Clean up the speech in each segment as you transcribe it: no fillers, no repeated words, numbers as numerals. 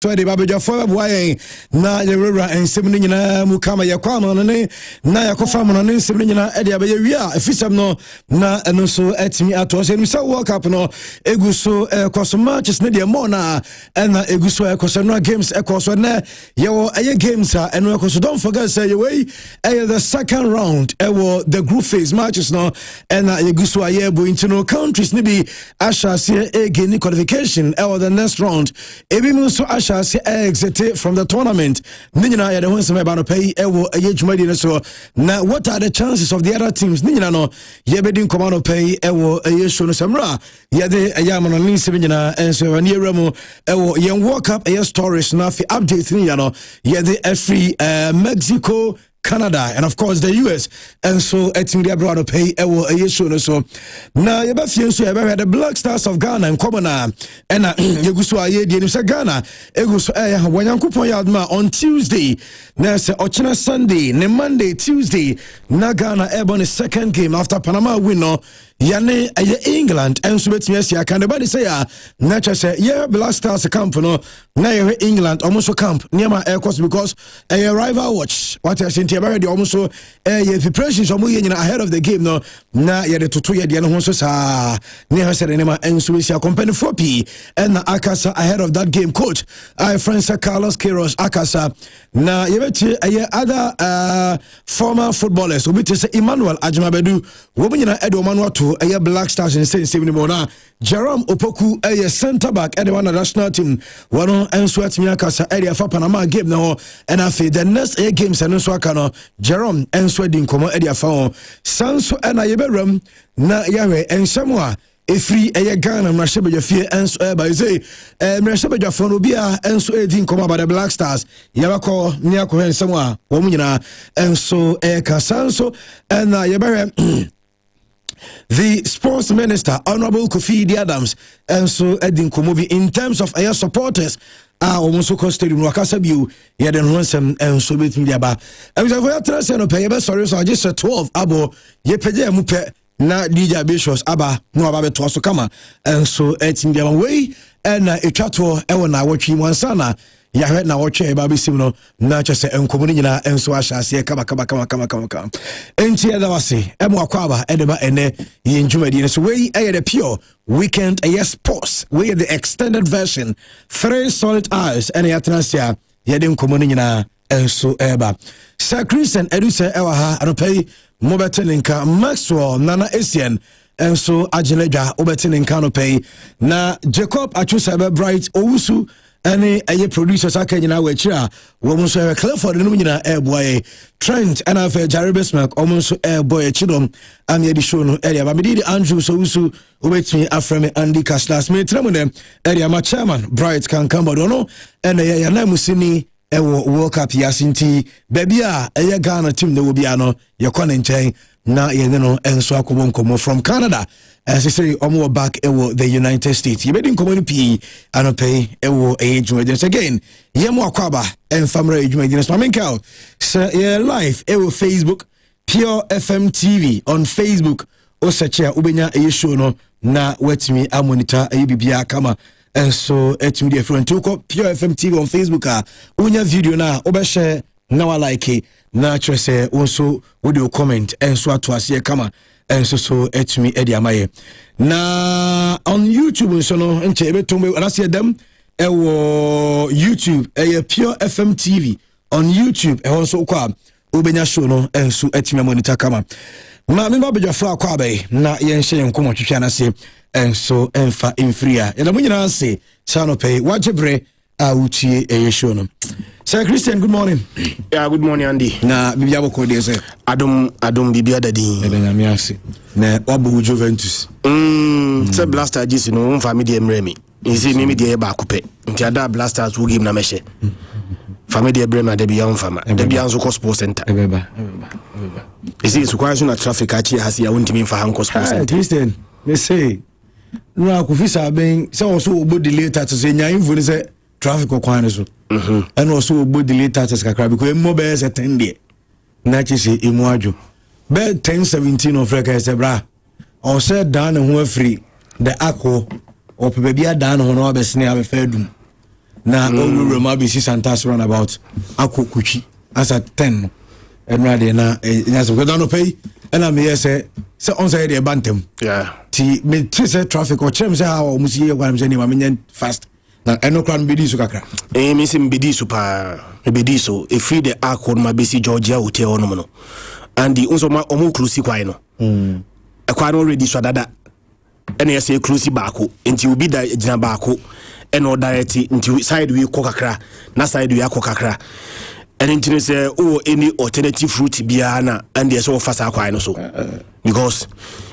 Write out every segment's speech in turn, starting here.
So the babaja for boy na yewura ensem ni nyina mu kama yakwa no ne na yakofa mo no ensem ni nyina e de abaye wi a efisam no na eno so atimi ato so enu se World Cup no eguso ekoso matches ne de mo na na eguso ekoso no games ekoso na yewo aye games a eno ekoso. Don't forget say we the second round the group phase matches no na eguso aye bo into countries ne bi ashase again qualification the next round ebi mu so exit from the tournament. Nina ya de won some about pay ewo ejumadi so na what are the chances of the other teams? Nina no ye be din command pay ewo show no samra ye de ayama no ni sebina enso ani ewramo ewo ye World Cup stories na fi update ni ya no ye de every Mexico, Canada, and of course the US, and so etim dia brother pay ewo show no so na ye ba fie so ye ba the Black Stars of Ghana and Komana and yeguso aye die ni se Ghana eguso wanyankopon yadma on Tuesday na se ochina Sunday ne Monday Tuesday na Ghana ebon second game after Panama win no yane England and so betimi asia kan ba say ya na che ye Black Stars camp no na ye England almost camp near air course because a rival watch what I think about the almost preparations ahead of the game no na ye de toto ye de no so sa ne ha sere ne ma enso sia company 4p and akasa ahead of that game coach Francis Carlos Queiroz akasa na ye beti other former footballers obi te say Emmanuel Ajimabedu wo nyina edo manual to Black Stars in Saint Stephen Mona Jerome Opoku center back at the one national team one and sweat me akasa area for Panama game no and afi the next games and so aka no Jerome and sweating komo area for sanso and ayeberam na yawe and somewhere efri Ghana mrashebe fie enso by say mrashebe for no bia enso edin komo about the Black Stars yabako niako hen somewhere wo nyina enso kasanso and yebere the sports minister, Honorable Kofi Adams, and so Edin Komobi, in terms of air supporters, almost stadium Wakasabu, Yaden Ransom, and so with Yaba. I was a very pay, sorry, so I just said 12 abo, Yepedia Mupe, na DJ Bishops, Abba, no Abba Twasokama, and so Etin Yamaway, and a chato, Ewana watching one sana. Ya heard na watch baby simno na che se enkomuni nyina enso ahya se kama enti eda wase emo akwaba edeba ene ye njumadi so we the pure weekend sports we the extended version 3 solid hours and yatnasia ye de enkomuni nyina enso eba Sir Christian eduse ewa ha anopay mobeteninka Maxwell Nana Asian enso ageledwa obeteninka no pay na Jacob Achusa Bright Owusu any producers are Kenya Wechira, woman so Clifford and Lumina air boy Trent and I've Jerry Bismarck almost air boy Chidom and the additional area. But me Andrew Sousu waits me Aframe Andy Caslas me Tremunem area my chairman Bright can come no and Namusini World Cup Yasinti Babia a Ghana team the Wubiano Yakon chain na no enso akomo from Canada as I say omo back the United States you been community and pay age again yemo akwaba and family age mamenka so live Facebook Pure FM TV on Facebook o search ubenya show no na wetimi a monitor bibia kama and so etimi different to Pure FM TV on Facebook unya video na obeshare na like na say also audio comment and so to ase kama and so etumi edi amaye na on YouTube so no enche ebetombe ase dem YouTube Pure FM TV on YouTube also kwa obenya show no and so etumi monitor kama ma me ba bedwafo akwa abai na yenhye yenkomo twetwa na se and so enfa infria ya mu nyina se sano pay wajebre utie show no. Sir Christian, good morning. Yeah, good morning, Andy. Na bibia boko dey say. Adom bibia dadi. Nyame ase. Na wabu Juventus. Say Blaster jisi no mfa me dey mremi. Nsi me dey ba akopɛ. Nti ada Blasters wo game na mehye. Family dey brema dey bia mfama. Dey bia nso ko sports center. Ebeba. Isi su kwa na traffic achi hasi ya wontimi mfa hanko sports center. Christian, me say no akufisa ben say also obo delay to say nya info ni say traffic okwan so. And also obo delay taxes kakra because mo be say 10 dey. Na chi say emu adwo. Be 1017 of Africa say bra. O say dan ho afri the akko o pe bia dan ho no abesne abefadum. na owurro ma be si santas run about akokuchi as at 10 and ready na nyase go down pay and am here say on say dey bantem ti me say traffic or chem say how musi ye gwan say ni ma menyen fast na eno kran be di so kakra me sim be di so pa be di so e free the akon ma be si Georgia hotel no no and the unso ma omo close kwai no e kwa no ready so dada ene ye say close baako enti obi da gina baako eno direct enti side we ko kakra na side we akọ kakra and enti say oh any alternative route bia na and dey so fasa kwai no so because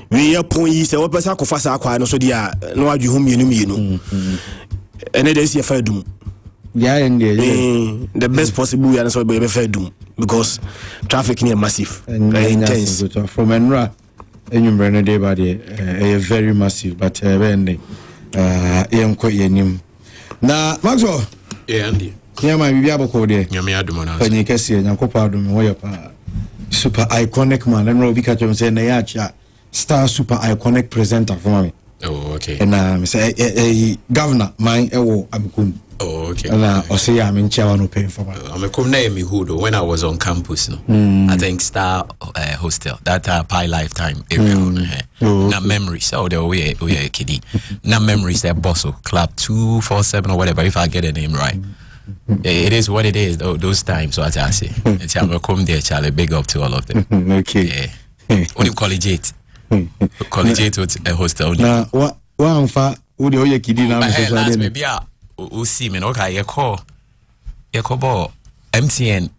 we are pon yi say we pesa ko fasa kwai no so dia na wadwe hu mienu and they see a fair doom. Yeah, the best possible way and so be fair doom because traffic near massive, very intense. From Enra, and day by day, very massive, but when now, Maxwell, Andy, yeah, my Bible code there. When you can see, and super iconic man, and Robbie Catchum saying, Nayacha, star super iconic presenter for me. Oh, okay. And say a governor, mine, I'm oh, okay. And I say I'm in chair no paying for my. I'm a come name Hudo when I was on campus. No, I think Star Hostel that Pi Lifetime area. Now memories. So the way we are kiddie. Now memories that Bosso Club 247 or whatever. If I get the name right, it is what it is. Those times. So I say, it's I'm a come there, Charlie. Big up to all of them. Okay. Yeah. Only collegiate. Collegiate with a hostel. Now what? One fa. Would you kiddie now? Maybe I see me. Okay, you call ball MTN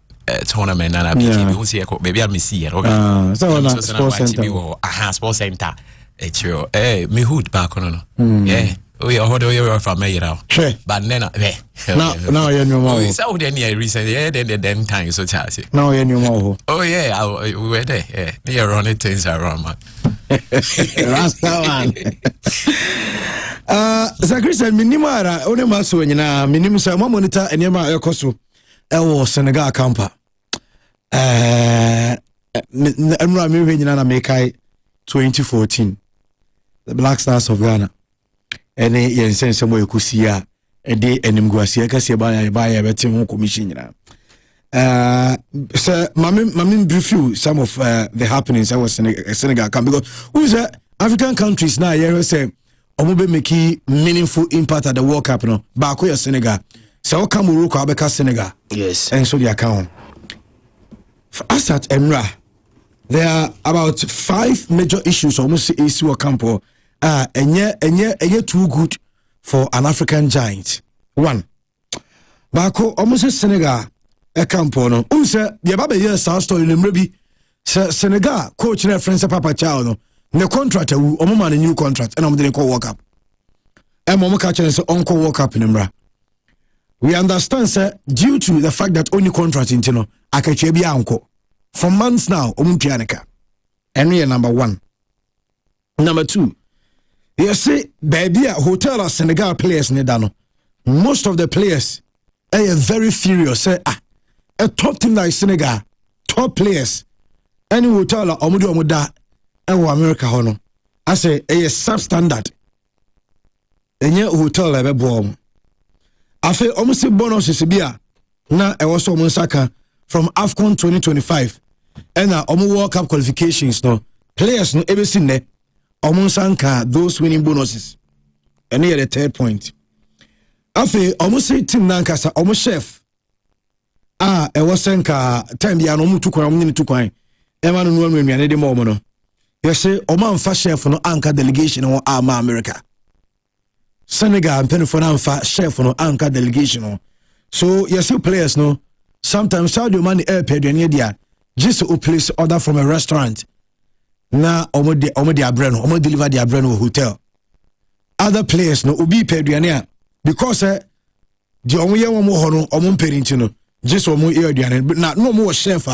tournament and I became you see maybe I miss see it. Okay, so sports center. Sports center. It's your me hood back on. Yeah. Oh yeah, how do you from me now? But then now you know more. So then yeah, recently then time so charge. Now you know more. Oh yeah, we were there. Yeah, they are running things around man. Rasta one. Christian minimara one maso nyina minim say mo monitor enema ekoso ewo Senegal camper emra me hwe nyina na mekai 2014 the Black Stars of Ghana ene yensense mo ekusi a ede enimguase akase ba ya beti ho commission nyina so mami brief you some of the happenings I was Senegal camp because who's African countries now you say omobe make meaningful impact at the World Cup no baako ya Senegal so come Morocco abeka Senegal yes and so the account as at Emra there are about 5 major issues almost issue camp enye too good for an African giant. One baako almost Senegal e camp no unse the baba here South story no mrebi Senegal coach na friend Papa Chow no the contract wu omoma new contract and they call World Cup and momo ka chance on World Cup nimra we understand sir due to the fact that only contract in no akache bia anko for months now omumpianeka and we are number 1. Number 2 you see baby hotel or Senegal players ne da no most of the players are very furious say a top team like Senegal top players any hotel or omuda ewo America hono I say a substandard enye hotel ebe boom afi almost bonuses bia na e was so saka from AFCON 2025 and World Cup qualifications no players no ebe sinne sanka those winning bonuses and here the third point afi almost team nankasa chef e was sanka time bia no mutu kwan nyini tukwan e ma no nnuane de mo no yes oman fa chef no anka delegation no America Senegal penifo na fa chef no anka delegation no so yes players no sometimes Saudi money air pay the dia just o place order from a restaurant na omode abreno omo deliver the abreno hotel other players no obi pay aduane because the omo ye wo mo ho no omo mperinti no just omo e aduane na no mo chef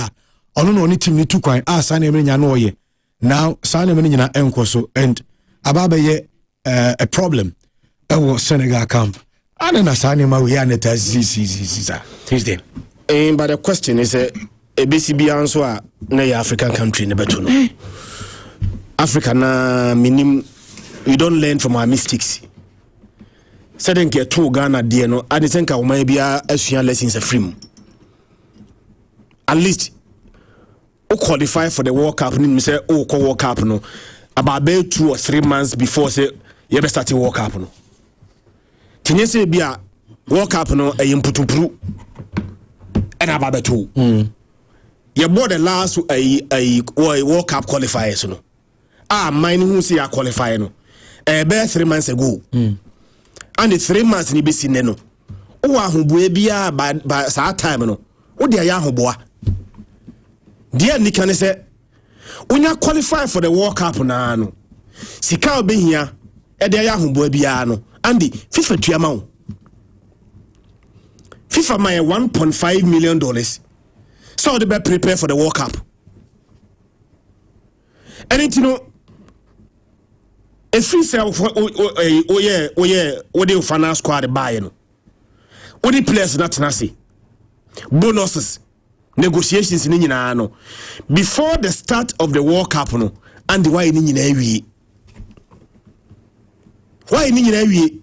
ono no ni team ni tukwan asa na emenya na oye now sign them in enkoso and ababa ye a problem ewo Senegal camp and na sign ma we aneta Tuesday but the question is a BCB answer na African country ne beto no Africa na minim we don't learn from our mistakes Certain get two Ghana dear no, I think I may be a lessons a free. At least who qualify for the World Cup, and say, oh, World Cup no, about 2 or 3 months before say you ever start the World Cup no. Can you say be a World Cup no a imputu and about 2. You bought the last a World Cup qualifiers no. Mine who say I qualify no. About 3 months ago. And the 3 months ni be seen no. Oh, who be bia by that time no. Oh, dear Yahoboa. Dear Nikan say, when you qualify for the World Cup na no. Sika be here, dear Yahoboa biano. Andy, FIFA to amount. FIFA my $1.5 million. So they be prepare for the World Cup. And you know, if we say, what the finance squad buy no. What the players not nasi. Bonuses, negotiations in no. Before the start of the World Cup no, and why in every. Why in every?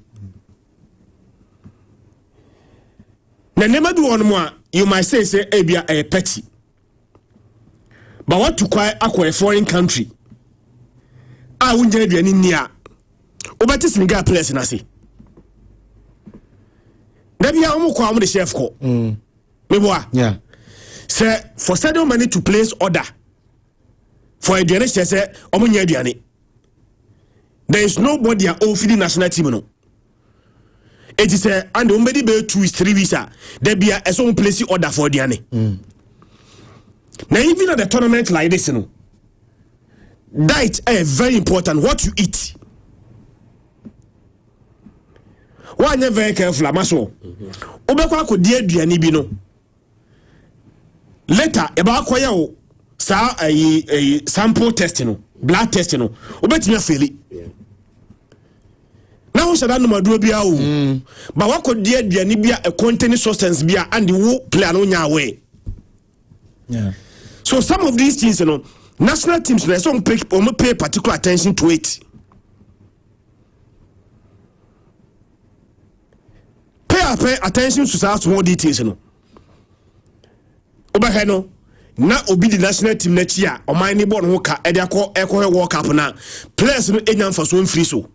Na never do one more. You might say Abia a petty. But what to acquire a foreign country? I wouldn't be any near. Obatis Niga players in Asi. Maybe I won't call the chef call. Yeah. Say for certain money to place order for a generation say Omunya Diani. There is nobody at all for the national team. No. It is and the only be 2 is 3 visa. There be a some place order for Diani. Now even at the tournament like this, you know, diet is very important. What you eat. Why never very careful, Amaso? Obekwa ko die Diani bi no. Later, about kwaya sa a sample testing, blood testing. Obetimi afeli. Now shall no maduro bia o. But what could die Diani bia a containing substance bia and the wo plan on your way. Yeah. So some of these things, you know, national teams they don't pay particular attention to it. Pay attention to some small details, you know. Obaheno na obi the national team next year or my neighbor who ka e dey call World Cup na players no enyan for so free so.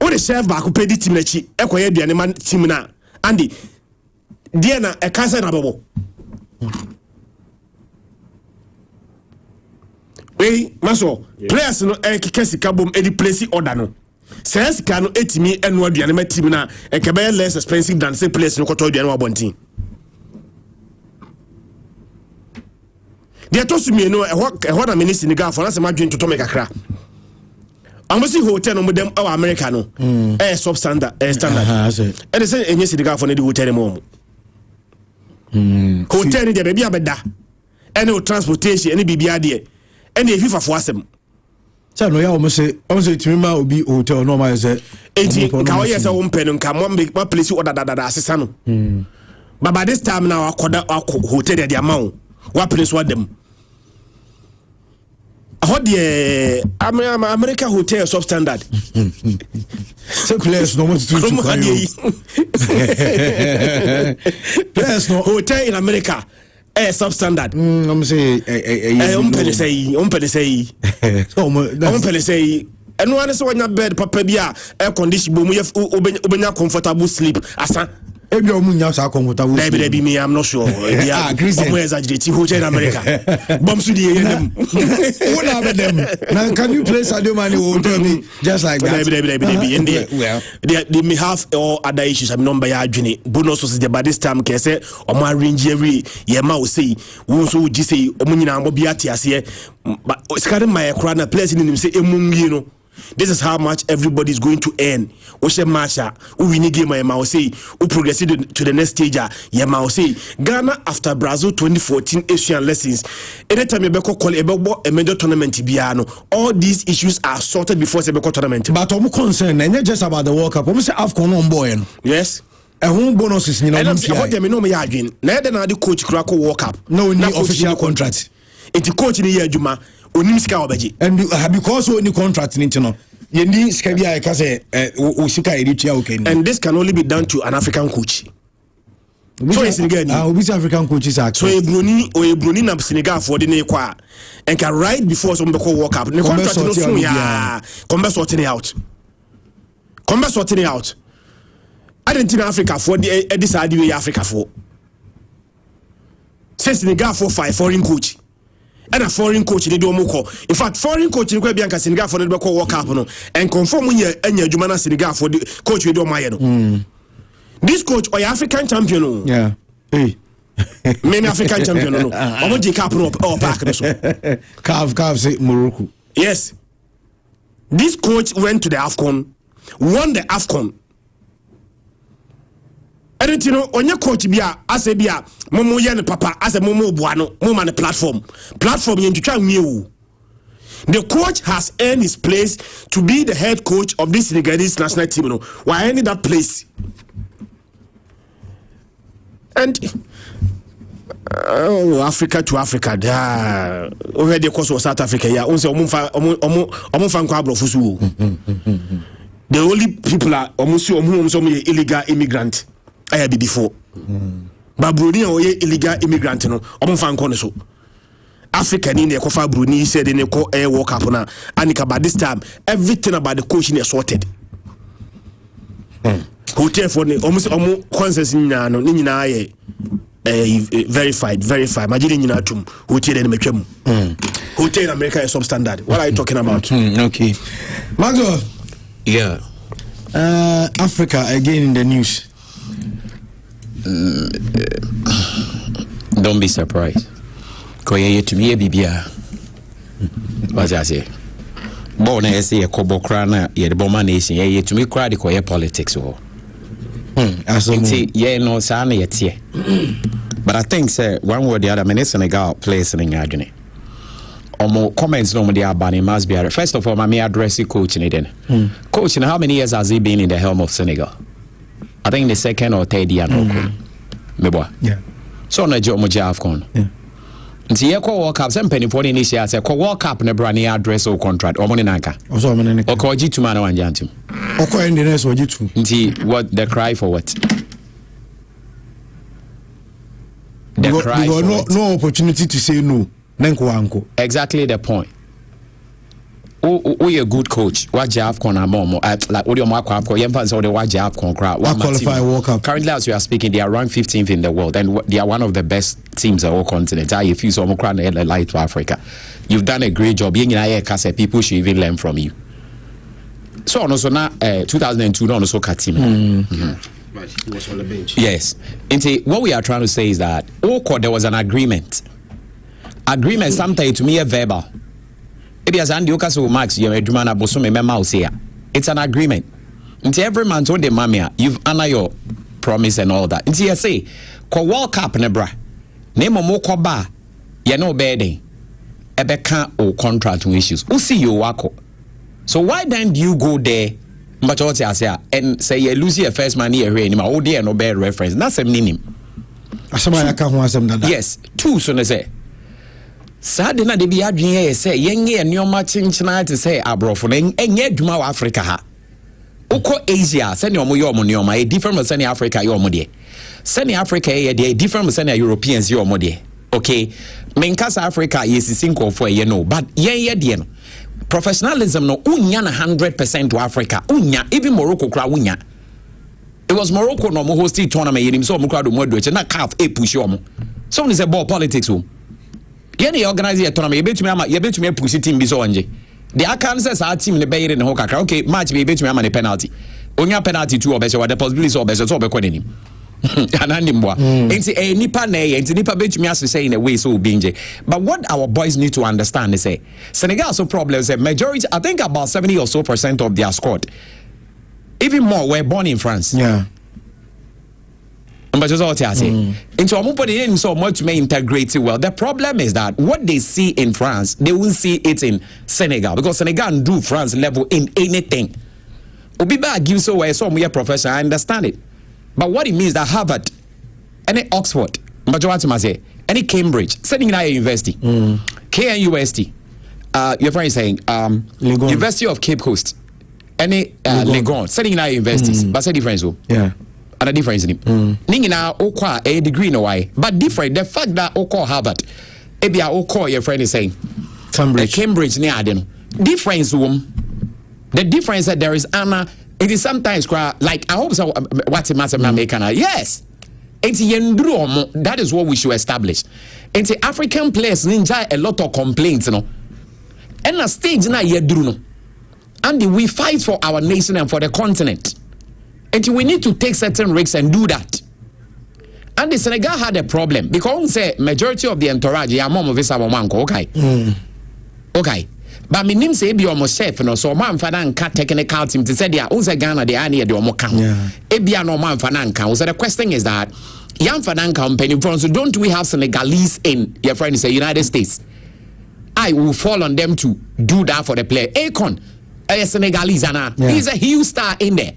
O the chef back pay the team next year ekoye aduane man team na Andy dia na e cancer na bobo. Hey, maso players no e keke sika bom e di place order no. Say sika no etimi enu aduane ma team na e ke be less expensive than say players no koto aduane wa bontin. They told me no what a minister in the gap for us imagine to make a crack. I'm see hotel no them our America no substandard standard. And they say any the gap for the hotel mom. Hotel ni the baby abeda. Any transportation any bibia there. Any FIFA for asem. So no ya almost say to me ma obi hotel no ma say enti ka we say won pen nka mo make place order dada asesa no. But by this time now akoda hotel there the amount what place what them. How the America hotel substandard. So players no want to players no hotel in America substandard. I'm say say and one is when your bed papa bia air condition boom you have comfortable sleep asa. I'm not sure. Hotel in America. Can you place a money hotel me just like that? They may have all other issues. I'm not by Arjuni. Bonus was the body stamp can say or my range every Yama will say, Wonso would say, Omunina Mobiati as here. But scattering my crown, a place in him say, you know. This is how much everybody is going to earn. Oshe Masha, we need game I say, who progressed to the next stage. Yama say Ghana after Brazil 2014 Asian lessons. Anytime you call a major tournament biano, all these issues are sorted before the tournament. But I'm concerned, and not just about the World Cup. I'm say AFCON on boy. Yes. A home bonus is you know. What them know me again. Neither now the coach Krakow World Cup. No official contract. It's the coach in the year Juma. And because any contract in it, you know. yendi skabia e ka say usika eritua okay. And this can only be done to an African coach. So in Senegal, obisi African coaches are so Bruni na Senegal for the nekwa and can right before some be World Cup. The contract no soon ya come sorting out. I didn't think Africa for the this idea Africa for. Say Senegal for 5 foreign coach. And a foreign coach they do more. In fact, foreign coach in Bianca Senegal for the World Cup no and confirm when you and your Jumana Senegal for the coach we do my This coach or African champion. Yeah. Hey. Many African champion no. Omo J Cup no or back no so. Calf say Morocco. Yes. This coach went to the AFCON, won the AFCON. And you know, onye coach bia ase bia momo ye ne papa ase momo buano momo na platform ye ntwitwa nwie. The coach has earned his place to be the head coach of this Senegalese national team. No, why earning that place? And Africa to Africa, already the course of South Africa. Yeah, also the only people are almost illegal immigrant. I had before, but Brunei or illegal immigrant. No, so Africa in the Kofa Brunei said in the air walk up on Anika. By this time, everything about the coaching is sorted. Hotel for the almost consensus verified. Imagine in Atum, hotel in Mechem. Hotel in America is substandard. What are you talking about? Okay, Mago. Yeah. Africa again in the news. Don't be surprised. Koye to me bibia. What I say? Born I say a kobo krana ye the bomber nation ye to me cry the koye politics or. Yeah, no sana yet. But I think say one word the other Senegal plays in Yadune. Omo comments no they are banning must be first of all, I address coach in it. Coach, in how many years has he been in the helm of Senegal? I think the second or third year no. Yeah. So na jo mo AFCON. Yeah. Nti ye ko World Cup some penny for the initial say ko World Cup na bra na address o contract o mo ne nanka. O so mo ne nanka. O ko G2 man wan jantum. O ko end the so G2. Nti what the cry for what? The cry for no opportunity to say no. Nenko. Exactly the point. You a good coach. What AFCON among like what you AFCON? You fans all the what AFCON crowd. What qualify World Cup? Currently, as we are speaking, they are ranked 15th in the world, and they are one of the best teams on all continents. I refuse to lie to Africa. You've done a great job. People should even learn from you. So also now, 2002, no also cut team. But he was on the bench. Yes. And what we are trying to say is that there was an agreement. Agreement sometimes to me a verbal. It's an agreement. Until every man told the mamia, you've honored your promise and all that. Until you say, ko World Cup nebra, name a more ba, you know bedding, ebeka or contract issues. Who see you wako? So why then do you go there? But what I say and say you lose your first man here anymore. Oh dear, no bad reference. That's a name. Yes, two so say. Sad na de bi adwen say yenye enioma chinchina to say abrofo na enye adwuma wa Africa ha. Uko Asia send omo ye omo neoma e different from send Africa ye omo de. Send Africa ye de different from send Europeans ye omo de. Okay. Menkasa Africa yes sinko for ye no but ye de no. Professionalism no unya na 100% to Africa. Unya even Morocco kra unya. It was Morocco no mo host tournament yenim so mo kra do mo do na CAF e push omo. So ni say ball politics o. Yeni organize a tournament, you bet me push team biso onje. The Arkansas our team in the bay in the Hokaka. Okay, match me bet me a penalty. Onya penalty 2 or better, the possibilities of better so be him. Anandimwa. Ain't a nipa nay, ain't nipa bet me as to say in a way so binge. But what our boys need to understand is say Senegal so problems a majority, I think about 70 or so % of their squad. Even more were born in France. Yeah. But just what I say. Into a so much may integrate it well. The problem is that what they see in France, they won't see it in Senegal because Senegal do France level in anything. Obiba gives so where some year professor, I understand it. But what it means that Harvard, any Oxford, but what I say, any Cambridge, sending in university, KNUST, your friend is saying, University of Cape Coast, any Legon setting in our universities but say difference yeah and a difference in ning na okwa a degree no why but different the fact that okwa Harvard ebia okwa your friend is saying Cambridge near Aden difference the difference that there is Anna it is sometimes like I hope so what's a matter American yes it's yendru that is what we should establish it's African players ninja a lot of complaints and a stage na yedru no and we fight for our nation and for the continent and we need to take certain risks and do that. And the Senegal had a problem because say majority of the entourage ya mom of this manko okay but me nim say be almost chef no so man fa na nka technical team to say dia unse Ghana they are near the omo kan e bia no man fa na nka so the question is that yam fa na nka company from so don't we have Senegalese in your friend say United States I will fall on them to do that for the player Akon a Senegalese he's a huge star in there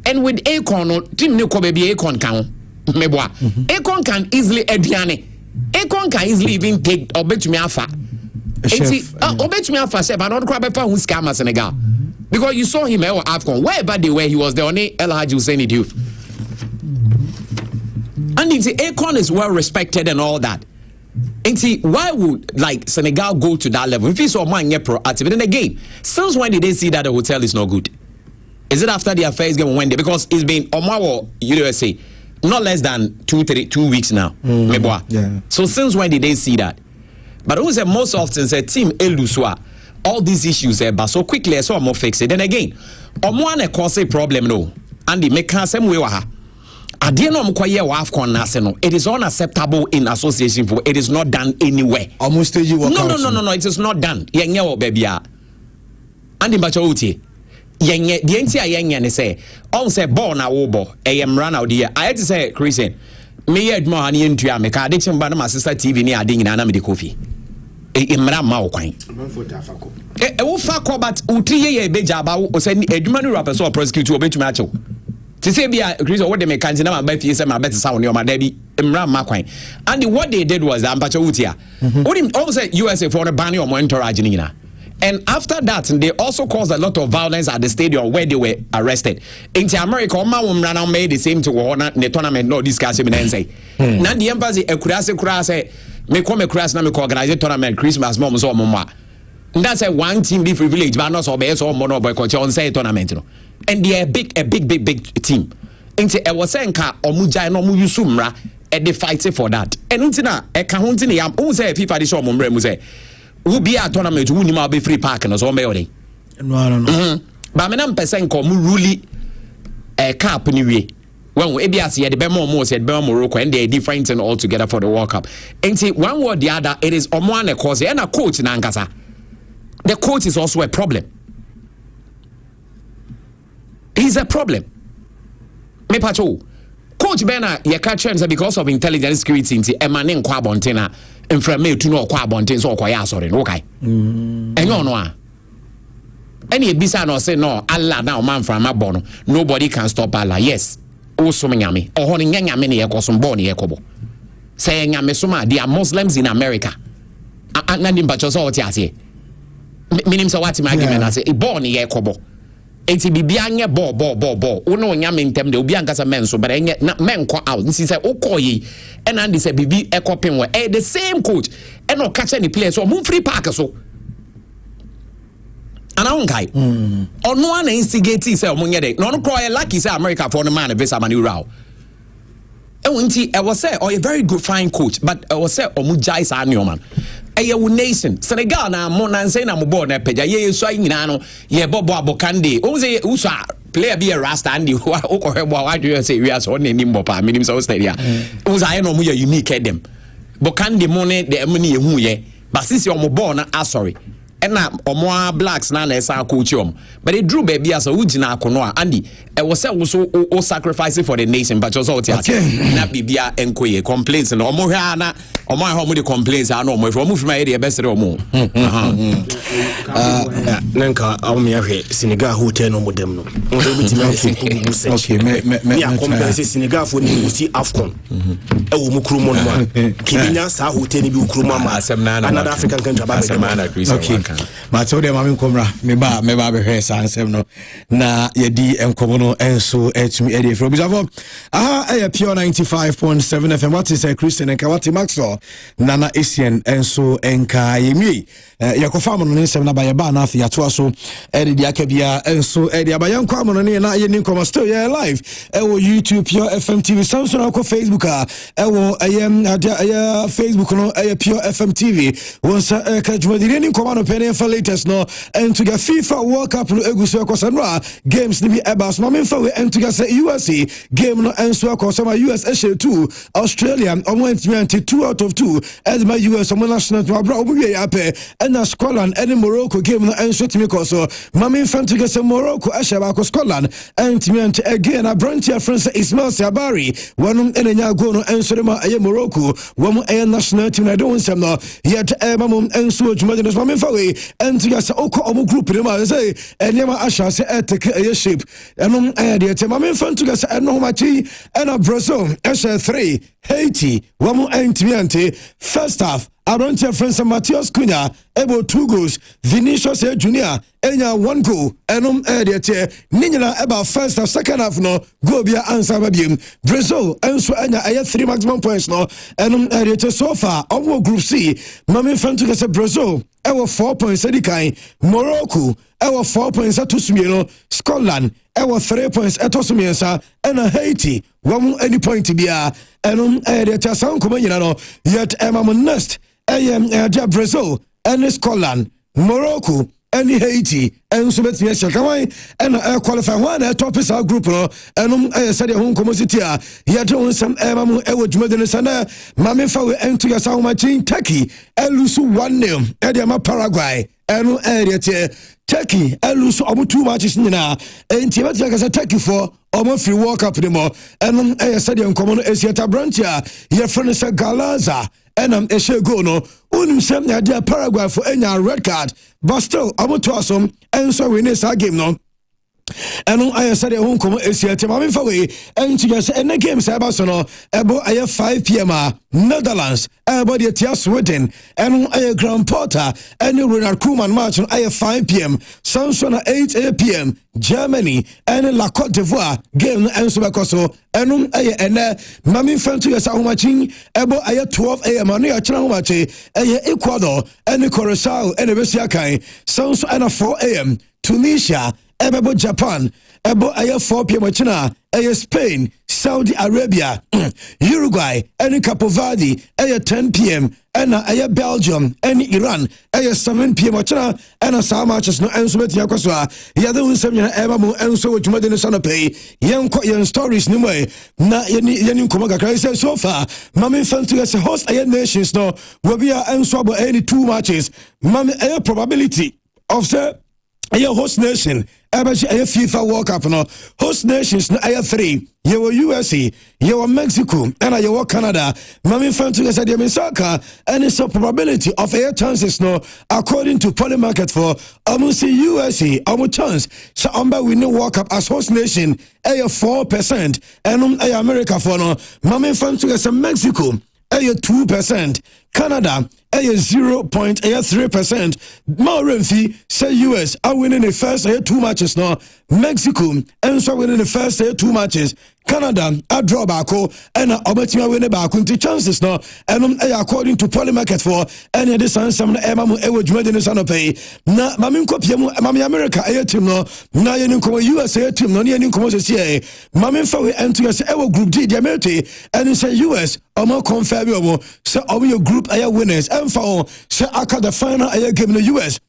and with Akon team no ko baby Akon kan meboa Akon can easily aduane Akon can easily even take obetumi afa obetumi afa say but not crab fa who scam Senegal because you saw him at AFCON wherever they were he was the only El Hadji Hussein Diouf and Akon is well respected and all that. And see, why would like Senegal go to that level? If you saw man get proactive, then again, since when did they see that the hotel is not good? Is it after the affairs game when they because it's been Omawo USA not less than 2 weeks now. Yeah. So since when did they see that? But who said most often say team Eluswa all these issues but so quickly I saw more fix it. Then again, Omwane cause a problem no. And the make same way waha. It is unacceptable in association for it is not done anywhere. Almost stage no, it is not done. Baby. And in Bachauti, the entire young say, on say born a wobo, a run out here. I had to say, Christian, me had more honey into a mechanic, but my sister TV near ding in Anamidi coffee. Imra Mauquine. A wolf but Uti Bejaba was sending a human rapper so prosecute to obey to match. To say be a Chris what they make can't my bet is my better sound your my daddy Imran Maquine. And what they did was Ampacha Utia. What him also USA for a ban or more entourage. And after that, they also caused a lot of violence at the stadium where they were arrested. In America, Omar made the same to the tournament, no discussion and say. Now the embassy a kurase me come across na me organize a tournament Christmas mom so mama. That's a one team be privilege, but not so be so mono boycott on say tournament. And they are a big team. And I was saying ka omuja no mu yusumra and they fight for that. And untina e ka huntini yam who say FIFA di show mumre mu say who be a tournament who ni ma be free park no so me ode. No. But me na person ko mu ruli cup ni we. When we ABS here the be more said be Morocco and they are different and all together for the World Cup. And see one word the other it is omwane cause and a coach na nkasa. The coach is also a problem. He's a problem. Me pacho. Coach Bena ye catch because of intelligence security in emanin kwa bontina inframe to no kwa bontin so kwa ya sorry okay. Enyo no a. Any bisa no say no Allah na o man from abono. Nobody can stop Allah. Yes. O so nyame. O ho nyame ne ye koso mbo ne ye kobo. Say nyame so ma they are Muslims in America. Anani mpacho so oti ase. Minim so what my argument ase e born ye kobo. Enti bibia nye ball wono nyame ntem de obi ankasa men so but enye na men ko out nsi say okoyi and and say bibi ekopin we the same coach and o catch any players so move free park so ana onkai ono ana instigate say omonye de no cry lucky say America for no man visa mani raw e wonti e was say a very good fine coach but e was say omujai sa man a nation Senegal na mo na say na mo ball na peja ye so nyina no ye bobo abokande o say usa player be a rasta and o ko hebo wa do say we are so na nimbo pa minim so stadia o say no mo ye unique dem bokande mo ne de mo ne ye hu ye but since o mo ball na sorry and na omo blacks na esa coach but it drew baby as a ugina akono a Andy e was say so o sacrifice for the nation but also na bibia enkoye complaints no omo hwa na my home with the complaints. I know my from my area best or more. Nanka, I'll me a Senegal hotel no more them. Okay, me compare Senegal for the see Afcon. Mukrumon, Kenya, Sahotel, Mukruma, another African country. Okay, but told them I'm Comra, me ba hair sans no na yedi enkomono enso etumi edi from bizavo aha pure 95.7 FM. What is a Christian and Kawati Maxwell Nana Asian enso enka yemi yakofa mo no nsem na ba yeba na afia to so edi dia kabia enso edi abayan kwa mo no na ye nin komo still yeah live ewo YouTube Pure FM TV Samsung ako Facebook ewo Facebook no Pure FM TV wonsa ka jumadi nin komo no pen for latest no and to get FIFA World Cup no eguso akosanwa games ni bi ebas no memfa we and to get USA game no enso akosama US SH2 Australia on 2 out of 2 as my US national to abra obuye ape and Scotland and Morocco game no enso timi koso mamemfa to get Morocco ashaba ko Scotland and timi again a branch France Ismail Sabari one enenya go no enso ma aye Morocco one aye national team na don sem no yet mamum enso jumade no mamemfa we and to get oko omo group ni ma say enema asha say take a shape and the tema memfa to get no machi and Brazil SH3 Haiti one entimiante first half Arontia France Matthias Cunha able 2 goals Vinicius Junior enya 1 goal enom the ninyana about first half second half no go bia answer babiem Brazil enso enya 3 maximum points no enom the so far omo group C mame fan to get Brazil ewo 4 points edikan Morocco ewo 4 points atosumie no Scotland ewo 3 points atosumiensa ena Haiti one any point bia enom the sound come nyina no yet next Brazil and Scotland Morocco and Haiti and so between Shakamai and qualify one top is our group no and said home community yet on some emamu ewojumede sana mamefa we enter your sound machine Turkey elusu 1-0 ediama Paraguay and area Turkey elusu omu 2 matches nyina enti betia ka Turkey for omo free World Cup demo and said on common Asiata branchia your friend say Galaza and eshe go no unim sem na dia Paraguay for enya red card but still omo to asom and so we need game no and I said home come Asia team I'm for way and to just and the game say about so no about 5 p.m. Netherlands about the tia Sweden and Grand Porter and Ronald Koeman match on 5 p.m. Samson 8 p.m. Germany and La Côte d'Ivoire game and so because and mami fan to yes how much about 12 a.m. on your channel match Ecuador and Curacao and Besia Kai Samson and 4 a.m. Tunisia Ebo Japan, Ebo 4 p.m. China, Spain, Saudi Arabia, Uruguay, and Cape Verde, 10 p.m. and Belgium, and Iran, 7 p.m. China, and some matches no answer with Yakoswa, Yadu Semina Ebamu, and so much more than a son of pay, young stories, no way, not Yanin Komaga said so far, Mammy Fancy as a host, nations no, will be and swab any 2 matches, Mammy probability of the host nation. FIFA World Cup no host nations no 3 you USA you Mexico and you Canada mami fan to say the soccer and it's a probability of air chances no according to poly market for almost USA chance so we know World Cup as host nation 4% and America for no mami fan to say Mexico 2%, Canada 0.3%, Maurenfi say US are winning the first 2 matches now, Mexico and so winning the first 2 matches, Canada a draw back and Obatima win back into chances now and according to poly market for any this and some emamu ewojumede no sanope na mami nkopiemu mami America team no na yenin komo USA team no yenin komo se mami fa we enter us ewo group D diamete and say US omo confirm omo say omo your group winners and for say aka the final game in the US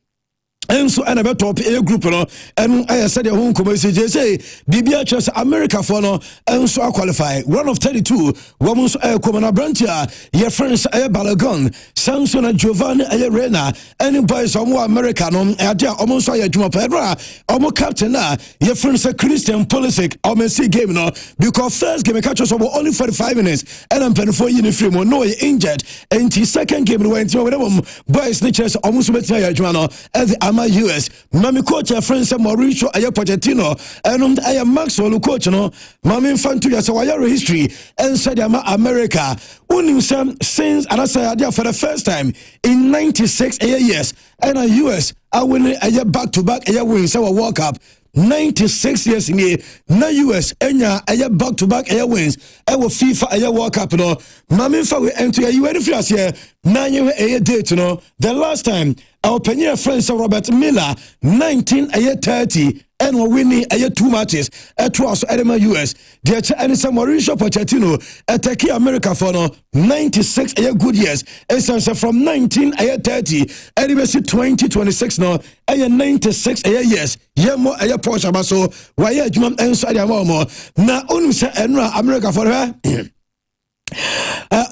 enso ana be top a group no enu aye said your home commerce say bibia church America for no enso qualify one of 32 woman so komana brantia your friends aye Balogun Samson Giovanni aye Rena any boys omo America no ade omo so aye adwuma pedra omo captain na your friends Christian Pulisic omo see game no because first game catch us only 45 minutes and I'm playing for uniform no injured and second game went boys niches omo so betia aye adwuma no as ama US mami coach a friend say Mauricio aye Pochettino and aye Maxwell coach no mami fantu ya say wire history and said America unim some since and I say for the first time in 96 years and a US I win aye back to back aye wins our World Cup 96 years in here na US enya aye back to back aye wins e wo FIFA aye World Cup no mami fa we ento you ready for us here na ye aye date no the last time our penny friend Robert Miller 1930 and we winning 2 matches across Edema US the and some Mauricio Pochettino attack America for no 96 good years essentially from 1930 and 2026 no 96 years ye mo Porsche baso why adwuma enso ade amamo na onu se enra America for her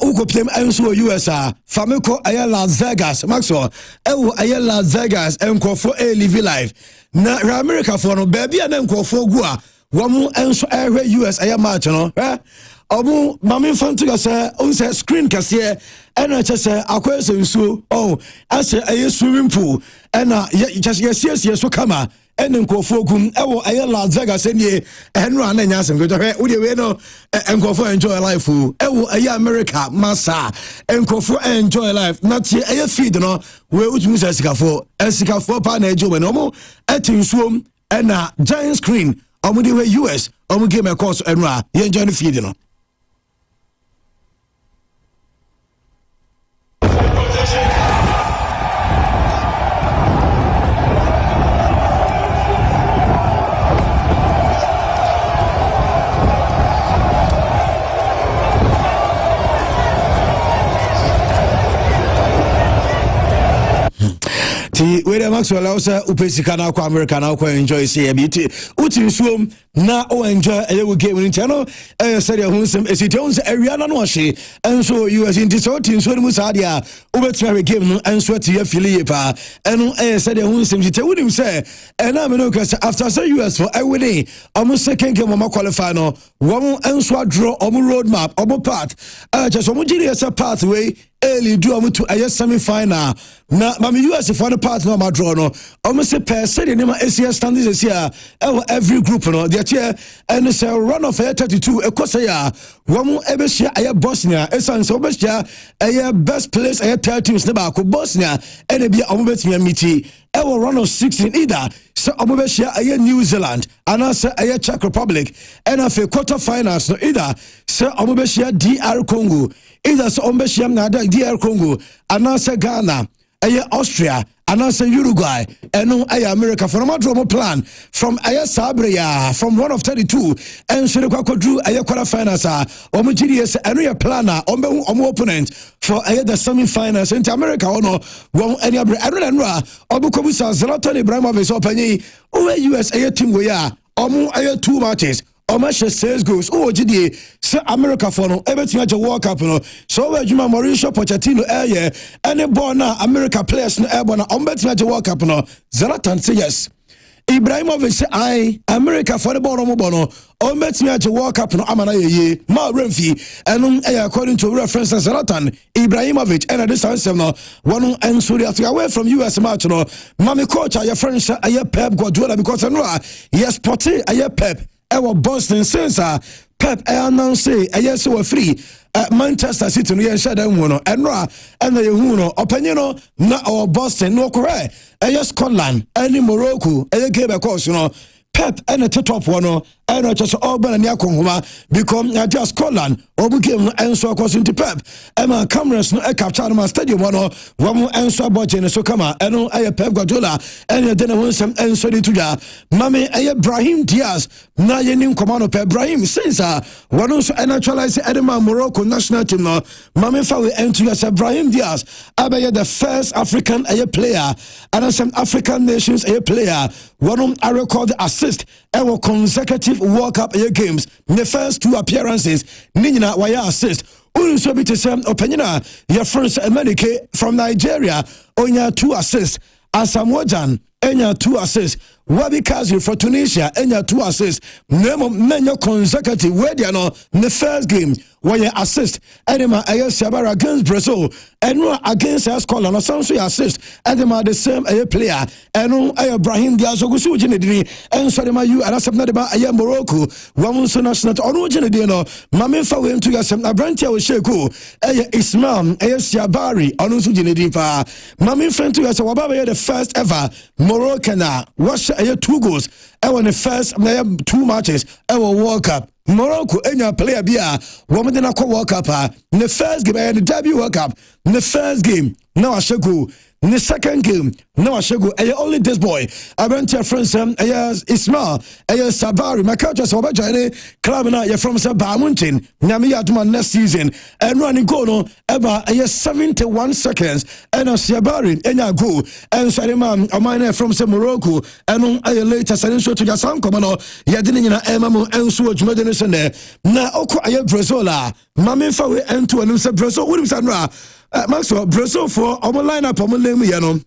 uko plem enso US famiko aya Las Vegas Maxwell ewo aya Las Vegas enkofo live life na America for no baby na enkofo gu a womu enso ehwe US aya match no omu mami fantiga se on se screen kase ena chese akwese nsuo ase aye swimming pool ena yes so kama ene nkofo gum ewo aye Las Vegas enie enro na nya asem go hwe wo de we no nkofo enjoy life ewo aye America masa nkofo enjoy life na tie aye feed no we utumu sikafo pa na ejo we no mo etinsuom ena giant screen omu de we US omu game course enro ye enjoy the feed no where Maxwell also upesika na kwa America na kwa enjoy say beauty uti nsuom na o enjoy a game in channel said hunsem esitions area na no hye enso US into so tin so mu sadia ubetwa game no enso ati afili pa eno said hunsem jite wudim say na me no kasa after say US for everyday almost second game ma qualify no wo enso draw road map part just so mu giri say pathway early do to a semi final na mami US for the part no ma draw no almost a per say the ACS standings this year every group no the chair and say run of 32 ekosaya womu ebehia aye Bosnia esan so obehia aye best place aye 3 teams ne ba ko Bosnia ene bia omobetimi amiti ewo run of 16 either so omobehia aye New Zealand and say aye Czech Republic and afi quarter finals no either so omobehia DR Congo either so omobehia na DR Congo and say Ghana aye Austria and say Uruguay and aye America for my drama plan from aye Sabria from one of 32 and so the drew aye quarter finals omogiries and your planner omo opponent for aye the semi finals in America no one any every obukobusa Zlatan Ibrahimovic openyi US aye team we omo aye 2 matches Omasha says goes GDA say America for no everything at World Cup no so we juma Mauricio Pochettino any born now America players no airborne on at World Cup no Zlatan say yes Ibrahimovic say I America for the ball no on at World Cup no amana ye ma remfi and according to reference Zlatan Ibrahimovic and this answer no one and so they away from US match no mami coach your friends aye Pep Guardiola because no he spotted aye Pep our Boston since Pep announced yes we free Manchester City no yen shada mu no enra and the hu no opanyino na our Boston no correct Scotland and Morocco game course no Pep and the top one no ɛna kyɛ sɛ ɔba na akɔnhoma because atia Scotland ɔbu game no ɛnso akɔ so nti pep ɛma cameras no ɛkapcha no ma stadium hɔ no wɔn ɛnso abɔgye ne so kama ɛno ɛyɛ Pep Guardiola ɛna de ne ho nsɛm ɛnso de tudwa mame ɛyɛ Brahim Diaz na yɛni nkɔmɔ no Pep Brahim since wɔn nso naturalize ɛde Morocco national team no mame fa we ɛnto yɛ sɛ Brahim Diaz abɛyɛ the first African player and some African nations player wɔn a record assist ɛwɔ consecutive World Cup games the first 2 appearances ne nyina wɔyɛ assist so be to say opinion your friends America from Nigeria onya 2 assists Asamoah enya 2 assists Wabi Kazi for Tunisia enya 2 assists Nemo consecutive where they are the first game where you assist Edema Sabara against Brazil and against Scotland or some assist Edema the same player and Brahim Diaz Ogusu Genedini and Sadema you and Asabnadeba Morocco Wamunso national origin no Mamin Fawin to Yasam Abrantia Sheku Ismail Sabari Onusu Genedipa Mamin Friend to Yasawaba the first ever Moroccan was 2 goals won the first 2 matches World Cup Morocco enya player bia women na kwa World Cup the first game and the debut World Cup the first game now Ashego in the second game now Ashego only this boy I went to friends Ismail Sabari my coach was over joining club now you from Bamuntin Nami Atuma next season and running goal no ever 71 seconds and Sabari enya goal and Salima Amine from Morocco and later Salinso to Jasan Komano Yadini na Emamo and so na oko aye Brazil mame fa we ento anu se Brazil wonim sanra Maxwell Brazil for omo lineup omo lemu ye no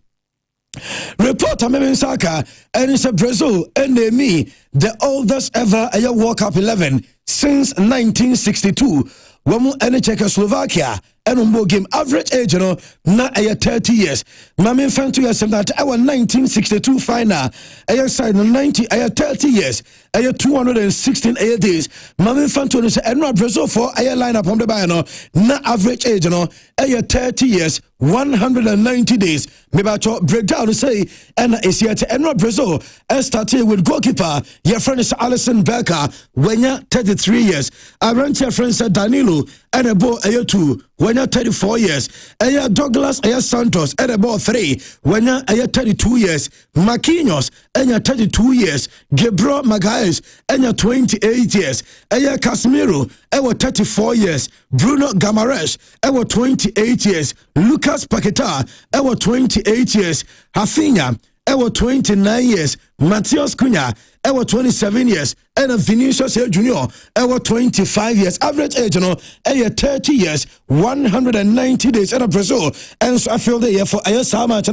report ameme saka and say Brazil enemy the oldest ever aye World Cup 11 since 1962 womu ene Czechoslovakia and game average age na 30 years mame fan to yourself that our 1962 final side 90 30 years 216 days mame fan to say and Brazil for lineup on the buy na average age 30 years 190 days maybe to break down say and is yet and Brazil started with goalkeeper your friend is Alisson Becker when you 33 years around your friend said Danilo and a ball 2 when you're 34 years, Douglas Santos at about 3 when you're 32 years, Marquinhos and you're 32 years, Gabriel Magalhaes and you're 28 years, Casemiro and 34 years, Bruno Guimaraes and 28 years, Lucas Paquetá and 28 years, Rafinha and 29 years, Matheus Cunha and 27 years, and Vinicius Junior, 25 years, average age, 30 years, 190 days, and Brazil, and so I feel the year for Ayasama,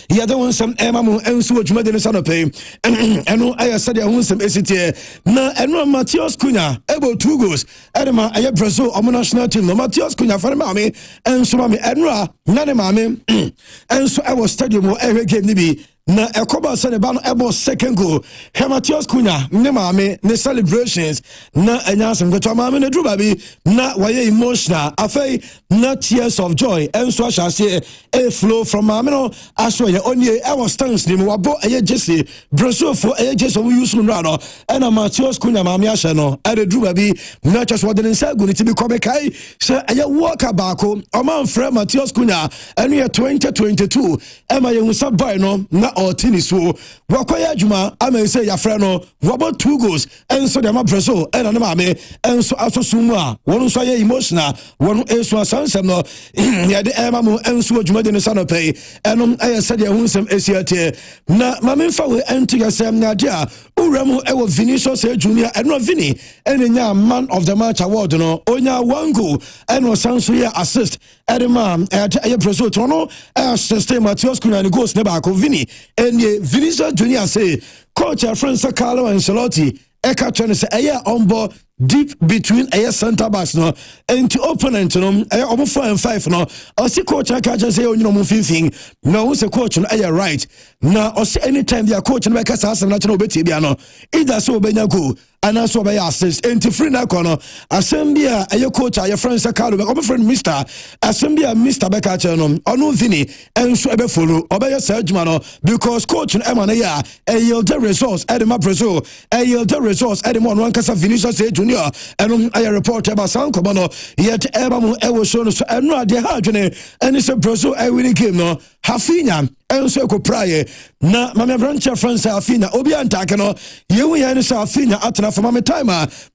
yeah, there was some Emma and so much more than a son of pay, and I said, I want some SCT, now, and Matheus Cunha, able 2 goals, Edema, I Brazil, on national team, no Matheus Cunha for mommy, and so mommy, Edra, none mommy, and so I was studying more every game, maybe. Na ekoba sene ba no ebo second goal Matheus Cunha ne maame ne celebrations na anyasem gbeto maame ne dru ba bi na waye emotional afei na tears of joy enso ahase flow from maame no aso ye onye was stands ni mo wabo eye Jesse Brazil for eye Jesse we use no no na Matheus Cunha maame ahye no ade dru ba bi na chase wode nsa gu ni ti bi come kai se eye walker baako o man frɛ Matheus Cunha enu ye 2022 ema ye husa boy no na Otini so wakoya adwuma ama say ya frɛ no wabo 2 goals enso de ma Brazil na na maame enso asosumu a wonu so ye emotional wonu enso asansem no ya de ema mo enso adwuma de ne sanopai enom ayese de hunsem esiate na maame fa we ento yasem na de a uramu ewo Vinicius Junior eno Vini enenya man of the match award no onya 1 goal eno sanso ye assist edema Brazil to no assist Matheus Cunha goals ne ba ko Vini and Vinicius Junior say coach our friend Carlo Ancelotti eka trying to say onbo deep between a center backs no into opponent no almost 4 and 5 no or see coach I catch say you know mo fin no who say coach no are right now or say anytime their coach no make us as na no beti bia no either so benya go and also by assist into free na kono assembly a coach a your friend Sakalo be friend Mr. assembly Mr. Beka no ono vini enso ebe follow obey surgeon no because coach no e ya e yield the results at the Brazil e yield the results at the one kasa Vinicius Junior and I report about Sanko no yet eba mo e wo show no so eno ade ha adwene eni se Brazil e win game no Hafinha enso ko praye na mama branch France Hafinha obi antake no yewu ya ni sa Hafinha atena for mama time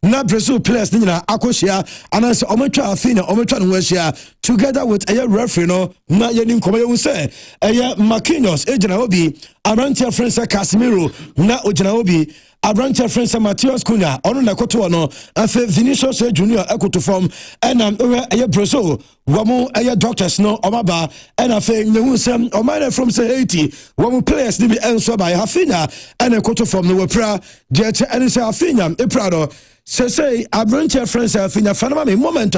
na Brazil players ni na akohia anase ometwa Hafinha ometwa no hia together with a referee no na ye ni nkomo yewu se Marquinhos ejina obi branch France Casemiro na ojina obi Abranche friends Matheus Cunha ono na koto no afa Vinicius Junior ekoto form ena eye Brazil wamo eye doctors no omaba ena afa nyehu sem omane from say 80 wamo players ni bi enso ba Hafinha ena koto form no wepra je che ena say Hafinha epra do say Abranche friends Hafinha fanama me moment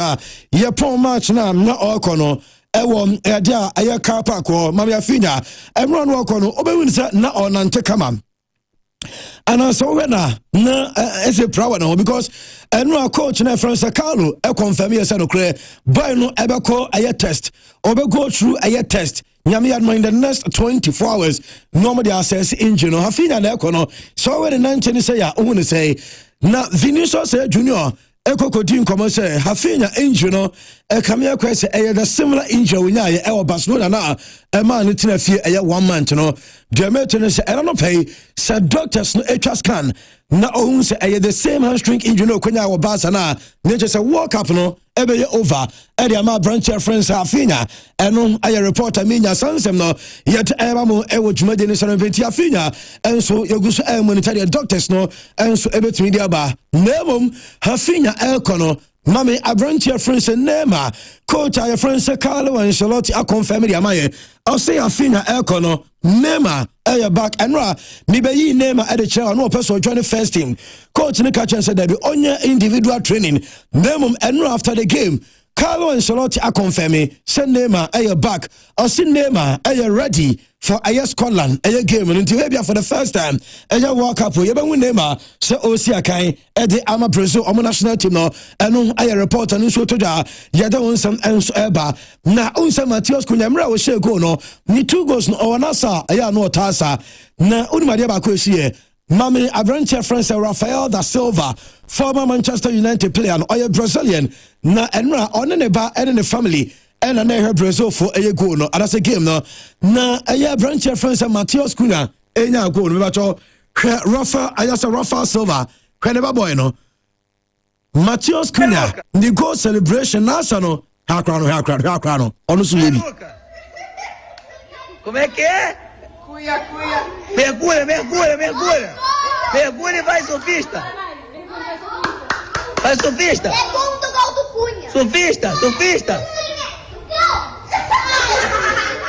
ye pon match na okono ewo ede eye car park o mama Hafinha everyone okono obewin say na onante kama and so when na as a proud now because no coach na France Carlo e confirm yes no clear boy no ebe call a test or be go through a test nyame admo in the next 24 hours normally assess injury no Hafinha na ekono so when the 19 say ya ohun say na Vinicius Junior ekokodi nkomo say Hafinha injury no e come here kwese the similar injury we nya e Barcelona na e man no tina fie e 1 month no Demetri say I don't pay said doctors no HA scan na ohun say the same hamstring injury no kwenya wo Barca na nature say walk up no ebe over e dey ma branch friends Hafinha eno aye reporter minya sansem no yet eba mo e wo dwumade ni sano beti Hafinha enso yeguso e monitor the doctors no enso ebetimi dia ba nemom Hafinha elkono Mami Abranche friends Nema coach our friends Carlo and Charlotte a confirm the amaye I'll say Hafinha elkono Nema back and me be Nema at the chair no person join the first team coach Nika said there be only individual training Nemum and after the game Carlo and Charlotte a confirm send Nema back I'll see Nema ready for Scotland game until maybe for the first time walk up you win Nema so Osia kai the ama Brazil on national team no and report and so to da yada on some eba na unsa Matheus Cunha mra wo share goal no ni 2 goals no onasa no tasa na unimade ba ko hie Mami Abranche France Rafael da Silva former Manchester United player no Brazilian na enra on ne ba and the family and I heard Brazil for a goal no and that's a game no na branch friends Matheus Cunha enya goal me bacho Rafa Silva kweneba boy no Matheus Cunha the goal celebration nasa no hakra no onu so yebi como é que é? Mergulha vai sofista Segundo gol do Cunha sofista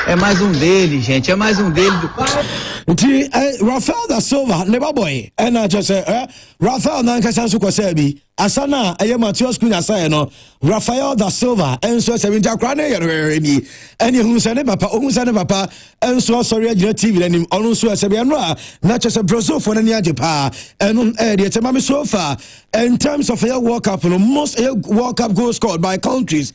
é mais um dele, gente. É mais um dele. Rafael da Silva, never boy. And I just say, Rafael Nankasansu Kwasebi, Asana, I am Matheus Cunha no. Rafael da Silva, and so 70 crane, and you who send papa, and so sorry, TV, and him also as a not just a Brazil for any Japan, and the Mami so far. In terms of a World Cup, most World Cup goals scored by countries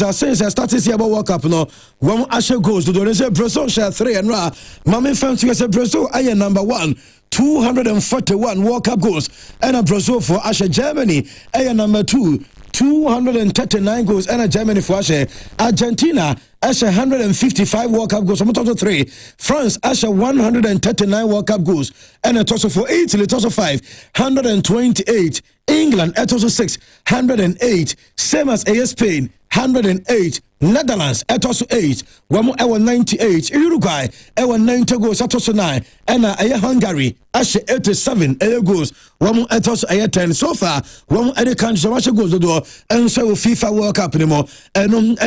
are saying that started about World Cup no one Asher goes to the Brazil share 3 and Mami fancy as a Brazil I am number 1 241 World Cup goals and a Brazil for Asher Germany I am number 2 239 goals and a Germany for Asher Argentina Asher 155 World Cup goals. Total 3. France Asher 139 World Cup goals and a total for Italy total 5 128. England a total 6 108. Same as Spain 108. Netherlands a total 8. One more 98. Uruguay 90 goals a total 9. And Hungary Asher 87 goals. One more a total 10. So far one more other countries so goals the door and so FIFA World Cup anymore and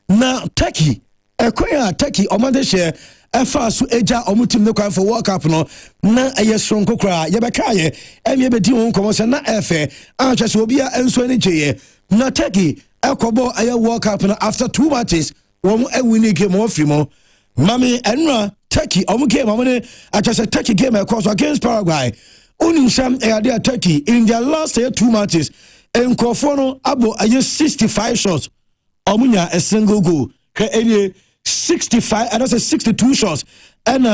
na Turkey Turkey omande share efa so eja omu team ne kwan for World Cup no na eye sonko kra ye beka ye eme bedi won komo se na efe anche se obi a enso ani gye na Turkey ekobo aye World Cup no after 2 matches won win game of mo mami enra Turkey omu game amone ache se Turkey game across against Paraguay unim sam e Turkey in their last 2 matches enkofo no abo aye 65 shots omunya a single goal ke 65 and that's 62 shots and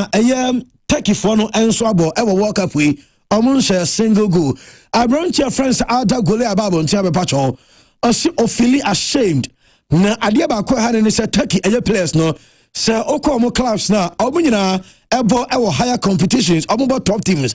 Turkey for no enso abo e World Cup we omunche single goal abrontia friends ada goal ababo ntia be pacho ofili ashamed na ade ba ko ha ne se Turkey players no se okomo clubs na omunyina ebo higher competitions omo top teams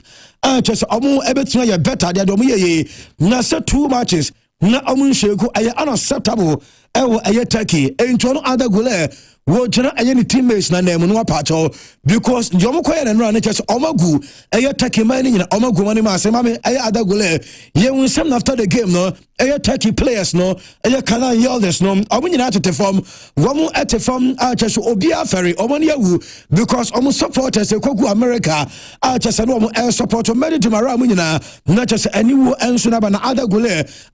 just omo ebetua ye better they do ye na se 2 matches na omunsheku unacceptable Turkey entro no other goal wo jina ni teammates na name no apacho because njomo koye na na chese omagu Turkey man ni omagu mani ma se mame other goal ye won some after the game no Turkey players no Kanan Yildiz no omunyina to form womu at form chese obi aferi omoni yawu because omu supporters kogu America chese no omu support many to mara omunyina na chese aniwo enso na ba na other goal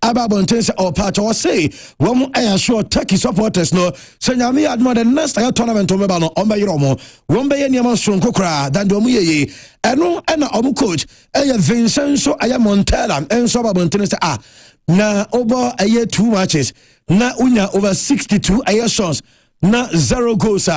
ababontense opacho say womu sure Turkey supporters no so nyame admo the next tournament omeba no omba yiromo womba ye niam sonko kra dan do mu ye eno na omu coach Vincenzo Montella enso babontense na over 2 matches na unya over 62 shots na 0 goals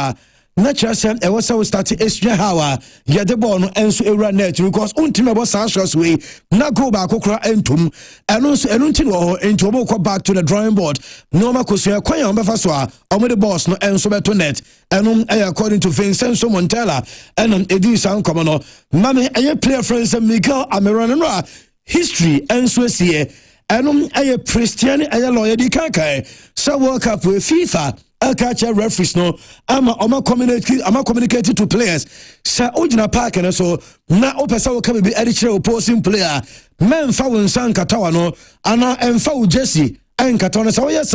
na chasem e was start extra hour ya the ball no enso ewra net because untime bo sa shots we na go ba kokora entum eno ntin wo entum bo ko back to the drawing board no ma ko so kwan ya ombefa so omo the boss no enso beto net eno according to Vincenzo Montella eno edi san komo no mame player friends Miguel Almiron no history enso sie eno Christian lawyer di kankai so World Cup with FIFA catch referees no ama communicate to players sa ojina park na so na opesa wo ka be edichire opposing player men fa won san katawa no ana emfa wo jersey en katawa so yes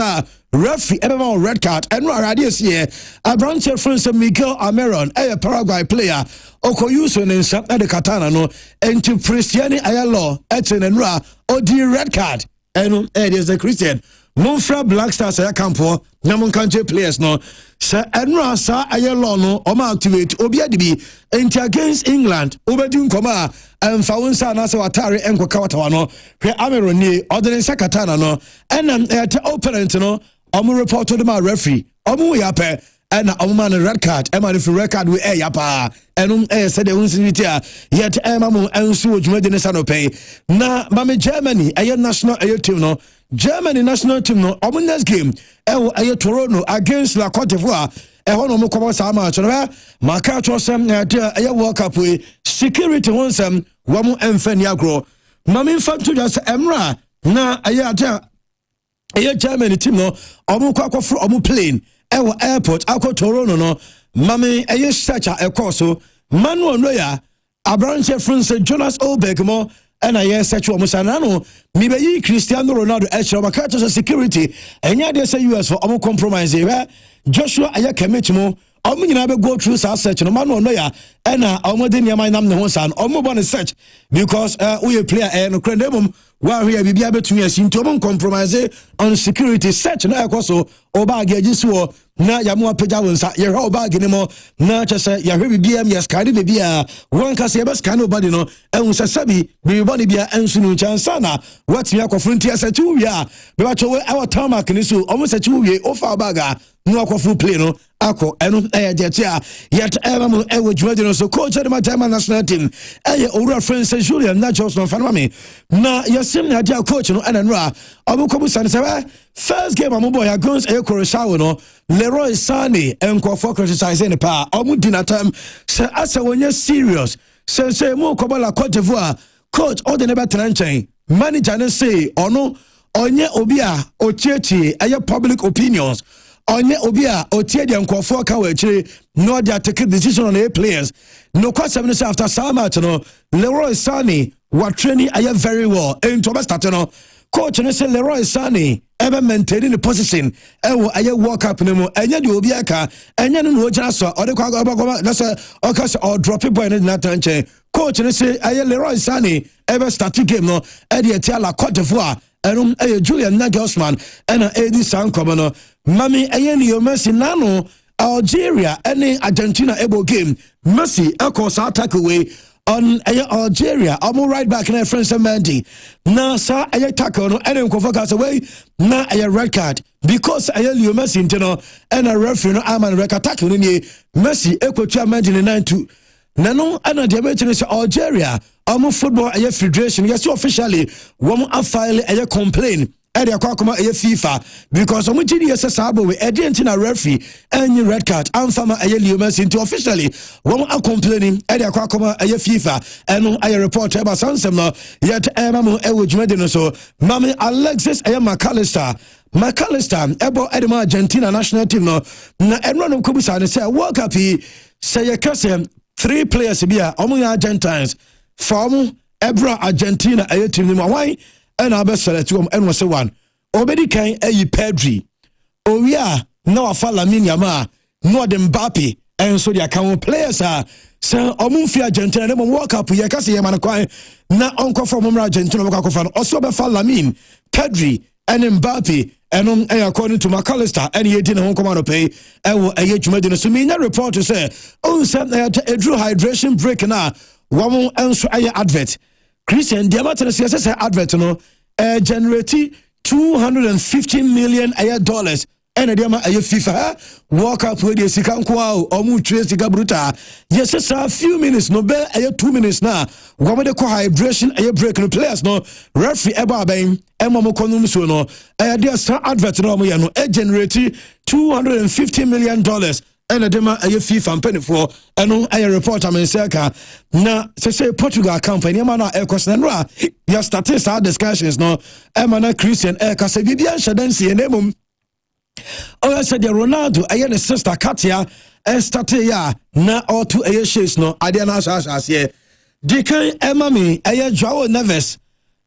referee ebe red card and no arade sie abranche France Miguel Almiron Paraguay player okoyuso ne nsa na de katana no enti Christian ayalo etenenra odi red card and it is the Christian Monfra Black Stars campo Namon country players no sa enra sa ayelo no oma activate obi adibi enti against England obedin koma emfa wonsa na se watare enkoka watawa no hwe Almiron ni ordinary secretary no enam opponent no omo report to the referee omo yape and man red card e man red card we yapa enum said the unsinity yet mamu ensu odwumade ne sanope na mame Germany national team no Germany national team no omo next game Toronto against La Cote d'Ivoire hono mo komo sa match no maka trosem World Cup we security wonsem wamo emfani agro mame mfantu just emra na Germany team no omo kwakofro omo plane airport akọ Toronto no mame search so Manuel Neuer abranche France Jonas Olberg mo na search wo musana no mi be yi Cristiano Ronaldo maka to security enya dey say US for omo compromise Joshua committee mo omo nyina be go through search no Manuel Neuer na omo de niam nam ne ho san omo bo ne search because we player no krendemum wa hwe bibia betumi asinto omo compromise on security search na ekoso obag agiso na yamu apega wonsa ye hwe obag ni mo na chese ya hwe bibia yes kadi bibia won ka se be scan obadi no ehun se sabi biboni bia ensunu chansa na watimi akofronti asachi wia be ba chowe tarmac ni so omo sachi wie ofa obaga no akofru play no ako eno jetia yet emamu dwumade no so coach of the German national team owura France Julian na Johnson fanmame na yasim na dia coach no enenra obukobu sanse first game amuboy against Croatia no Leroy Sané enkofo criticizing the pa omu dinatam se asa wonye serious se mu kobola Cote d'Ivoire coach all the never tranchen manager ne say ono onye obi a ochechi public opinions onye obi a otie de nkofo ka wa chire no dey take decision on the players no kwasem no after some match no Leroy Sané wa training very well into start no coach no say Leroy Sané ever maintaining the position ewo aye World Cup no mo enye de obi aka enye no no gyina so ode kwa that's o ka so or drop boy no na tanche coach no say aye Leroy Sané ever start game no e de tia la Cote d'Ivoire enum aye Julian Nagelsmann ena edi sankomo no mami aye Lionel Messi nano Algeria any Argentina able game Messi akos attack away on Algeria, I'm right back in a friend Mendy. Now, sir, I tackle no any focus away. Now, I red card because I you Messi internal and a referee no I'm red card tackle in Messi equal Mendy in 9-2. Nano, and a dimension is Algeria. I'm football a federation. Yes, officially, one file a complaint. Area Kwakuma FIFA because I'm GDS Sabo with Argentina referee and red card and Fama Ayeliumas into officially one are complaining Area Kwakuma FIFA and I report about Sansam yet Emamu Ewujmedino so Mami Alexis McAllister Ebo Edema Argentina national team no na everyone Kubusa and say World Cup say a 3 players here among Argentines from Ebra Argentina a team why and I best select to and was one. Obedi can a Pedri. Oh yeah, no Lamine Yamal, no Mbappe, and so the account players are so Omunfi Argentina, them walk up here, Cassie Yamanaquai, not uncle from Argentina, also by Lamine, Pedri, and Mbappe, and according to McAllister, and he didn't come out of pay, and will age made in a Sumina report to say, oh, sent a drew hydration break now, one answer advert. Christian, the amount of CSS advert no generate $250 million dollars. And the amount of FIFA walk up with the Sikankwao or Mutues Bruta. Yes, it's a few minutes, no bear 2 minutes now. What would they call hydration? A break the players no referee Eba Bain, Emma Mokonum Suno, a dear star advert no generate $250 million. And a dema a FIFA and penny for and I report I'm in circa na say Portugal company mana e kwesnra ya started our discussions no emana Christian e ka se bibia shadansi enemu o said the Ronaldo aye the sister Katia e started ya na all two aye shares no ade na as here they can emami aye Joao Neves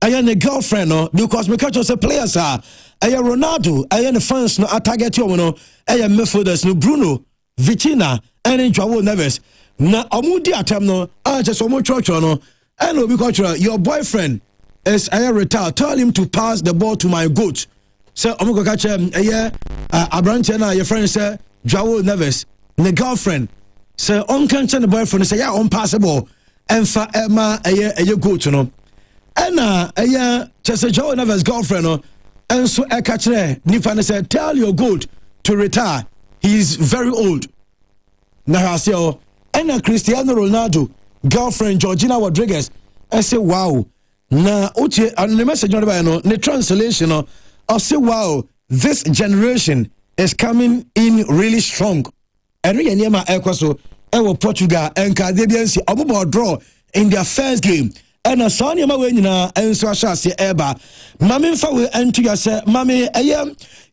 aye ne girlfriend no because me catch us players are aye Ronaldo aye the fans no target you no aye midfielders no Bruno Vitina and Joao Neves. Na Omudi atem no, just omo church no. And obi culture, your boyfriend is retired. Tell him to pass the ball to my goat. So omo go catch Abranche na your friend say Joao Neves, the girlfriend. So on can the boyfriend say yeah, on pass the ball. And for Emma goat no. And just Joao Neves girlfriend no. And so I catch Nifan say tell your goat to retire. He's very old. Now I say, and Cristiano Ronaldo girlfriend Georgina Rodriguez. I say, wow. Now, uche and the message on the translation. I say, wow. This generation is coming in really strong. And we are my Equaso, Portugal and Caribbean Abubo draw in their first game. And a son of my winning and so I shall say, Eba. Mammy, for we enter your say, Mammy,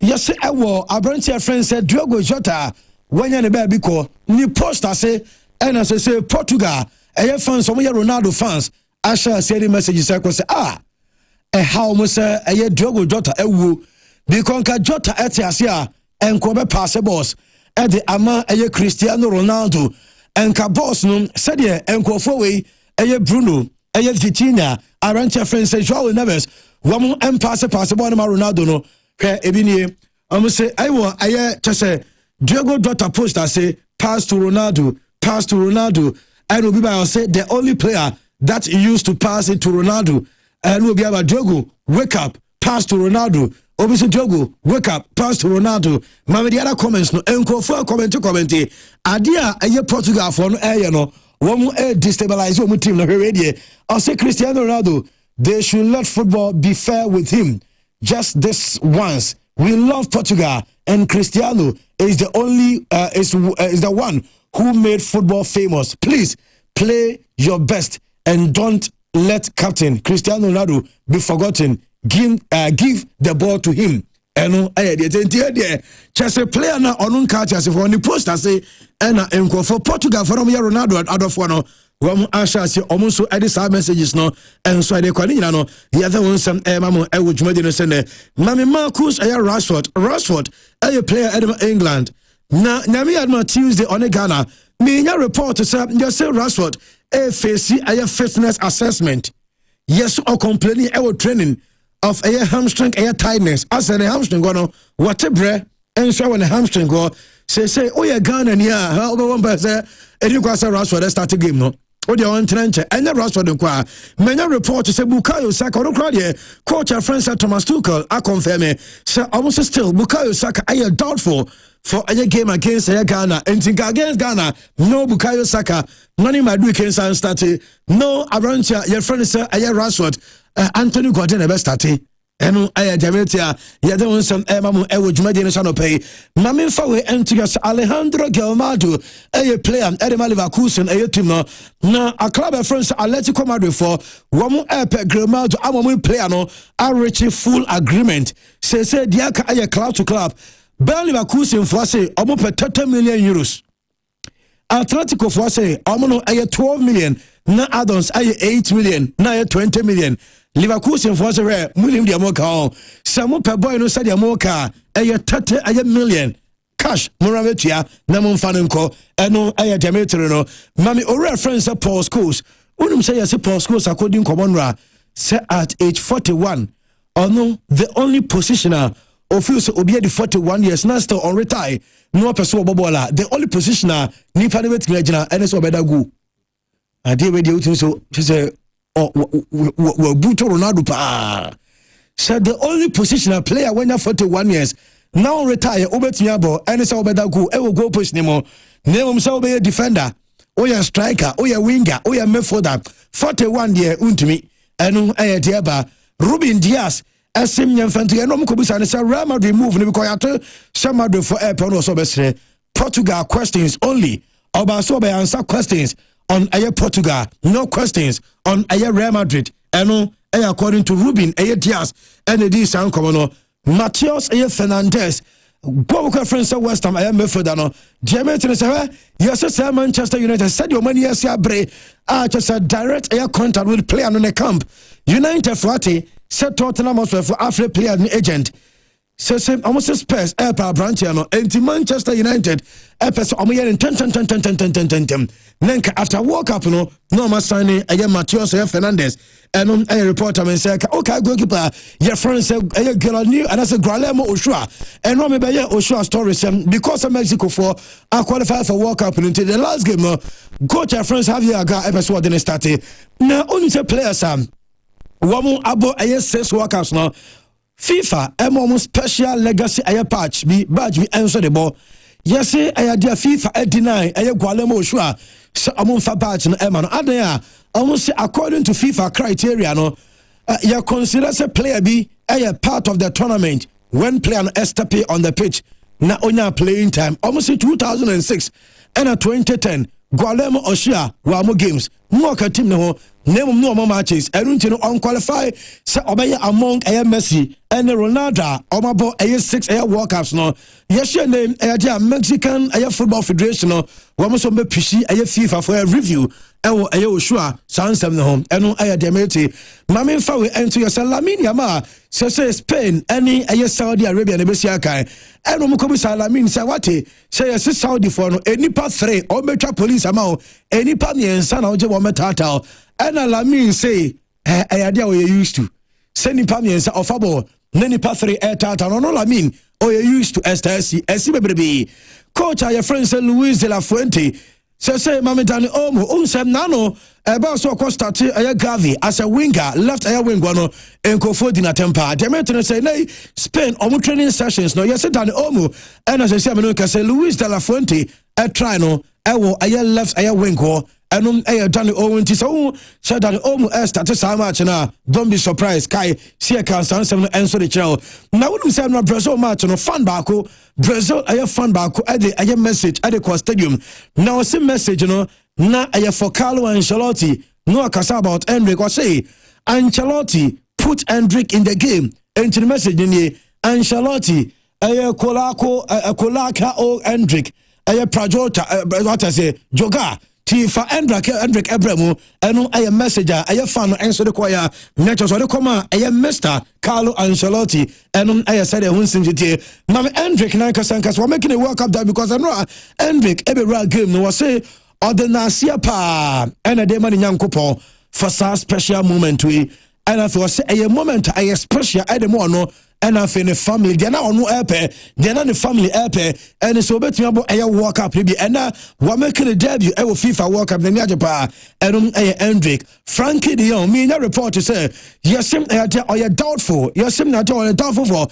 yes, I will. Our branch friend said, Diogo Jota, when you're the baby call, new post, I say, and as I say, Portugal, I fans, some of your Ronaldo fans, I shall say the message, say, how must say, Diogo Jota, because Jota at Yasia, and Kobe passables, at the Ama, Cristiano Ronaldo, and Cabos, said, and Kofowe, Bruno. Aye Vitina, Arancha friends say Joao Neves, one and pass one Ronaldo no. Ebini, say I will just say Diogo Jota post I say pass to Ronaldo. I will be by say the only player that used to pass it to Ronaldo and will be about Diogo wake up pass to Ronaldo. Obviously Diogo wake up pass to Ronaldo. Mama the other comments no enko for comment adia aye Portugal for no no. One destabilize one team. I'll say Cristiano Ronaldo. They should let football be fair with him. Just this once. We love Portugal, and Cristiano is the only is the one who made football famous. Please play your best and don't let Captain Cristiano Ronaldo be forgotten. Give the ball to him. Eno de Chelsea player na onun catch as for the post say na enko for Portugal for Ronaldo out of one wɔn ahyɛ ɔmo nso ɛde saa messages no ɛnso ɛde kɔ ne nyina no yɛdɛ wɔn nsɛm ɛma mo ɛwɔ dwumadi no sɛ nɛ Mami Marcus ɛyɛ Rashford ɛyɛ player ɛde England na nyame yɛdema Tuesday ɔne Ghana menya report sɛ yɛsɛ Rashford face ɛyɛ fitness assessment yes or complaining ɛwɔ training of ɛyɛ hamstring ɛyɛ tightness asɛ ne hamstring go no wɔte brɛ ɛnso ɛwɔ ne hamstring go say oyɛ Ghana ni a wobɛwɔ mpa sɛ ɛdi kwa sɛ Rashford start game no Odi on trenche enya Rashford nkwa menya report say Bukayo Saka no kra de coach friend Sir Thomas Tuchel a confirm say almost still Bukayo Saka are doubtful for a game against Ghana and against Ghana no Bukayo Saka none madu can start no Arancha your friend say Rashford Anthony Gordon be start enu aya jametia ya de wonsam mamu ewo dwumadi no sano pay mame fa we entigas Alejandro Gelmado player Edema Leverkusen team no na a club friends Atletico Madrid for womu Gelmado amomu player no a reach full agreement say diaka aya club to club Bayer Leverkusen for say omo pe 30 million euros Atletico for say omo no aya 12 million na add-ons aya 8 million na aya 20 million Leverkusen for us million the Amoka. Some per boy no said the Amoka, a 30 million cash, Moravetia, Namon Fanenko, and no Aya Demetrino, Mammy or reference at Paul Schools. Unum say as a Paul Schools according to Comonra, set at age 41, or no, the only positioner of who's obeyed 41 years, now still on retire, no person Bobola, the only positioner, Nipanet Legina, and it's Obedagu. I did with you so, she said. Buto Ronaldo pa said the only positional player when you're 41 years now retire Obetiabo and it's Obedagu ewo go push nemo name so be a defender or a striker or a winger or a midfielder 41 year untimi enu ayetiaba Ruben Diaz asim nyamfanti eno mkobisa ne say Real Madrid move ne because yato Madrid for airport no so be Portugal questions only oba so be answer questions on Ayer Portugal, no questions on Ayer Real Madrid. And according to Ruben Ayer Diaz and the sound common Matheus Ayer Fernandez. Go friends at West Ham Ayer Mefodano. Diameter say yes, Manchester United said your money yes bre just a direct air contact with player on the camp. United Fati said Tottenham for Africa player and agent. Say almost Spurs airport branch and Manchester United FS omoyen 10 Nenka after World Cup no ma signing again Matheus Fernandez and a reporter man say okay goalkeeper your friend say a girl new and as a Guillermo Ochoa and no me be Ochoa story because of Mexico for qualify for World Cup into the last game coach your friends have your guy episode didn't start now only say players woman abo 6 World Cups no FIFA MMO special legacy patch badge answer the ball. Yes, I dear FIFA deny Guillermo Ochoa so among badge no Emma no almost according to FIFA criteria no you consider a player be a part of the tournament when player no step on the pitch na onya playing time almost 2006 and 2010 Guillermo Ochoa wamo games no ka team no name no more matches erunti no unqualified say obeye among Messi and Ronaldo omabo 6 World Cups no yes name Mexican Football Federation no wamo so be pishi FIFA for a review ewo Ochoa sansem no home eno demeti mame fa we ento yes Lamine Yamal say Spain any Saudi Arabia na besia kan eno mko bi Lamine say wate say yes Saudi for no enipa 3 o betwa police ama o enipa miensa na oje wo metata and Lamine say idea we used to send nipa miensa ofabo na nipa 3 tata no Lamine o you used to STC bebrebe coach your friend say Luis de la Fuente say mame Dani Olmo unsem nano eba so ko start Gavi as a winger left wing no enkofo di na tempa Demetri say nay Spain omo training sessions no yes Dani Olmo and as say me no say Luis de la Fuente try no ewo left wing go enum Dani Olmo nti so Dani Olmo start say match na don't be surprised kai see can stand no enso the channel na wonu say no Brazil match no fan baako Brazil fan baako ade message ade ko stadium now see message no na for Carlo Ancelotti no akasa about Endrick or say Ancelotti put Endrick in the game and the message ni Ancelotti kolaka o Endrick prajota what I say joga Tifa Hendrik Ebremu eno aye message aye fan enso de koya nature so de koma aye Mr. Carlo Ancelotti eno aye said e hunsim tie Mama Hendrik na kasankas we making a work up that because I know Hendrik ebe real game no say ordinasia pa ena de man nyankopon for some special moment we and I thought say a moment I special I the more no and I feel the family they na onu epe they na the family epe and so bet me abo aye walk up be and na we making a debut e FIFA walk up the Niajepa and Hendrik Frankie de Jong me na report to say yes him are doubtful yes him na doubtful for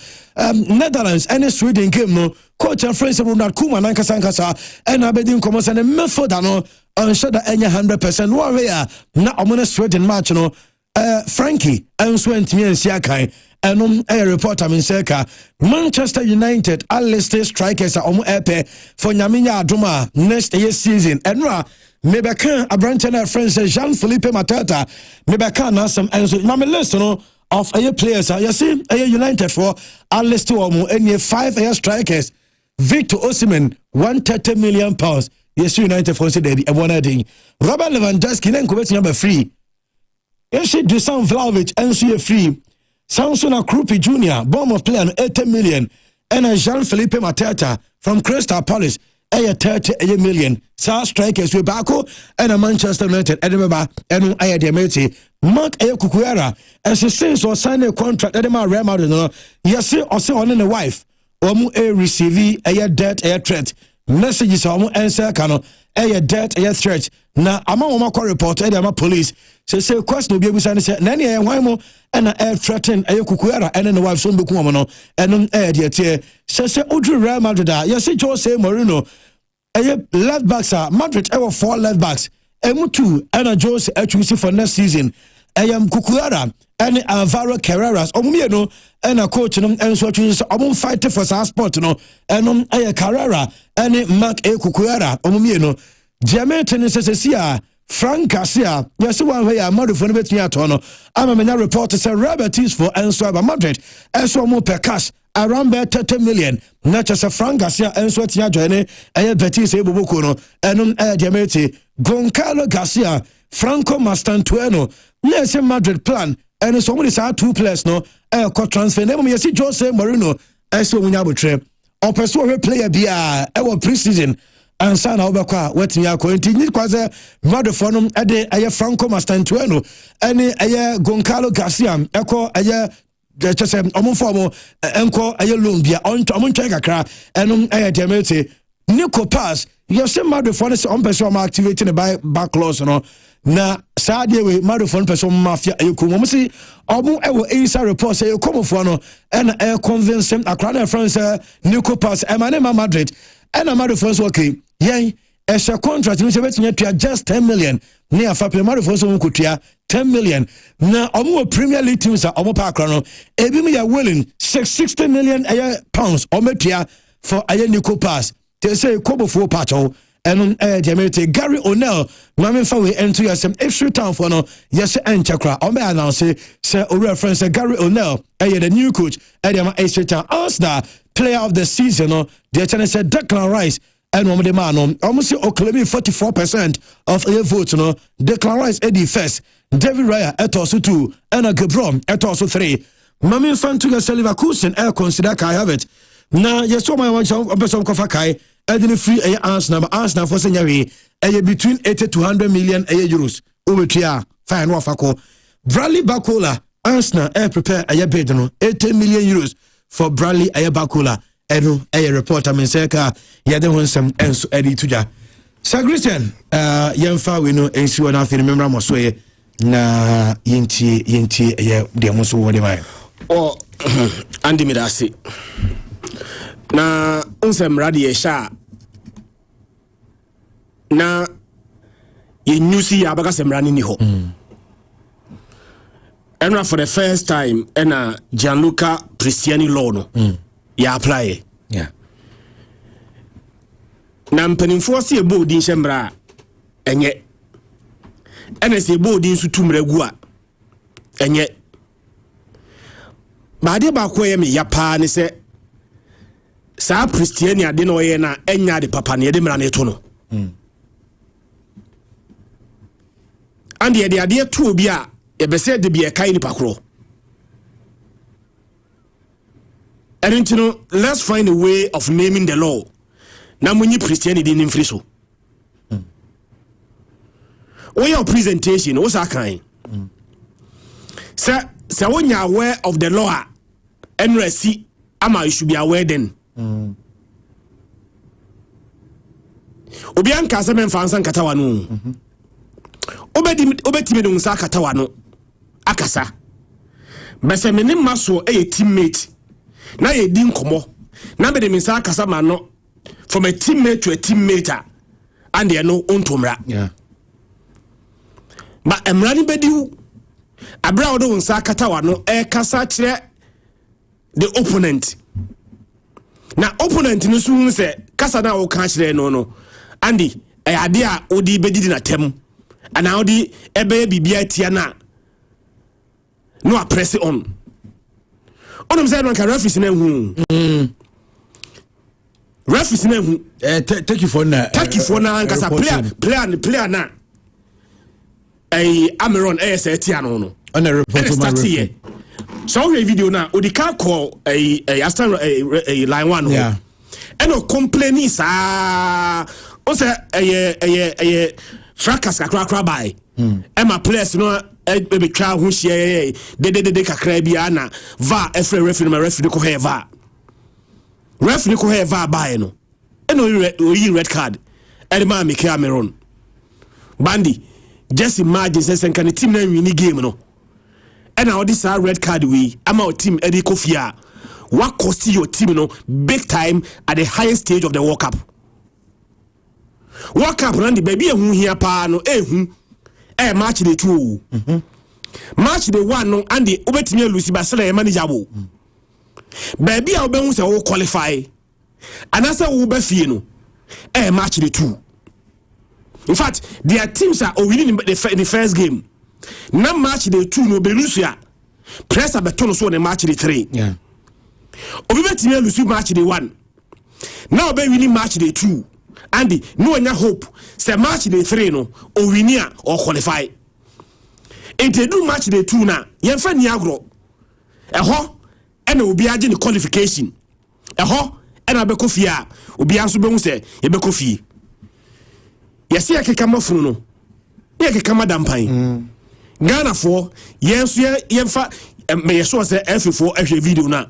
Netherlands and Sweden game no coach and friends Ronald Koeman and Kasankasa and abedin commence and method no ensure that any 100% warrior na omona Sweden match no Frankie and Swentimi and Siakai and a reporter in Seka Manchester United are listed strikers are epe for Nyaminya Aduma next year season and maybe can a branch and friends Jean-Philippe Matata maybe can some answer now listen of a players you see a United for are listed any 5 year strikers Victor Osimhen £130 million yes United for say they one adding Robert Lewandowski then go number free yes Dusan Vlahovic and free Samson Akrupi Jr. bomb of player 80 million and Jean-Philippe Matata from Crystal Palace 30 million. Sa strikers we bako and a Manchester United Edinburgh and I Demeti Mark Kukuera as he says or sign a contract Edinburgh Real Madrid no yes also on the wife omu receive a debt a threat messages omu answer kano a debt a threat na ama omo report Edinburgh police say question obi ebusa ne say na ne wan mo and a threaten a Kukuera and the wife so mbeku omo no and de tie say Udru Real Madrid yes Jose Mourinho left backs are Madrid ever 4 left backs M2 and Jose choose for next season Kukuera and Alvaro Carreras no and a coach no and so choose fight for some sport no and Carrera and Mark Kukuera no Jermaine says Frank Garcia, yes, one way I'm not for the Tono. I'm a report to say Robert is for and so Madrid, and so more per cash around 30 million. Not just a Frank Garcia and so Tia Johnny, and Betis Ebukuno, and Diameti, Goncalo Garcia, Franco Mastantueno, yes, a Madrid plan, and so many are 2 players no, court transfer. Never me see Jose Mourinho, and so we have a trip. Or pursue player be our pre-season. And sana obakwa wetin ya ko nti kwaze Madrid ade aye Franco Mastantueno ene aye Goncalo Garcia eko aye chese omonfo enko aye Lombia omontwe kakra enom aye Demete Nico Pass yese Madrid se person ma activating the back clause no na saade we Madrid person mafia aye ko mo si omo ewo inside report say komofo no ena aye convince him akra na France Nico Pass emane Madrid ena Madrid France okay yeah, as a contract, you say just 10 million. Near Fapi Marifoso Kutia, 10 million. Now, our Premier League teams are our parkrano. Ebimi are willing 60 million pounds or metia for a Nico Pass. They say Kobo for Pacho and Diamete Gary O'Neill. Mammy Fawi enter some extra town for no, yes, and Chakra. I may announce say, reference Gary O'Neill, the new coach, Edema extra town. Arsenal player of the season, the channel said Declan Rice. And one of the man, almost claiming 44% of your votes. No, Declan Rice Eddie first, David Raya at also 2, and a Gebron at also 3. Mami fan to your Leverkusen, I consider I have it. Now, yes, so my one person of Fakai, and then free a Arsenal for Senyari, between 80 to 100 million euros. Over here, fine Wafako. Bradley Bacola, Arsenal, prepare a bid, 80 million euros for Bradley Bacola. Edu reporter Menseka yade wonsam enso edi tuja Sir Christian yemfa we no ensi na afi remember mo so ye na yenti ye de mo so wode mai andi midasi na unsem radio sha na ye nyusi ya baka semrani ni ho and for the first time ena Gianluca Cristiani law no ya apply yeah na mpanimfo se ebo din hyemra enye ene se ebo din su tumragu a enye baade ba ko ye me ya pa ne se sa Christiani ade no ye na enya de papa ne de mra ne to no and the idea to be a bese de be a kind pakro. And you know, let's find a way of naming the law. Now when you Christianity in free so. What your presentation what's that kind? Sir, when you're aware of the law and see you should be aware then. Obian Casaman Fansan Catawano. Obetimin Sa Catawano. Akasa. Besamenim Maso a teammate. Na ye din komo. Na be de Misa Casamano from a teammate to a teammate. And they are no untumra. Yeah. But I'm running bedu. Abra odo Nsa Catawano kasa chire the opponent. Na opponent no so say kasa na o kan chire no. Andy, idea odi bedidi na tem. Ana odi ebe bibia tia na. No press it on. Onum say no kan referee na hu. Referee na hu. Take you for na. Take you for na kasa player na. Ameron ASA tia no. On a report to my referee. So we video na odi ka call Aston line 1 yeah. And no complaining sa o say fracas kakra by my players no be try ho share de kakra bia na va every referee ko have va referee ko have va by no and no red card and ma make Cameroon Bandy just imagine say can team na win game no and now this red card we am our team Eddie Kofia what cost your team no big time at the highest stage of the World Cup. World Cup run the baby who here pa no match the 2 match the 1 no and the obetimi Lucy Basela manageable baby a obe hu say wo qualify anasa wo be fie no match the 2. In fact their teams are winning in the first game. Na match the 2 no be lose ya press abeto no so the match the 3 yeah obi betimi lose match the 1 now be winning match the 2 and no anya hope say match the 3 no o winia or qualify ente do match the 2 na yemfa ni agro eho ena obi age ni qualification eho ena be kofia obi anso be hu say ye be kofie yesi akeka mafunu no ye akeka madampan Ghana for yes yemfa me so say F4 ehwe video na.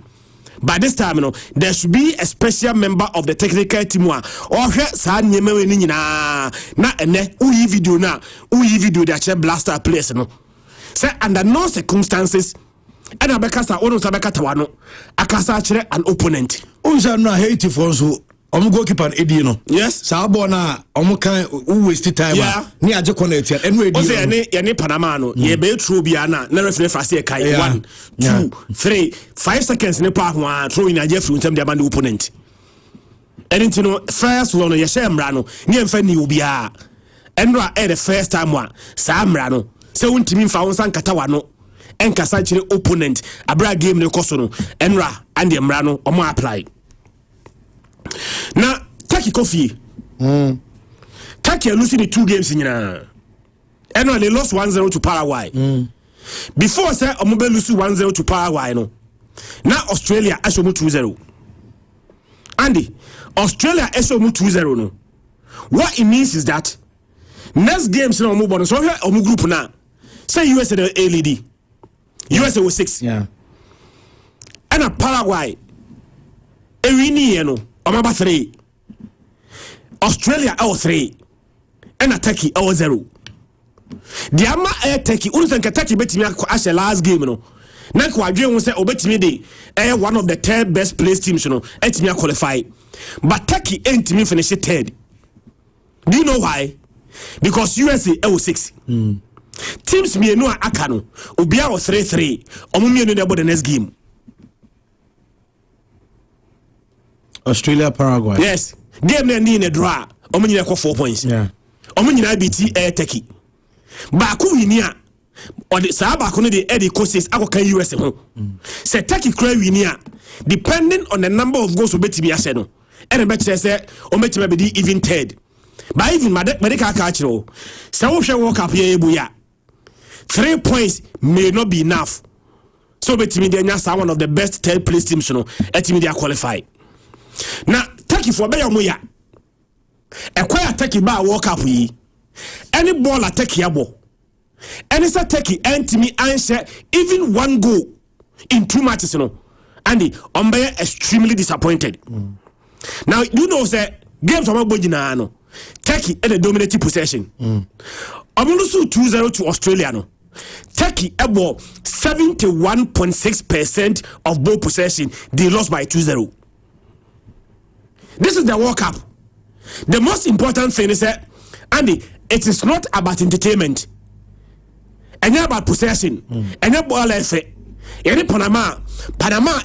By this time no there should be a special member of the technical team or sa nyema we ni nyina na ene uyi video dey check blaster place no say under no circumstances and abekasa ono sabekata wano akasa kire an opponent unja no hate for so goalkeeper edi no yes sa ball na kan waste time ni aje connect and we edi ye ne Panama no ye be true bia na referee fase kai 1 2 3 5 seconds ne pa ho throw in aje free the band opponent and you know first one ye share mra no ni emfa ni obia enra the first time one sa mra no se wontimi mfa won san kata wa no enkasa kire opponent abra game ne koso no enra and the mra no omo apply. Now, Turkey coffee. Turkey losing the 2 games in and they lost 1-0 to Paraguay. Before say Omobe lose 1-0 to Paraguay no. Now Australia ashomu 2-0. Andy, Australia ashomu 2-0 no. What it means is that next games no Omo bonus so here Omo group now. Say USA the A lead. USA was 6. Yeah. And a Paraguay Ewini no. Omaba 3. Australia 3. And a Turkey 0. The ama Turkey unsan Turkey betimi as last game no. Na kwa adwen wo say obetimi dey one of the 10 best placed teams no etimi qualify. But Turkey ain't me finish 3rd. Do you know why? Because USA 6. Teams me no aka no obia 3-3. Omo me no dey about the next game. Australia, Paraguay. Yes. Game na ni draw. Omo nyina 4 points. Yeah. Omo nyina beat Turkey. Ba ku wini a or the Saba kono de Eddie Coases akoka US ho. Say Turkey cry wini a depending on the number of goals obetimi ase no. E be kire say obetimi be di even 3rd. Ba even Madeka ka kire o. Say wo hwe World Cup ye ebu ya. 3 points may not be enough. So betimi dey nyasa one of the best third place teams no etimi dey qualify. Now Turkey for be yomoya. Ekwaya Turkey ba World Cup yi. Any ball at Turkey abo. Any sa Turkey entimi answer even one goal in 2 matches no. And the Ombe extremely disappointed. Now you know say games of Bojina no. Turkey at the dominating possession. Omunusu 2-0 to Australia no. Turkey about 71.6% of ball possession. They lost by 2-0. This is the World Cup. The most important thing is that, Andy, it is not about entertainment. And not about possession. And not ball effect. Any Panama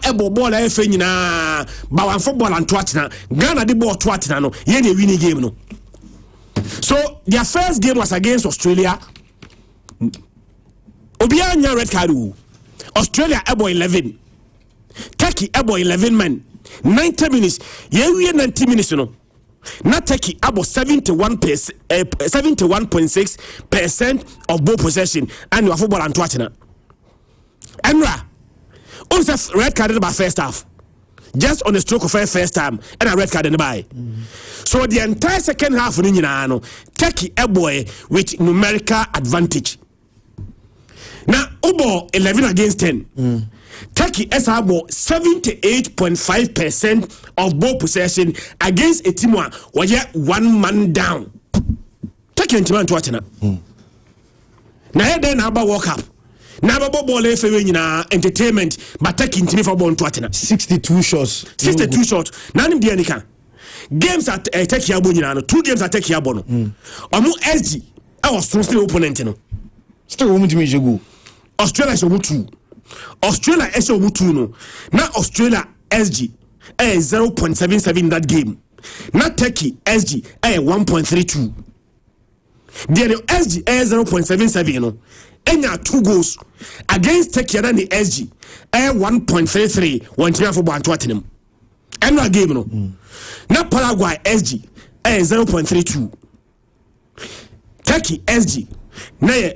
ebo ball effect na bawan football and twatna. Ghana the ball twatna no. Yeni winning game no. So their first game was against Australia. Obianya red card. Australia ebo 11. Turkey ebo 11 men. 90 minutes. Ye 90 minutes no. Na Turkey abo 71.6% of ball possession and your football and twatna. Enra. Also red card in the first half. Just on the stroke of first time and a red card in the buy. So the entire second half of the Turkey a boy with numerical advantage. Now Ubo 11 against 10. Turkey is about 78.5% of ball possession against a team where 1 man down. Turkey and Timon Twatena. Now then about World Cup. Now about ball entertainment, but Turkey team for ball Twatena. 62 shots. 62 shots. None of the Anika. Games at Turkey Abonino, 2 games at Turkey Abono. Omu SG, I was still opponent. Still woman to me go. Australia is 2. Australia is 2 no. Now Australia SG 0.77 in that game. Now Turkey SG 1.32. The SG 0.77 no. Enya 2 goals against Turkey and the SG 1.33 one team for Tottenham. And that game no. Now Paraguay SG 0.32. Turkey SG na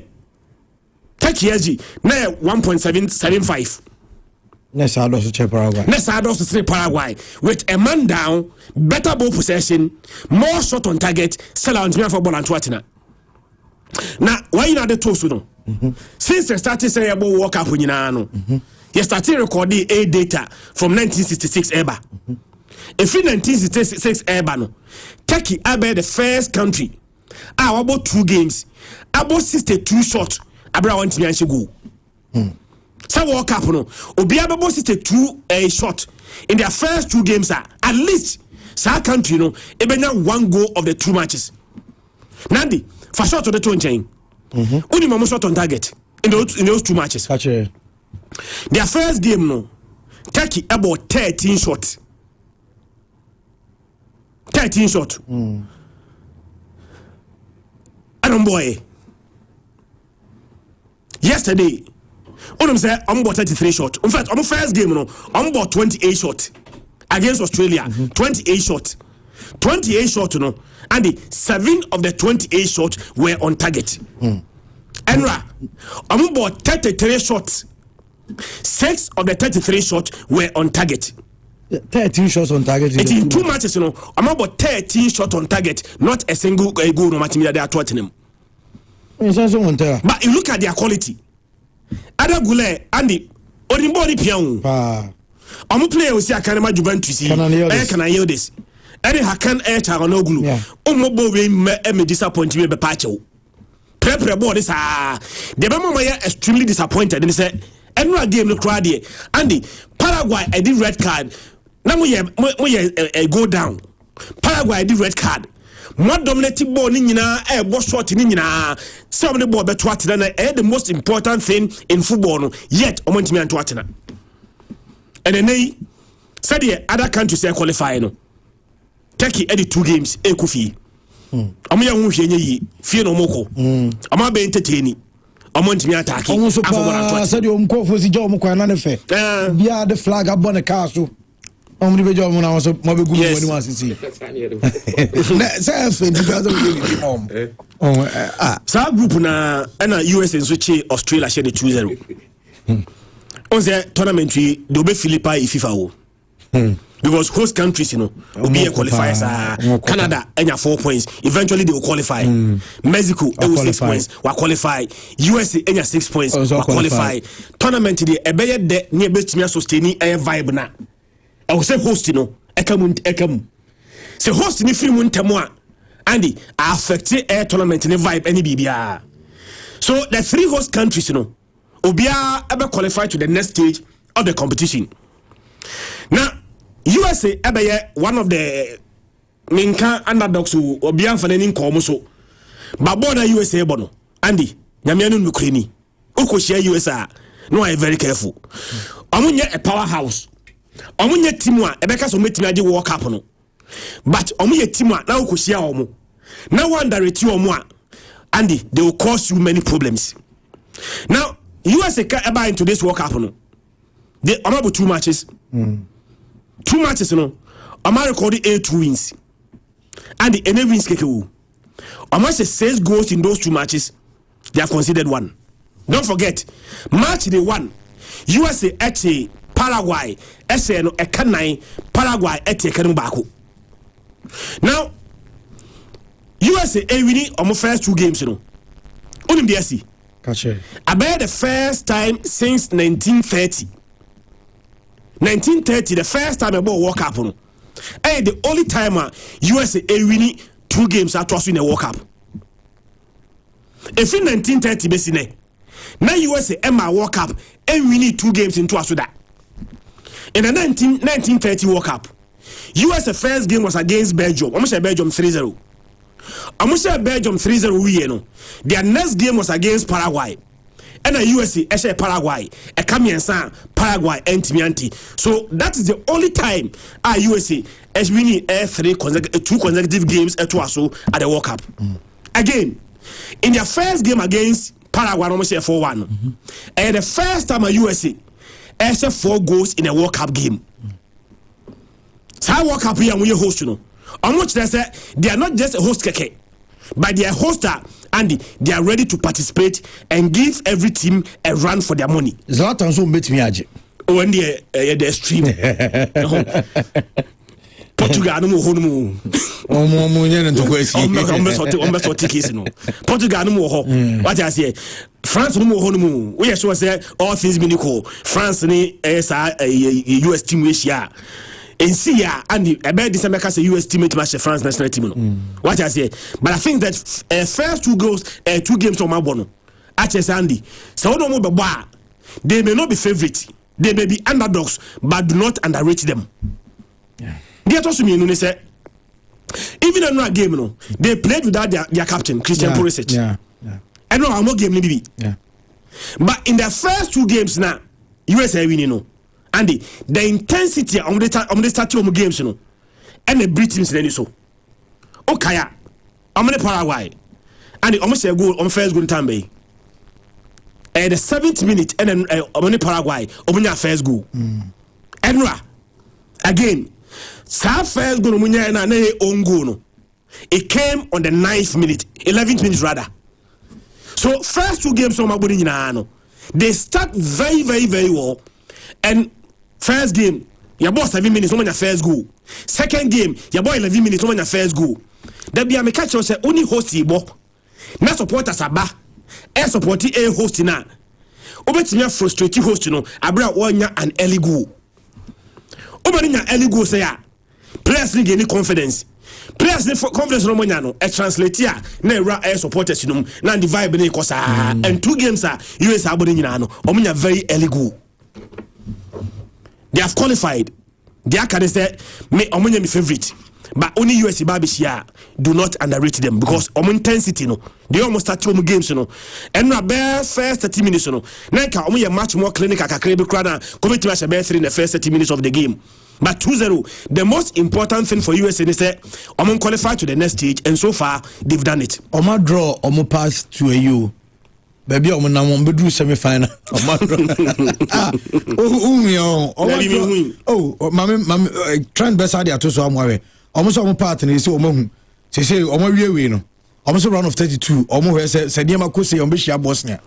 Turkey SG na 1.775. Next I also check Paraguay. Next I also say Paraguay with a man down, better ball possession, more shot on target, sell out for ball and Tottenham. Now why you not the toast no? Since they started saying about World Cup when you know, you started recording a data from 1966 EBA. If in 1966 EBA no, Turkey are the first country. About 2 games, about 62 shots. Abra want me answer go. So World Cup no, obi about 62 shot in their first 2 games at least. Sa country no, ebenya 1 goal of the 2 matches. Nandi, for shot of the 2 chain. Only mama shot on target in those 2 matches. Gotcha. Their first game no, Turkey about 13 shots. 13 shots. Adam boy. Yesterday, Onum said I'm about 33 shots. In fact, on the first game no, I'm about 28 shots against Australia. 28 shots. 28 shots no. And 7 of the 28 shots were on target. Enra, I'm about 33 shots. 6 of the 33 shots were on target. 13 shots on target. It's in 2 matches, you know. I'm about 13 shots on target, not a single goal no match me that they are Tottenham. But you look at their quality. Ada Gule, Andy, Odinbody Pian. I'm player who see a Kanama Juventus. Can I hear this? Any Hakan Air Charanoglu. Omobo me disappoint me, Pacho. Prepare board is the Bama extremely disappointed and he said, Enra game no crowd here. Andy, Paraguay, I did red card. Now we go down. Paraguay, I did red card. More dominating ball nina boss shot nina. Some of the ball better than the most important thing in football. Yet, I want me and Twatina. And then they said the other countries are qualifying. Turkey edit 2 games, Ekufi. Amaya who he fear no moko. Ama be entertaining. I want me attacking. Almost said you for the job. Be the flag up on the castle. Omni be job when I was my good when you want to see. Sa group na US and Switch Australia share the 2-0. On the tournament they be Philippines FIFA because host countries will be a qualifiers. Canada and 4 points. Eventually they will qualify. Mexico 6 points will qualify. USA and 6 points will qualify. Tournament they de near best me sustaining a vibe na. I will say host ekam. Say host ni free mun temwa. Andy affected air tournament ni vibe any bibia. So the 3 host countries obia ever qualify to the next stage of the competition. Now USA ebe one of the minka underdogs who obia fanani nko so. But born USA bono. Andy nyamianu nukreni. Ukoshia USA no are very careful. Omunye a powerhouse. Omunye team a ebeka so metimi age World Cup no. But omunye team a na ukoshia omo. Now one direct you omo a Andy they will cause you many problems. Now USA can eba into this World Cup no. They about 2 matches. 2 matches no. Oma recorded 8 wins. And the any wins kekewu. Oma say 6 goals in those 2 matches. They have considered 1. Don't forget, match they won. USA at Paraguay, SN Ekanai, Paraguay at Ekanubako. Now, USA winning on the first 2 games, Only BSC. Gotcha. About the first time since 1930. 1930, the first time about World Cup. And the only time USA winning 2 games after winning a World Cup. If in 1930, basically. Now USA Emma World Cup and we need 2 games into Asuda. In the 1930 World Cup, USA first game was against Belgium. Almost a Belgium 3-0. Almost a Belgium 3-0 we know. Their next game was against Paraguay. And the USA Paraguay. A Kamian Paraguay anti. So that is the only time our USA has winning 2 consecutive games at Tuaso at the World Cup. Again, in their first game against Paraguay almost 4-1. And the first time a USA has 4 goals in a World Cup game. So World Cup here we host almost they say they are not just a host keke, but they are hoster and they are ready to participate and give every team a run for their money. Zlatan so bet me age. When the extreme. Portugal no ho no mo nya no kwesi ombe tickets no Portugal no ho what I say France no ho no we so say all things be equal France ni US team we share and see ya and about this America say US team to match the France national team no what I say but I think that first 2 goals 2 games on my bono Aches Andy so no mo be boa they may not be favorite they may be underdogs but do not underrate them. Yeah. They told me, you say, even in a game, they played without their captain, Christian Pulisic. Yeah. I know I'm not game, maybe. Yeah. But in their first 2 games now, USA winning, and the intensity on the starting of games, and the British then so. Okay, I'm in Paraguay, and almost a goal on first goal time. At the 7th minute, and then I'm in Paraguay, on your first goal. And again. First goal na own goal. It came on the 9th minute, 11th minute rather. So first 2 games on my they start very, very, very well. And first game, your boy 7 minutes on your first goal. Second game, your boy 11 minutes on your first goal. There be a catch say only host bo. Na supporters aba. E support a host na. Obetime frustrate host no. Abra wonya an early goal. Obaninya early goal say ya. Players need any confidence. Players need confidence no money no. A translate here na ra air supporters no. Na the vibe na kosa. And 2 games are US abodi nyina no. Omunya very early goal. They have qualified. They can say me omunya my favorite. But only US Babishia do not underrate them because intensity no. They almost start 2 games no. And na bare first 30 minutes no. Na ka omunya much more clinical kakrebi krana. Committee match bare 3 in the first 30 minutes of the game. But 2-0, the most important thing for USA is that Oman qualify to the next stage, and so far they've done it. Oman draw, Oman pass to a U. baby omunam bedru semi final mama trend best idea to so amwe almost on part na say omahu say omawie no almost round of 32 almost say dem akose ombehia Bosnia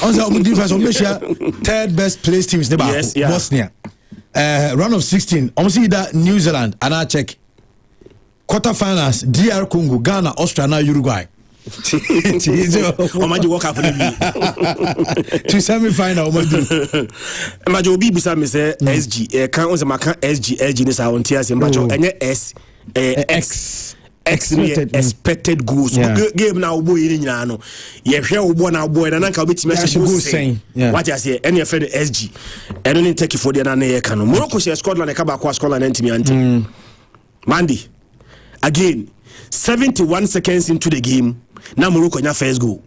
also omo defense ombehia third best placed teams ne ba Bosnia round of 16 almost either New Zealand and I check quarter finals DR Congo, Ghana, Austria, now Uruguay. Omaji walk up to semi-final. Omaji obi bisa me say SG. Kan on say maka SG ni sa on tia say mbacho enye S X expected goals. Game na obo yiri nyina no. Ye hwe obo na obo na nka obetimi a goal. What you say? Any friend SG. Eno ni take for the na ye kan no. Morocco share Scotland e ka ba kwa Scotland ntimi ante. Mandy. Again, 71 seconds into the game, now Morocco nya first goal.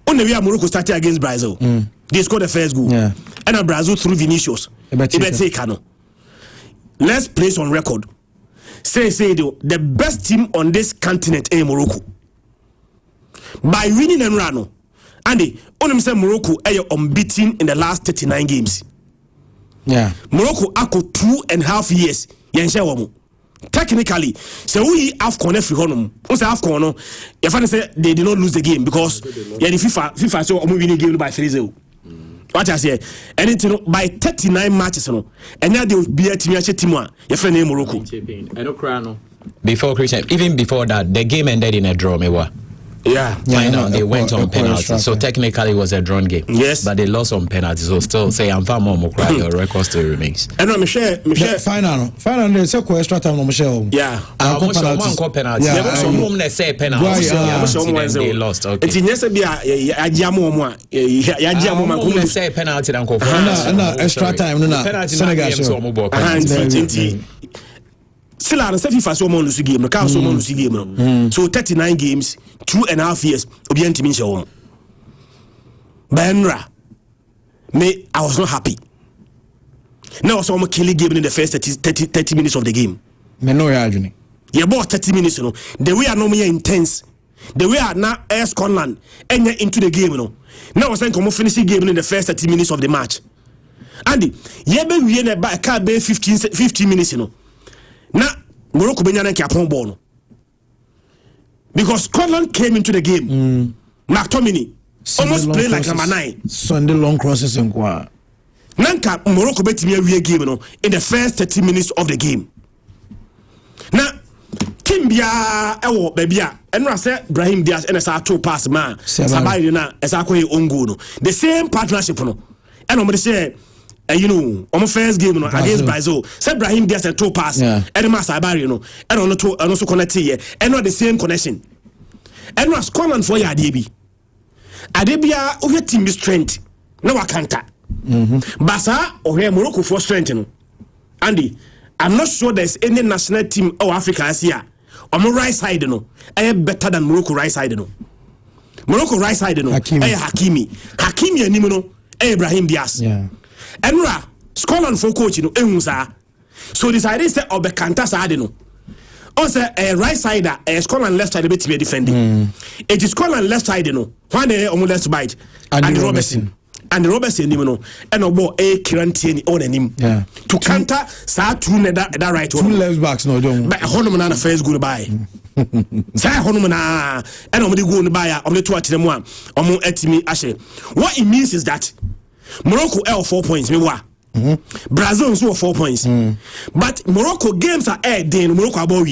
On the way Morocco started against Brazil, they scored the first goal. And now Brazil through Vinicius. Let's place on record. Say the best team on this continent is Morocco. By winning and run, Andy, on say Morocco are unbeaten in the last 39 games. Yeah. Morocco ako 2.5 years. Yensha technically, so we AFCON every honum. Once AFCON, no, your fan say they did not lose the game because the FIFA so winning game by 3-0. What I say, anything by 39 matches, no, and now they will be a team. Your friend in Morocco. Before Christian, even before that, the game ended in a draw. Final, they went on penalties. So technically it was a drawn game. Yes. But they lost on penalties. So still say I'm far more cry your record still remains. And I'm Michelle final they say extra time Michelle. Yeah. Penalties. There was some room that say penalties. They lost. Okay. It's yesterday I say penalty and extra time no Senegal. Still are the FIFA so mon lose game, no can so mon lose game no. So 39 games, 2.5 years, obi antimi nche wo. Benra. Me I was not happy. Now so I'm killing game in the first 30 minutes of the game. Me no ya adwene. Ye bought 30 minutes no. The way are no more intense. The way are now air Scotland enter into the game no. Now was saying come finish the game in the first 30 minutes of the match. Andy, ye be we na ba ka be 15 minutes no. Now, Morocco benyana ki upon ball. Because Scotland came into the game. McTominay almost played like number 9. Sunday long crosses and qua. Nanka Morocco bet me a game no, in the first 30 minutes of the game. Now, Kimbia, ewo babia, and I said Brahim Diaz and a 2 pass man. Sabai na esakwe ongo no. The same partnership no. And I'm say you know, on my first game against Brazil, said Brahim Diaz and 2 pass, and the master barrier, and on the 2 and also connect here, and not the same connection. And was Scotland for your Adebia over team strength. No, I can't. Basa or here Morocco for strength. Andy, I'm not sure there's any national team of Africa as here. On my right side, no, I am better than Morocco right side, no. Morocco right side, no, Hakimi and Nimono, Brahim Diaz. Yeah. Enra Scotland for coach no ehunsa so decided say obekanta side no on say right side Scotland left side be defending it is Scotland left side no when on left bite and Robertson nim no and obo Kirantieni on anim to counter sa two that right two left backs no don't but honum na first goal by say honum na and omde go no buy omde to atire mu a omo atimi ahye what it means is that Morocco L 4 points, Brazil also 4 points. But Morocco games are aired then Morocco about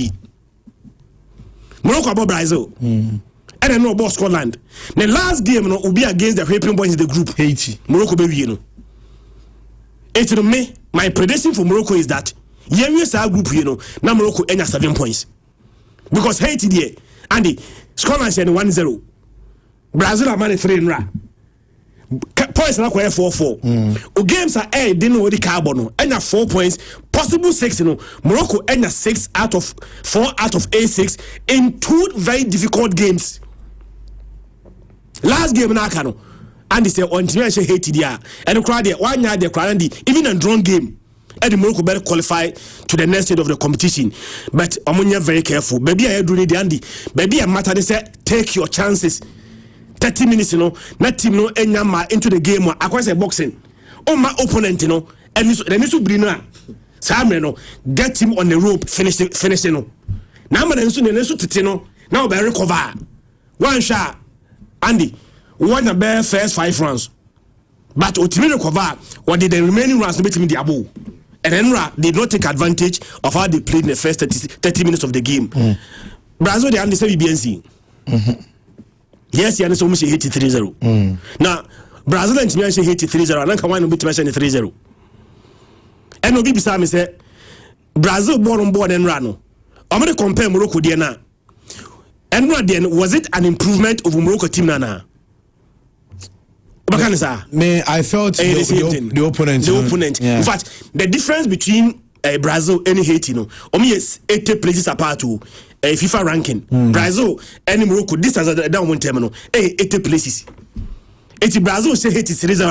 Brazil. And then no about Scotland. The last game will be against the European boys in the group. Haiti. Morocco baby, you know. It's me. My prediction for Morocco is that yes, our group, you know, now Morocco ends 7 points. Because Haiti there, Andy, Scotland said 1-0. Brazil are money 3 in ra. Points na 4-4. Games are didn't know the carbon and 4 points, possible 6. Morocco and 6 out of 4 out of A6 in 2 very difficult games. Last game na kano, and they say on team Haiti there and crowd there 1 year the crowd even a drawn game. And the Morocco better qualify to the next stage of the competition. But Omonia very careful. Baby I do need Andy. Baby I matter they say take your chances. 30 minutes no na team no enyama into the game akwa boxing ma opponent no eni so bri no a samre no get him on the rope finish no na ma na so tete no na o be recover one shot Andy one the first 5 rounds but ultimately recover what did the remaining rounds beat him the abo and then did not take advantage of how they played in the first 30 minutes of the game. Brazil they understand BNC. Yes, you understand we hit 3-0. Now Brazil and China hit 3-0 and can one beat 3-0. And no be beside me say Brazil born on board and ran. I'm going to compare Morocco there now. And then was it an improvement of Morocco team now? I felt the opponent. Yeah. In fact, the difference between Brazil and Haiti, is 80 places apart to FIFA ranking. Brazil and Morocco, this is a down one terminal. 80 places. 80 Brazil say Haiti is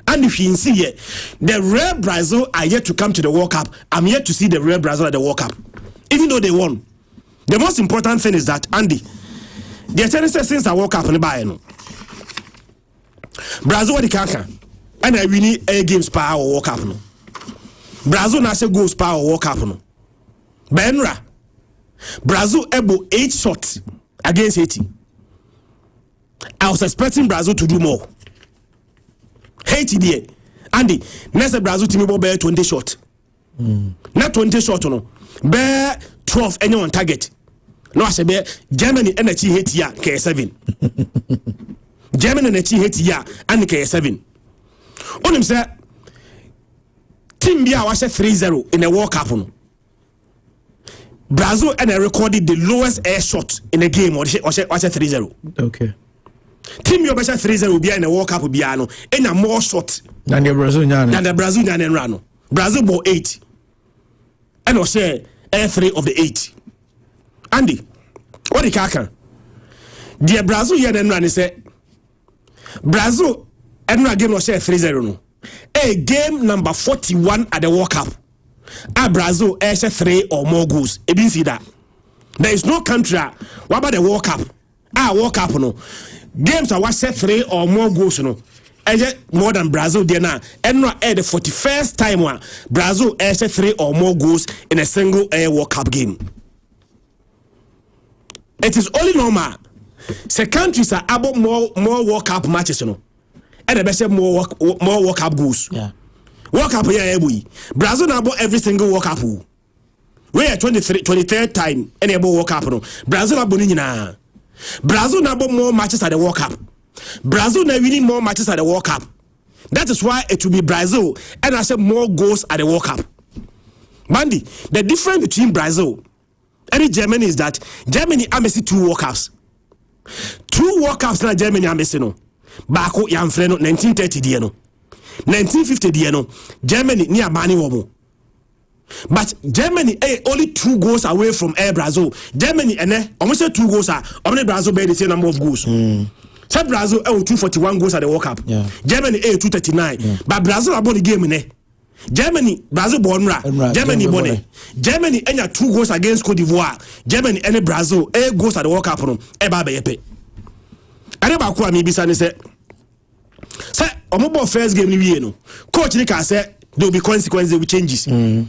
and if you see here, the real Brazil are yet to come to the World Cup. I'm yet to see the real Brazil at the World Cup, even though they won. The most important thing is that Andy, the attendance since the World Cup in the Bayern. Brazil what the kaka and I win a games power World Cup no. Brazil na say goals power World Cup no. Benra Brazil able 8 shots against Haiti. I was expecting Brazil to do more. Haiti there. Andy, next Brazil team will bear 20 shots. Not 20 shots no. Bear 12 anyone target. No I say bear Germany energy Haiti ya K7. Germany and Haiti ya and K7. On him say team Bia was 3-0 in the World Cup. Brazil and I recorded the lowest air shot in the game or 3-0. Okay. Team Bia was 3-0 Bia in the World Cup Biano and a more shot than the Brazilian and Rano. Brazil ball 8. And was say air 3 of the 8. Andy, what the kaka? The Brazil here and Rani say Brazil and game was 3-0 no. Game number 41 at the World Cup. Brazil has 3 or more goals. You didn't see that. There is no country. What about the World Cup? World Cup no. Games are what 3 or more goals no. More than Brazil there now. And not the 41st time Brazil has 3 or more goals in a single World Cup game. It is only normal. Say countries are about more World Cup matches, you know, and the best more World Cup goals. Yeah, World Cup Brazil now about every single World Cup. We are 23rd time any about World Cup. No, Brazil are winning now. Brazil now about more matches at the World Cup. Brazil now winning more matches at the World Cup. That is why it will be Brazil and I say more goals at the World Cup. Mandy, the difference between Brazil and Germany is that Germany are missing 2 World Cups. 2 World Cups na Germany amese no. Bako yamfre no 1930 die no. 1950 die no. Germany ni amani wo mo. But Germany only 2 goals away from Brazil. Germany almost 2 goals are only Brazil bear the same number of goals. So Brazil 241 goals at the World Cup. Yeah. Germany 239. Yeah. But Brazil about the game Germany, Brazil born Germany born. Germany enya 2 goals against Cote d'Ivoire. Germany and Brazil 8 goals at the World Cup no. Ba be yepe. Ade ba ko ami bisa ne say omo first game ni wie no. Coach ni ka say there will be consequences with changes. And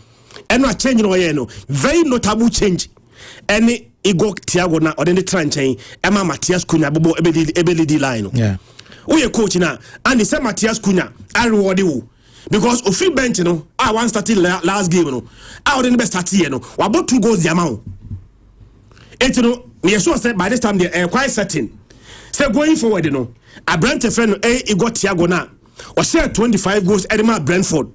no change no ye no. Very notable change. Any Igor Thiago na odende tranchen Emma Matias Cunha bobo ebelidi line no. Yeah. Who ye coach na and the say Matias Cunha I reward you. Because if you bench no, I one started last game no. I didn't best start here no. We about 2 goals the amount. It no, me sure say by this time they are quite certain. Say going forward no, a Brentford friend Igor Thiago na or say 25 goals Edema Brentford.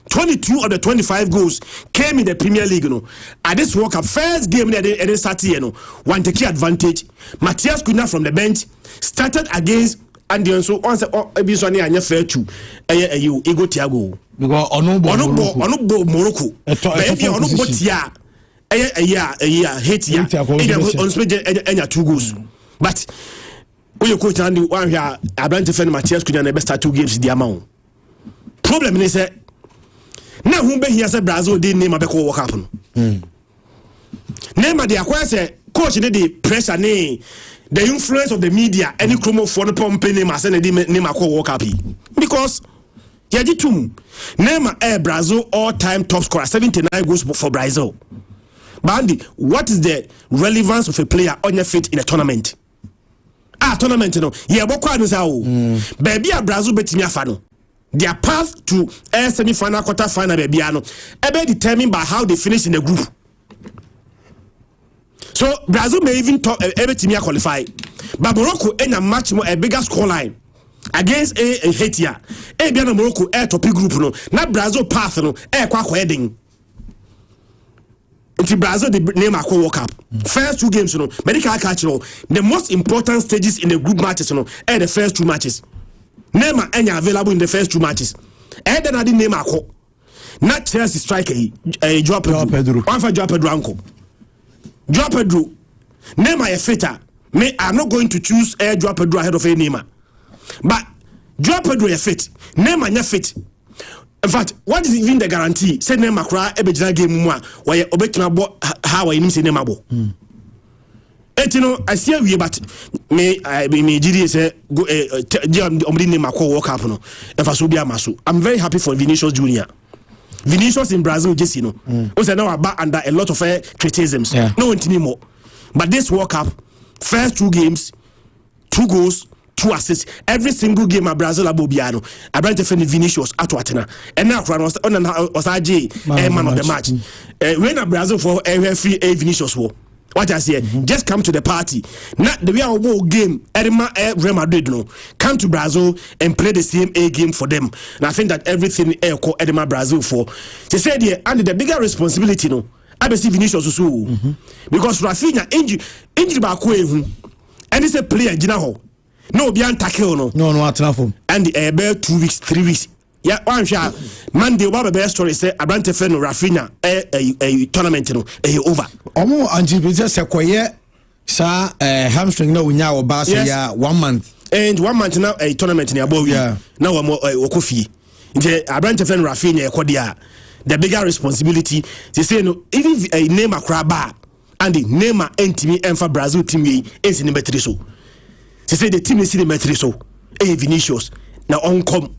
22 of the 25 goals came in the Premier League no. At this World Cup first game they didn't start here no. One take advantage. Matias Cunha from the bench started against and then so once ebisoni anya fair to you Igor Thiago because onubo Morocco baby onubo tia Haiti on speed anya 2 goals but when you coach and one here Abrante friend Matias Cunha na best 2 games the amount problem is say na who be here say Brazil dey name abeko World Cup no name dey acquire say coach dey the pressure ne the influence of the media any chromo for the pump name as any name I call World Cup because Yajitum Neymar Brazil all-time top scorer 79 goals for Brazil. Bandy, what is the relevance of a player on your feet in a tournament? Tournament, you know, baby, Brazil betting your fan. Their path to a semi-final, quarter-final, baby, be determined by how they finish in the group. So Brazil may even every team qualify, but Morocco in a much more a bigger scoreline against a Haiti. Morocco top group no, not Brazil path no, heading. Until Brazil the name a World Cup. First 2 games, medical cultural. The most important stages in the group matches, are the first 2 matches. Neymar any available in the first 2 matches. Then I didn't name a call. Not Chelsea striker, Joao Pedro. One for Joao Pedro uncle. Joao Pedro. Neymar a fitter. I'm not going to choose Joao Pedro ahead of a Neymar. But Joao Pedro a fit. Neymar a fit. In fact, what is even the guarantee? Say Neymar cry every game more. Why obetina bo how I say Neymar bo. I see we but me GD say go Neymar call World Cup no. I'm very happy for Vinicius Junior. Vinicius in Brazil just you know. Also now about under a lot of criticisms. Yeah. No anymore. But this World Cup, first 2 games, 2 goals, 2 assists. Every single game at Brazil abobiano. I brought defend Vinicius at Watena. And now was RJ man of the match. When a Brazil for free Vinicius war. What I say, just come to the party. Not the way our game, Real Madrid no. Come to Brazil and play the same A game for them. And I think that everything call Edema Brazil for. They said here, and the bigger responsibility no. I be see Vinicius also. Because Rafinha injury back way and it's a player Jinaho. No be tackle no. No atna and about 2 weeks, 3 weeks. Yeah, one shot. Monday, what the best story say? Abrante Feno Rafinha a tournament no over. Omo anti just a sa hamstring no winya or bass ya 1 month. And 1 month now a tournament in above yeah. Now Okofi. Abrante Feno Rafinha Kodia. The bigger responsibility they say no even a name a craba and the name a entity and for Brazil team is in the metriso. They say the team is in the metriso. Vinicius now on come.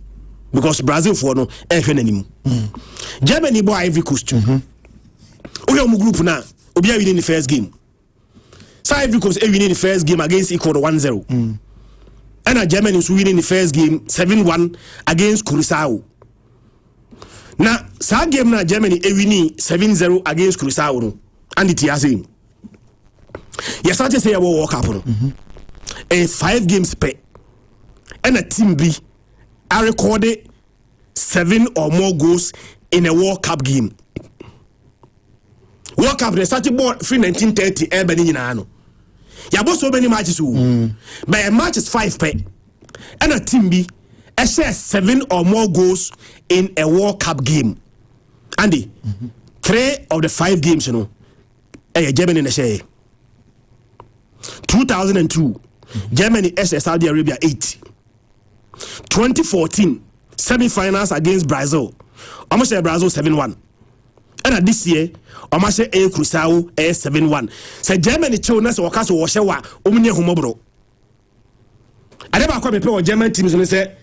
Because Brazil for no anymore. Germany boy Ivory Coast. Oyo group na obi winning the first game. So Ivory Coast winning the first game against Ecuador 1-0. And Germany is winning the first game 7-1 against Curaçao. Now, sa game na Germany winning 7-0 against Curaçao no. And it is same. You start to say about World Cup no. 5 games per. And a team B I recorded 7 or more goals in a World Cup game. World Cup they started ball free 1930 Ebony Nano. You have so many matches but a match is 5 per. And a team B share 7 or more goals in a World Cup game. Andy, 3 of the 5 games, you know, Germany in the share. 2002, Germany SS Saudi Arabia 8. 2014 semi-finals against Brazil. Almost Brazil 7-1. And this year, almost Curaçao 7-1. So Germany chose Wakaso Washawa Omnia Humobro. I never come play with German teams and say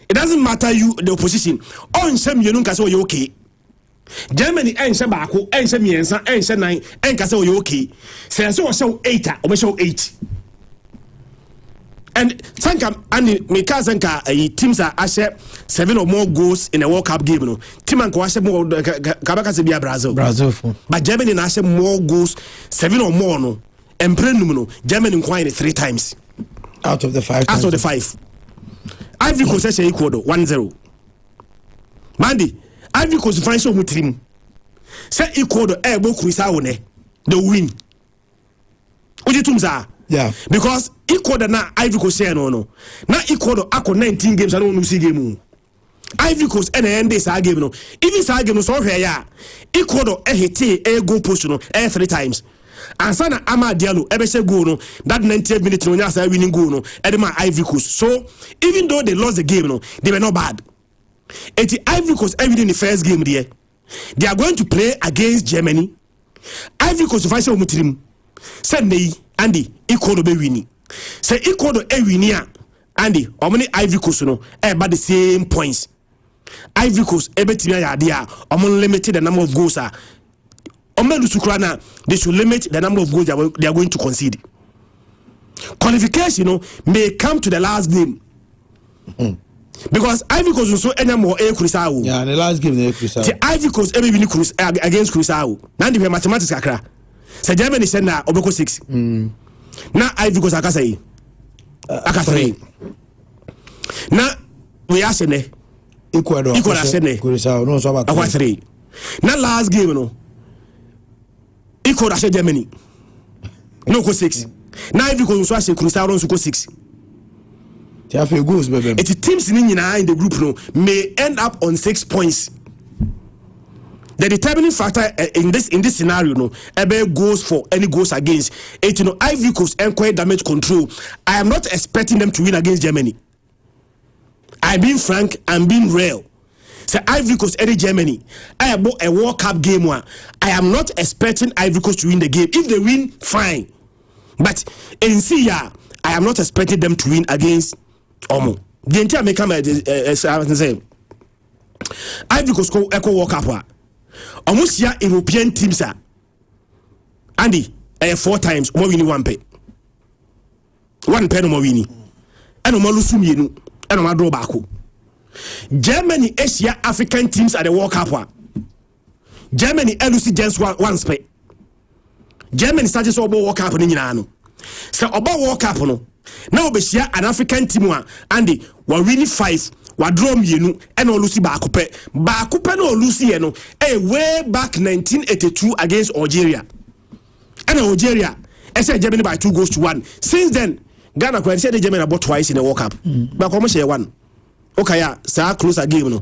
it doesn't matter you the opposition. On some you know you okay. Germany and Shabako and Shamiensa and Shanai and Caso you okay. Say so show 8 or show 8. And Sankam and Mikazanka teams are asher 7 or more goals in a World Cup game. No, team and Kwashe more Kabaka Brazil. But Germany asher more goals 7 or more no. And Prenumino Germany inquired 3 times out of the 5. Out of the 5. Ivory Coast Ecuador 1-0. Mandy Ivory Coast find so much team. Say Ecuador bo Curaçao ne the win. Oje tumza. Yeah. Because Ecuador na Ivory Coast no. Na Ecuador ako 19 games I don't see game. Ivory Coast and end this game no. Even this game no so hwe ya. Ecuador hit goal post no 3 times. And sana Ama Diallo ebese goal no that 90th minute no nya say winning goal no edema Ivory Coast. So even though they lost the game no, they were not bad. It's Ivory Coast winning the first game there. They are going to play against Germany. Ivory Coast find some team. Sunday Andy Ecuador be winning. Say Ecuador Ewinia Andy omni Ivory Coast no by the same points. Ivory Coast ebetimia yadia omon limited the number of goals they should limit the number of goals they are going to concede. Qualification may come to the last game. Because Ivory Coast also any more Cruisao. Yeah, the last game the Ivory Coast against Cruisao. Now the mathematics akra. So Germany send na obeko 6. Now Ivory Coast akasai. Aka 3. Now we are sene Ecuador sene Cruisao no so about 3. Now last game Ecuador Germany. No go 6. Now Ivory Coast also Cruisao no go 6. It's teams in the group may end up on 6 points. The determining factor in this scenario about goals for any goals against it Ivory Coast and quite damage control. I am not expecting them to win against Germany. I'm being frank, I'm being real. Say Ivory Coast any Germany. I have a World Cup game one. I am not expecting Ivory Coast to win the game. If they win, fine. But in Syria, I am not expecting them to win against Omo. The entire make come say Ivory Coast go echo World Cup. Almost here European teams are Andy 4 times more winning 1 pay. 1 pay no more winning. And no more losing you and no more draw back. Germany Asia African teams at the World Cup. Germany LUC just one pay. Germany started so about World Cup ni nyina. So about World Cup no. Now be share an African team one Andy we winning 5 we draw mienu and no lose baako pe no lose no way back 1982 against Algeria. And Algeria said Germany by 2-1. Since then Ghana could say the Germany about twice in the World Cup. But come share one. Okay, yeah, so close a game no.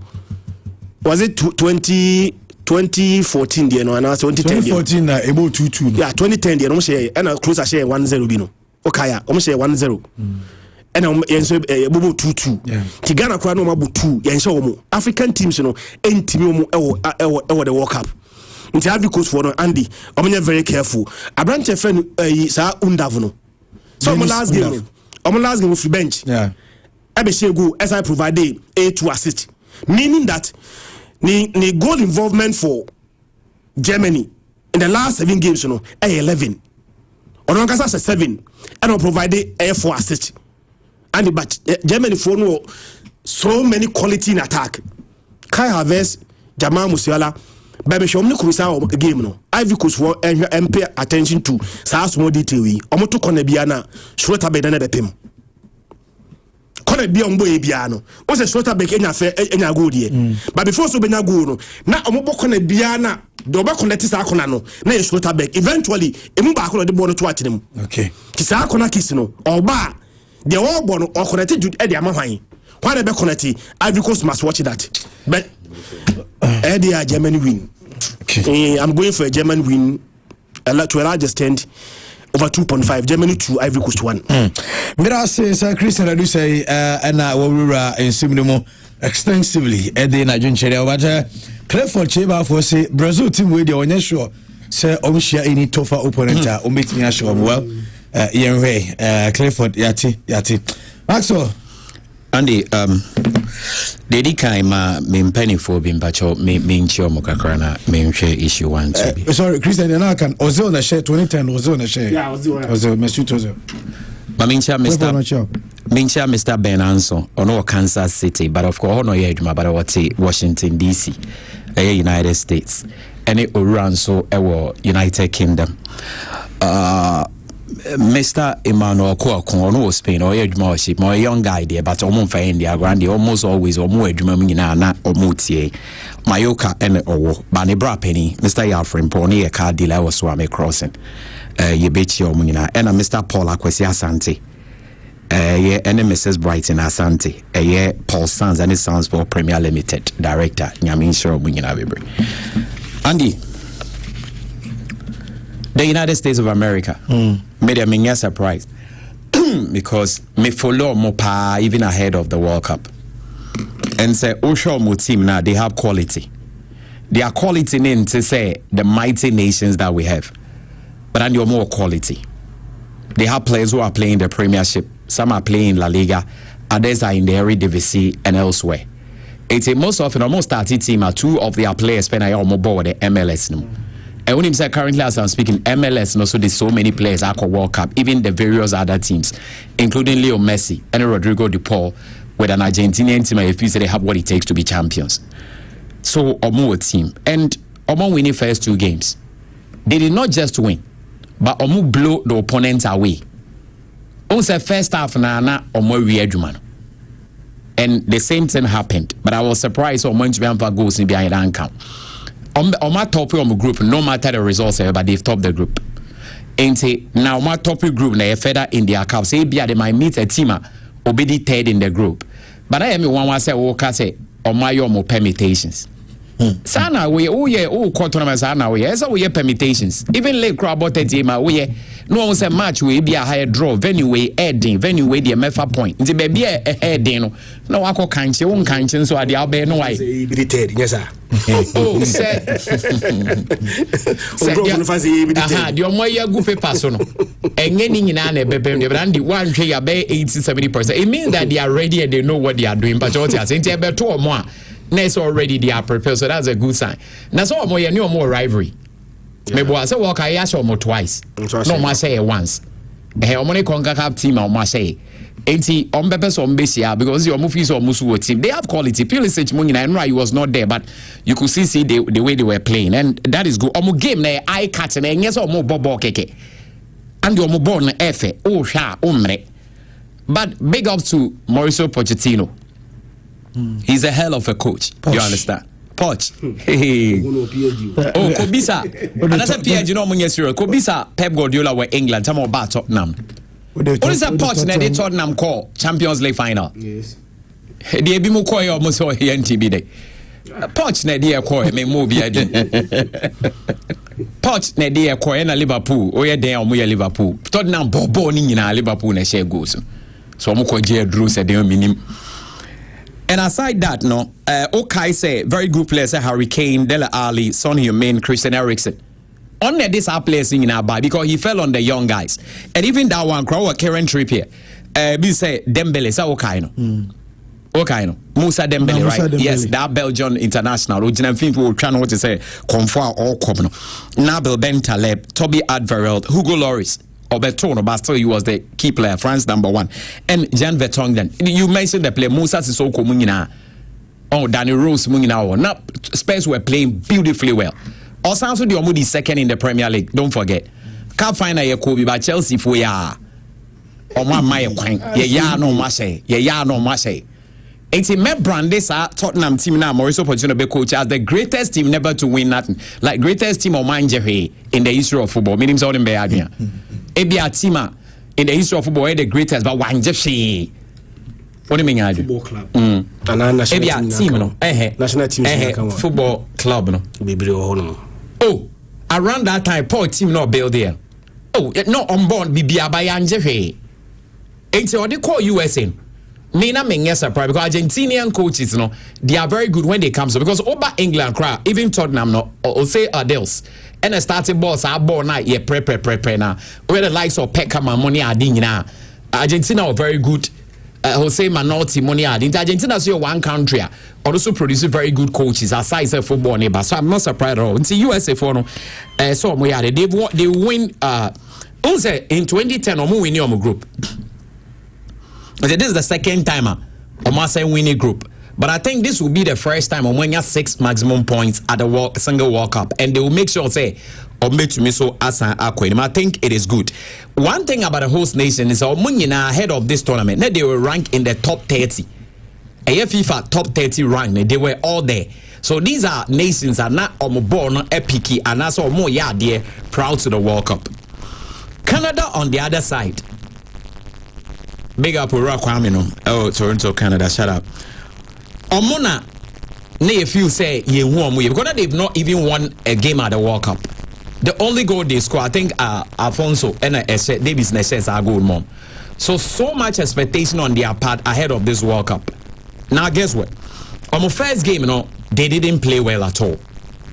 Was it 2014 there no and 2010 2014 about 2-2. Yeah, 2010 there no share and close a share 1-0 bi no. Okay, yeah, almost 1-0. And yenso 2-2. Tigana kwa no mabu 2. Yenso omo. African teams team omo the World Cup. Nti Ivory Coast for no Andy, omo very careful. Abranche friend sa Undav no. So omo last game with bench. Yeah. Ebe go as I provide A2 assist. Meaning that the goal involvement for Germany in the last 7 games 11. Or 7 and provide A4 assist. And but Germany for no so many quality in attack. Kai Havertz, Jamal Musiala, baby show me Cruisao game no. Ivory Coast for and pay attention to sa small detail we. Omo to corner biana, Schroeder be na bepem. Corner bi ombo e biano. O se Schroeder be enya goal die. But before so be nya goal no, na omo bo corner biana the oba connect sa akona no na e Schroeder back. Eventually, emu ba akona de ball no to atinem. Okay. Kisa akona kiss no. Oba the all born or connected to Eddie Amahai. Why be connected? Ivory Coast must watch that. But Eddie Germany win. Okay. I'm going for a German win to a large extent over 2.5. Germany 2, Ivory Coast 1. Mira says Christian I do say and we were in Simino extensively Eddie Nigeria but Clifford Cheba for say Brazil team with the on sure say share any tougher opponent or meet me sure well. Clifford yati Maxwell Andy Dedi kaima penny for being bacho mincho mokakrana minche issue 1 2 sorry Christian and can Ozil na share 2010 Ozil na share yeah Ozil Mesut Ozil Mincha Mr. Ben Anson or Kansas City but of course no yeduma but what Washington DC United States and it run so United Kingdom Mr. Emmanuel Kwakon no Spain or Edmorship, my young guy there, but almost for India, Grandi almost always or more Edmina or Mutie, Mayoka and Banibra Penny, Mr. Yalfrin Pony, a car dealer was Swami crossing. Yebechi Omina, and Mr. Paul Aquasia Asante, and Mrs. Brighton Asante, Paul Sons and his Sons for Premier Limited Director, Yamin Shiro Mungina Bibri. Andy. The United States of America made a surprise because me follow Mopa even ahead of the World Cup and say Osho team now they have quality. They are quality in to say the mighty nations that we have, but and you're more quality. they have players who are playing the Premiership. Some are playing La Liga. Others are in the Eredivisie and elsewhere. It's most often almost starting team are 2 of their players spend a more with the MLS. No? And when you say currently as I'm speaking, MLS, and so there's so many players at World Cup, even the various other teams, including Leo Messi and Rodrigo De Paul, with an Argentinian team, if you say they have what it takes to be champions. So Omo team. And Omo winning first 2 games. They did not just win, but Omo blow the opponents away. Also first half na Omo Wiedumano. And the same thing happened. But I was surprised Omo Nchibiamfa goals in behind the count. On my top of group, no matter the results, but they've topped the group. And say now my top group na further in their cup. Say they might meet a team obedi 3rd in the group. But I am one say say on my own permutations. Sana we tournament sana we so we permutations. Even late crowd about the team we no one say match we be a higher draw venue we heading venue we the mefa point. Nti baby heading no. No wako kanche won kanche so ade albe no why. Yes sir. Oh say the omoya gu paper so no. Enye ni nyina na bebe no brand one hwe ya be 80-70%. It means that they are ready and they know what they are doing. But what you say nti e be to omo a next already they are prepared, so that's a good sign. Now so omo ye no more rivalry. Maybe I say walk I show more twice. No more say once. Omo ne CONCACAF team omo say. Enti on purpose on base because your movies or musu team they have quality. Pulisic Munina and he was not there, but you could see the way they were playing, and that is good. Omo game na eye catching and yes omo bobo keke. And omo ball na efe oh sha umre. But big up to Mauricio Pochettino. He's a hell of a coach. You understand? Poch. Hey. Oh, Kobisa. Another PSG no munye serious. Kobisa Pep Guardiola were England. Tamo ba Tottenham. What is a Poch na they Tottenham call Champions League final? Yes. They be mo call you almost so here NTB day. Poch na they call me move ya din. Poch na they call na Liverpool. O ye den omo ye Liverpool. Tottenham bobo ni nyina Liverpool na share goals. So omo ko je Drew said dem minim. And aside that, no, okay, say very good players, Harry Kane, Dele Alli, Son Heung-min, Christian Eriksen. On this are players in our bar because he fell on the young guys, and even that one, Karen Trippier, we say Dembele, say okay, no, okay, no, Musa Dembele, right? Dembele. Yes, that Belgian international. Original film will try to say comfort or come. Nabil Ben Taleb, Toby Alderweireld, Hugo Lloris. Oberton, but still he was the key player, France #1, and Jan Vertonghen. You mentioned the player Musa Sissoko Munina, oh Danny Rose Munina. Now Spurs were playing beautifully well. Also, the Omudi second in the Premier League. Don't forget. Can't find a Kobe by Chelsea for ya. Or my quine. Yeah, no mashe. Yeah, no mashe. It's a Met Brandes Tottenham team now. Mauricio Pochettino be coach as the greatest team never to win nothing. Like greatest team of Manjere in the history of football. Meaning so in Beadria. Ebia Tima in the history of football, the greatest, but one Jeffy. What do you mean? Football club. Ebia team, no. National team. Football club, no. Oh, around that time, poor team not build there. Oh, not on board. Bibia by Jeffy. It's what they call USA. Me na me surprise because Argentinian coaches, you know, they are very good when they come. So because over England, cry even Tottenham, no, or say Adels. And the starting balls are born now, yeah, pre now. Where the likes of Peckham and money are ding now. Argentina are very good. Jose Manotti, money are ding. Argentina is one country. Also produces very good coaches aside from football neighbor. So I'm not surprised at all. It's USA for no. So we are they win. Also in 2010, we win your group. This is the second time Omasa winning group. But I think this will be the first time when you have 6 maximum points at the single World Cup, and they will make sure say so I think it is good. One thing about the host nation is ahead of this tournament, they will rank in the top 30. A FIFA top 30 rank, they were all there. So these are nations are not born epic and that's all more there proud to the World Cup. Canada on the other side. Big up Kwame. Oh, Toronto, Canada, shut up. Omona, if you say you won, because they've not even won a game at the World Cup. The only goal they score, I think, Alfonso and Davis Neshes are good, mom. So much expectation on their part ahead of this World Cup. Now, guess what? On the first game, they didn't play well at all.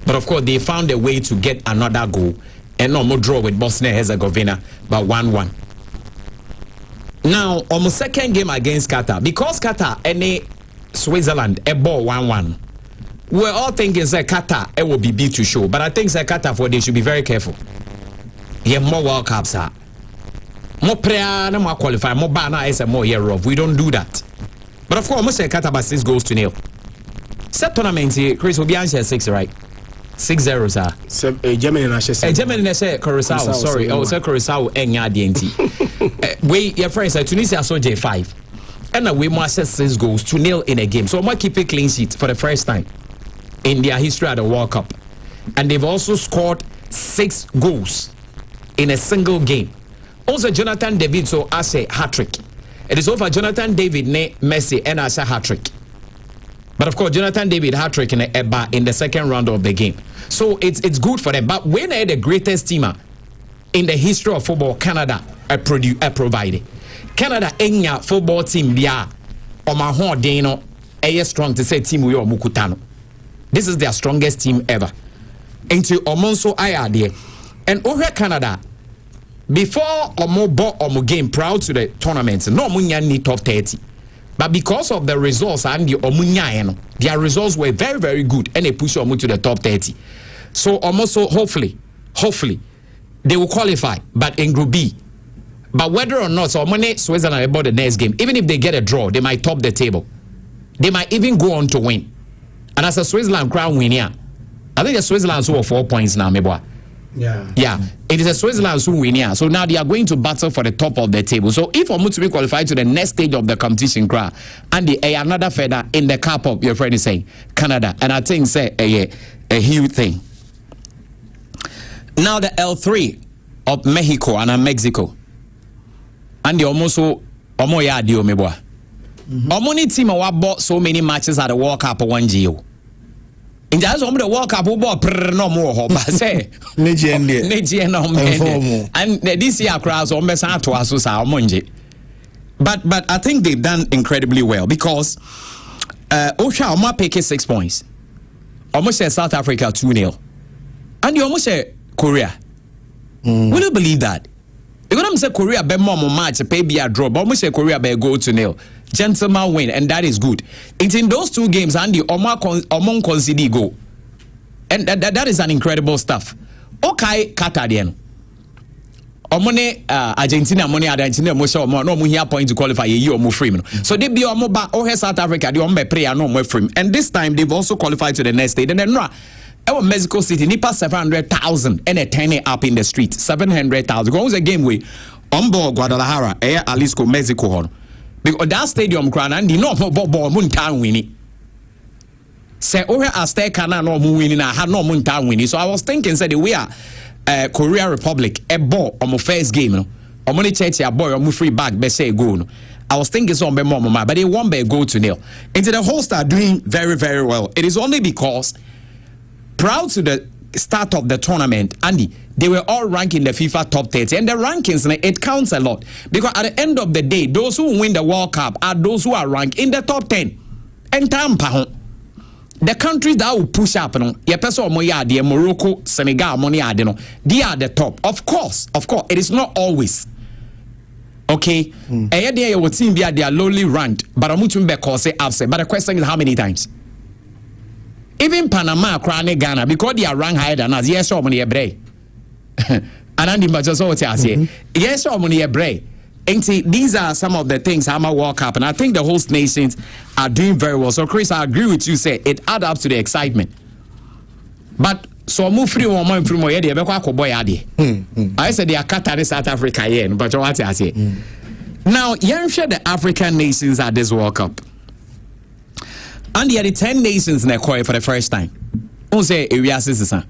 But of course, they found a way to get another goal and no more draw with Bosnia Herzegovina, but 1-1. Now, on the second game against Qatar, because Qatar any Switzerland a ball 1-1. We're all thinking that Qatar it will be beat to show, but I think that Qatar for they should be very careful. Yeah, more World Cups are more prayer, no more qualify, more banner is a more year of. We don't do that. But of course, I must say Qatar by 6 goals to 0. Set tournament here, Chris will be answer 6, right? 6-0, sir. Germany na share. Germany na share Curacao. Sorry, I was say Curacao enya DNT. We your friends say Tunisia so J5. And we must set 6 goals to 0 in a game. So we keep a clean sheet for the first time in their history at the World Cup. And they've also scored 6 goals in a single game. Also Jonathan David so as a hat-trick. It is over Jonathan David ne Messi and as a hat-trick. But of course Jonathan David hat-trick in the second round of the game. So it's good for them. But when they're the greatest teamer in the history of football, Canada provided. Canada enya football team dia Omaho Deno a strong to say team we Mukutano. This is their strongest team ever. Into Omonso Ayade. And over Canada, before Omo game proud to the tournament, no Munya need top 30. But because of the results and the Omunya, their results were very, very good and they push Omu to the top 30. So Omoso hopefully they will qualify, but in Group B. But whether or not, so money Switzerland about the next game, even if they get a draw, they might top the table. They might even go on to win. And as a Switzerland crown winner, I think the Switzerland who 4 points now, maybe. Yeah. It is a Switzerland who win here. So now they are going to battle for the top of the table. So if Omu to be qualified to the next stage of the competition, and the another feather in the cup of your friend is saying Canada, and I think say a huge thing. Now the L3 of Mexico and Mexico. And the almost omo ya dio meboa. Omoni team wa bought so many matches at the World Cup 1-0. In just the World Cup no more but say and this year crowds almost to us but I think they've done incredibly well because Osha Oma pick 6 points. Almost say South Africa 2-0. And you almost say Korea. Will you believe that? Because I'm saying Korea be more match, pay be a draw, but I'm saying Korea be go to 0. Gentleman win, and that is good. It's in those 2 games, and the Omon concede go. And that is an incredible stuff. Okay, Qatar then. Omone Argentina, mo show no mo here point to qualify you or free. So they be omo ba oh South Africa, they omo prayer no more free. And this time they've also qualified to the next stage. And then Mexico City, nipa 700,000 and a 10 up in the street. 700,000. Go was a game way. Ombo Guadalajara, Jalisco, Mexico. Because that stadium crown and the no ball moon town winning. Say over Azteca no moon winning, I had no moon town winning. So I was thinking, said we are Korea Republic, a ball on my first game. No, or money church a boy or free back, be say go. No. I was thinking some be more, but they won by go to 0. Into the hosts are doing very, very well. It is only because proud to the start of the tournament, Andy, they were all ranked in the FIFA top 30. And the rankings, it counts a lot. Because at the end of the day, those who win the World Cup are those who are ranked in the top 10. And Tampa, the countries that will push up, Morocco, Senegal, they are the top. Of course, it is not always. Okay? Your team they are lowly ranked, but I'm upset. But the question is how many times? Even Panama, Ghana, because they are ranked higher than us, yes, or money a break. And Andy Majoso say, yes, or money a break. And see, these are some of the things I'm a World Cup, and I think the host nations are doing very well. So, Chris, I agree with you. Say it adds up to the excitement. But so move free one more from where they be boy adi. I said they are Qatar, South Africa, yeah. But what I say now, you share the African nations at this World Cup. And the 10 nations in the qualify for the first time. Who say area citizen?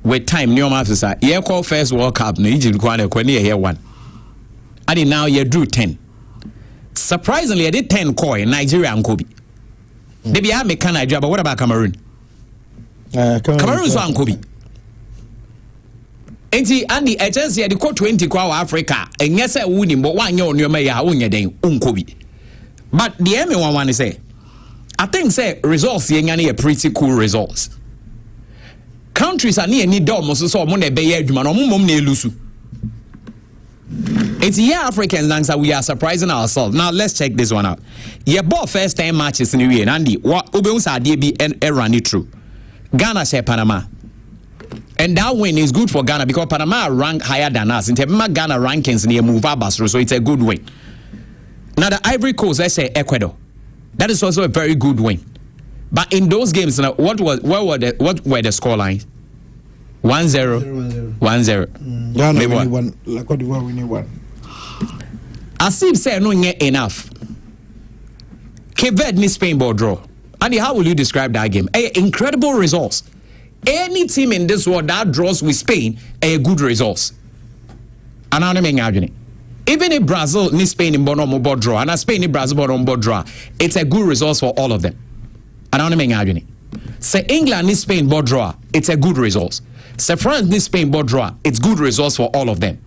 With time, new officer. You call first World Cup, no Egypt go on year 1. And now you drew 10. Surprisingly, I did 10 in Nigeria and Kobe. They be a Nigeria, but what about Cameroon? Cameroon is one Kobe. And the agency had 20 Africa, and yes, I wouldn't, but 1 year on your mayor, Kobe. But the M1 is say. I think say results yenye a pretty cool results. Countries are near ni dom so money be adwuma no mom na elusu. It's Africans and we are surprising ourselves. Now let's check this one out. Yeah, bought first 10 matches in the year, Andy. What Ubeusa DB and run it through. Ghana share Panama. And that win is good for Ghana because Panama rank higher than us. In terms of Ghana rankings, near move Basro, so it's a good win. Now the Ivory Coast, let's say Ecuador. That is also a very good win. But in those games, now, what were the score lines? 1-0. 1-0. Ghana winning one. La Côte d'Ivoire winning one. Asib said no enough. Cape Verde ni Spain ball draw. Andy, how will you describe that game? Incredible results. Any team in this world that draws with Spain, a good results. And I'm not even if Brazil ni Spain in Bono ball draw, and Spain ni Brazil ball draw, it's a good results for all of them. And I'm not say England ni Spain ball draw, it's a good results. Say France ni Spain ball draw, it's good results for all of them.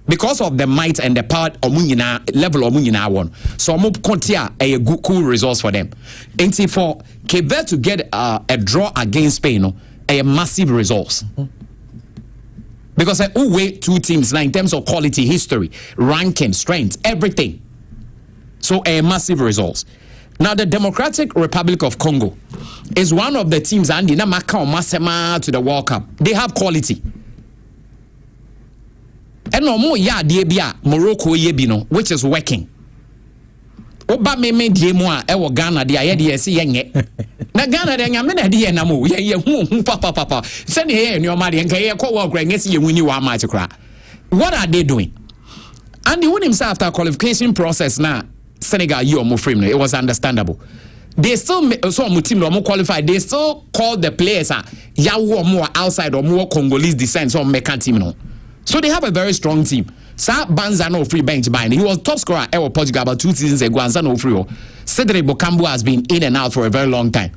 Because of the might and the power level of Munyina one. So I'm kontia a good cool results for them. And for Cape Verde to get a draw against Spain, a massive results. Because who weigh two teams now in terms of quality, history, ranking, strength, everything. So a massive results. Now the Democratic Republic of Congo is one of the teams and in Masema to the World Cup. They have quality. And no more ya bia Morocco yebino, which is working. Oba me die mo a e wo Ghana dia ye de se yenye. Na Ghana de nyame na de na mo ye hu papa. Se ne ye nyoma de nka ye kwa kra ngesi ye wini wa match kra. What are they doing? And the win himself after qualification process now Senegal you mo frame no, it was understandable. They still so mo team no qualified. They still call the players ya wo mo outside or more Congolese descent so Mekan team no. So they have a very strong team. Sa Banza no free bench buying. He was top scorer at Portugal about 2 seasons ago. And no free. Cedric Bokambu has been in and out for a very long time.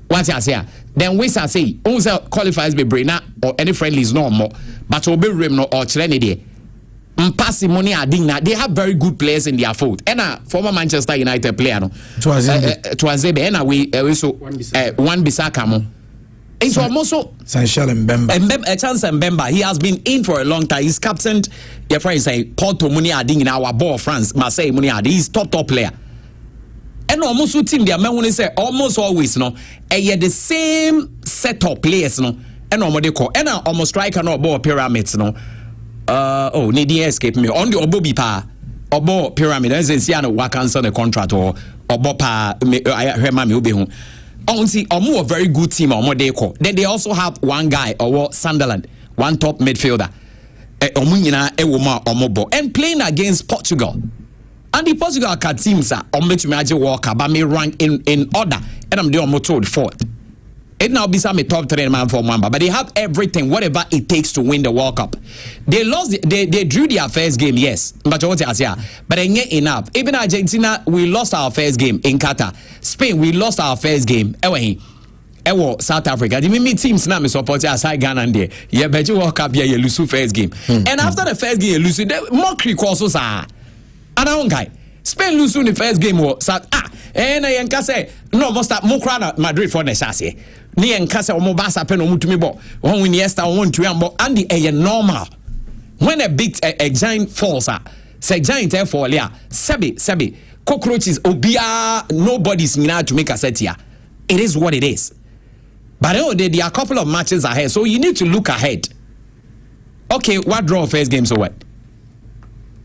What I say? Then we say, also qualifies be Brena or any friendlies no more. But Obe Remno or Chilenide. Mpasi money adina. They have very good players in their fold. And former Manchester United player no. Tuazebe. And we so one Bisaka mo. It's almost so Sanchal Mbemba. A chance Mbemba. He has been in for a long time. He's captained. Your friend say Porto Muniading in our ball France Marseille Muniading. He's top player. And almost team they when say almost always no. And the same set of players no. And almost they call and almost striker no ball pyramids no. Need to escape me on the Obobi pa Obo pyramid. As see no work cancel the contract or Obo pa Hema me obe. See, a very good team. Then they also have one guy, Sunderland, one top midfielder, and playing against Portugal. And the Portugal teams are walk but me rank in order, and I'm doing told fourth. It now be some top 3 man for Mamba, but they have everything, whatever it takes to win the World Cup. They lost, they drew their first game, yes, but ain't enough. Even Argentina, we lost our first game in Qatar. Spain, we lost our first game. South Africa. The many teams now support aside Ghana and there. Yeah, but you World Cup, yeah, you lose first game. And after the first game, you lose. Mockery courses are. And I don't guy. Spain lose in the first game. And I can say no, must start Mokrana Madrid for the Sassy. Ni and Casa or Mobasa pen or Mutumibo. One win yesterday, 1 2 and the normal. When a big a giant falls, say giant therefore, yeah, Sabi, cockroaches, obia, nobody's now to make a set here. It is what it is. But there are a couple of matches ahead, so you need to look ahead. Okay, what draw first game so what?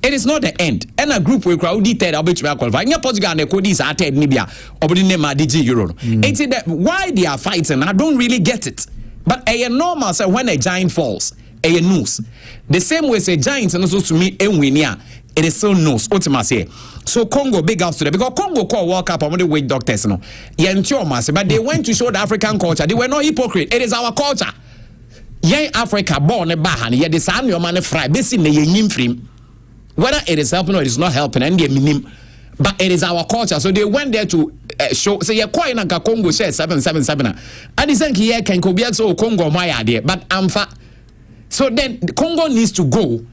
It is not the end. And a group will crowd third. I'll be qualified. Nya Portugal and the Codis are third Libya. Or the name DG Euro. It's that why they are fighting. I don't really get it. But a normal say when a giant falls, a news. The same way say giants and also to me and win here. It is so news. Ultimately. So Congo big ups to them because Congo call World Cup on the wake doctors no. But they went to show the African culture. They were not hypocrite. It is our culture. Young Africa born a bahan. Yet the sun your man fry. Basically you frame. Whether it is helping or it is not helping, and they mean, but it is our culture. So they went there to show. So you're quite like a Congo share 777. And they think here can go back so Congo my idea, but I'm fat. So then Congo needs to go,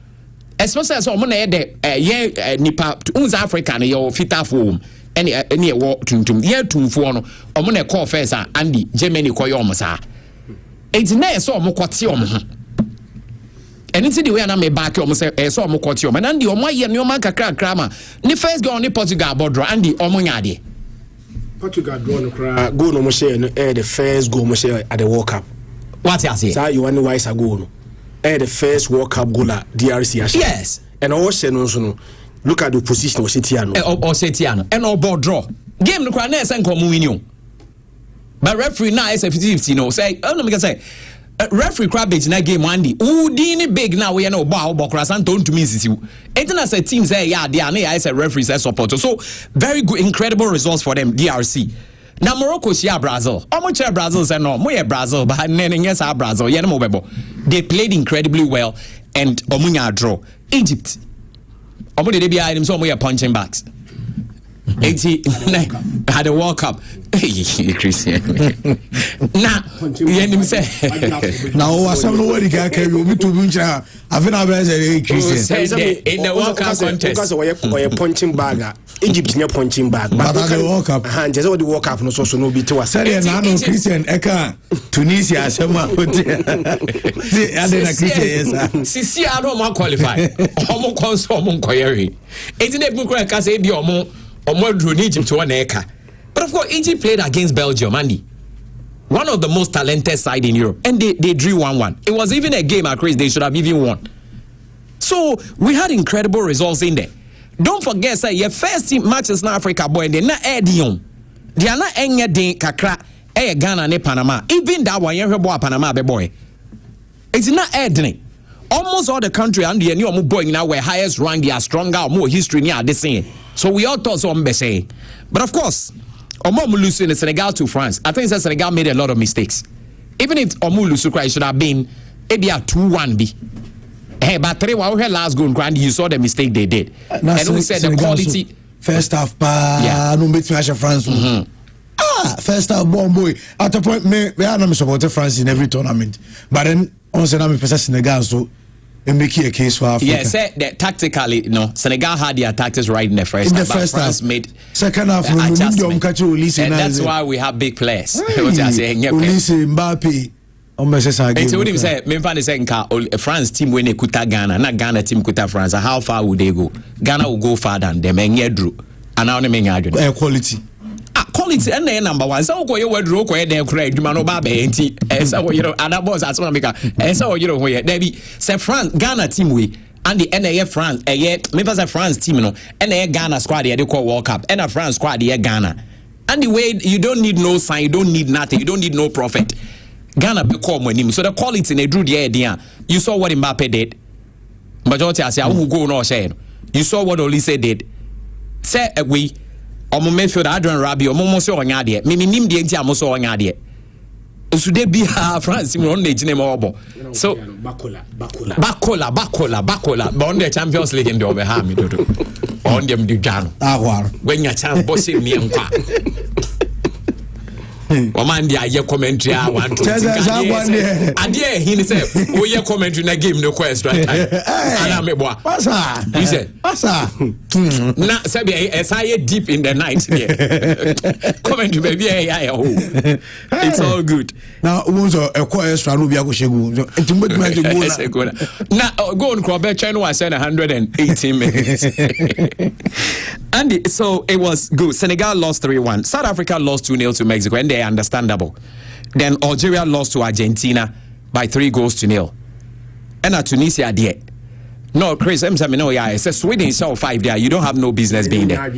especially as someone there, Nipa, uns African, your fita form, any war to year 2 4 no, or call first, Andy, Germany, Koyomasa. It's near so Mokwatium. And it's the way I may back almost say so mo kwoti o. And the omo ye nyoma kakra ma. Ni first go on Portugal border and the omo nyade. Portugal draw no cry. Go no mo share no the first goal mo share at the World Cup. What you say? Say you want wise ago no. The first World Cup goal at DRC. Yes. And I was saying no. Look at the position of Setiano. Setiano. And all ball draw. Game no cry na sen ko mu win. But referee now is a 50-50 no. Say, I don't say referee crab in that game one day. Dini big now we no ball cross and don't to me you. It as a team say yeah they are as a referee say support. So very good incredible results for them DRC. Now Morocco share Brazil. Omo share Brazil say no, mo Brazil but yes our Brazil. Yeah no bebo. They played incredibly well and omunya draw. Egypt. Omo de be items so mo punching bags. 80 had a World Cup. Christian. Now, you say now was some nobody can carry you to Buncha. I've been Christian in the World Cup contest because we're punching bag. Egypt near punching bag, but the World Cup and just what the World Cup no so no be to us. Christian Eka Tunisia Sama. Sisi I don't want qualify. Omo konso omo koyeri. Enti na bu kra ka say bi omo drew Egypt to 1 acre. But of course, Egypt played against Belgium, Andy. One of the most talented side in Europe. And they drew 1-1. It was even a game at Chris, they should have even won. So, we had incredible results in there. Don't forget, say, your first team matches in Africa, boy, they're not Edion. They are not any day, Kakra, Ghana, ne Panama. Even that one, you're boy, Panama, boy. It's not Edney. Almost all the country and the new boy now were highest rank, they are stronger, more history near the same. So we all thought so say. But of course, Omo losing in Senegal to France. I think that Senegal made a lot of mistakes. Even if Omo Lusu should have been maybe a 2-1 B. Hey, but 3-1 last goal and you saw the mistake they did. And we said the quality first half no make France. First half boy. At the point me I don't support France in every tournament. But then on said I'm Senegal so and make a case for Africa. Yes, that tactically, no. Senegal had their tactics right in the first half. France half. Made second half. And that's why we have big players. Mbappe. And so what you say? Me find the France team when they kuta Ghana, not Ghana team kuta France. How far would they go? Ghana will go farther than them and drew. And now they quality. Quality and then number one. So go your draw ko dey cry djuma no ba be enti so you know other boss as one make so you know where there be say France Ghana team we and the NAF France me pass France team no NAF Ghana squad dey call World Cup and France squad dey Ghana and the way you don't need no sign, you don't need nothing, you don't need no prophet. Ghana be call money so the quality they drew the idea. You saw what Mbappe did. Majority I say who go no say you saw what Olise did. Say we omo Mayfield Adrian Rabiot omo so onya de me nim de nti amo so onya de osude bi ha France mo on na gine mo obo so bakola but on the Champions League in the over ha me dodo on them di dano ahwar when ya chance boss me enka Oman dia ye commentary I want to adie he say o ye commentary na game no quest right time ana me boa pasa he said pasa na sabi I deep in the night there commentary baby it's all good now we so e ko extra no bia go shegu ntimbe ma na go on Crowber China was 118 minutes and so it was good. Senegal lost 3-1, South Africa lost 2-0 to Mexico, and they're understandable. Then Algeria lost to Argentina by 3-0. And at Tunisia there. No, Chris, I'm saying no, yeah. It says Sweden is 5 there. You don't have no business being there.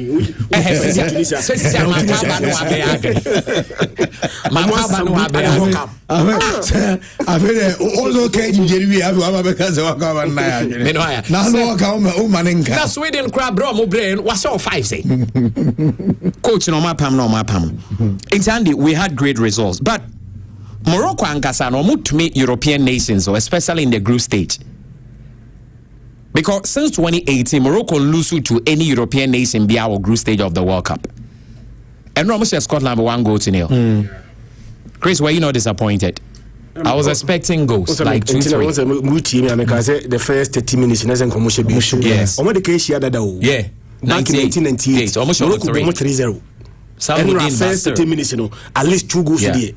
Sweden crab bro mo brain was all 5 say. Coach no mapam. It's Andy, we had great results, but Morocco and Ghana no to meet European nations, or especially in the group stage. Because since 2018, Morocco lose to any European nation be our group stage of the World Cup. And almost Scotland 1-0. Chris, were you not disappointed? I was expecting goals like 2-3. The first 30 minutes in yes. Yeah. 1998. Almost 3-0. Some first 30 minutes, at least 2 goals there.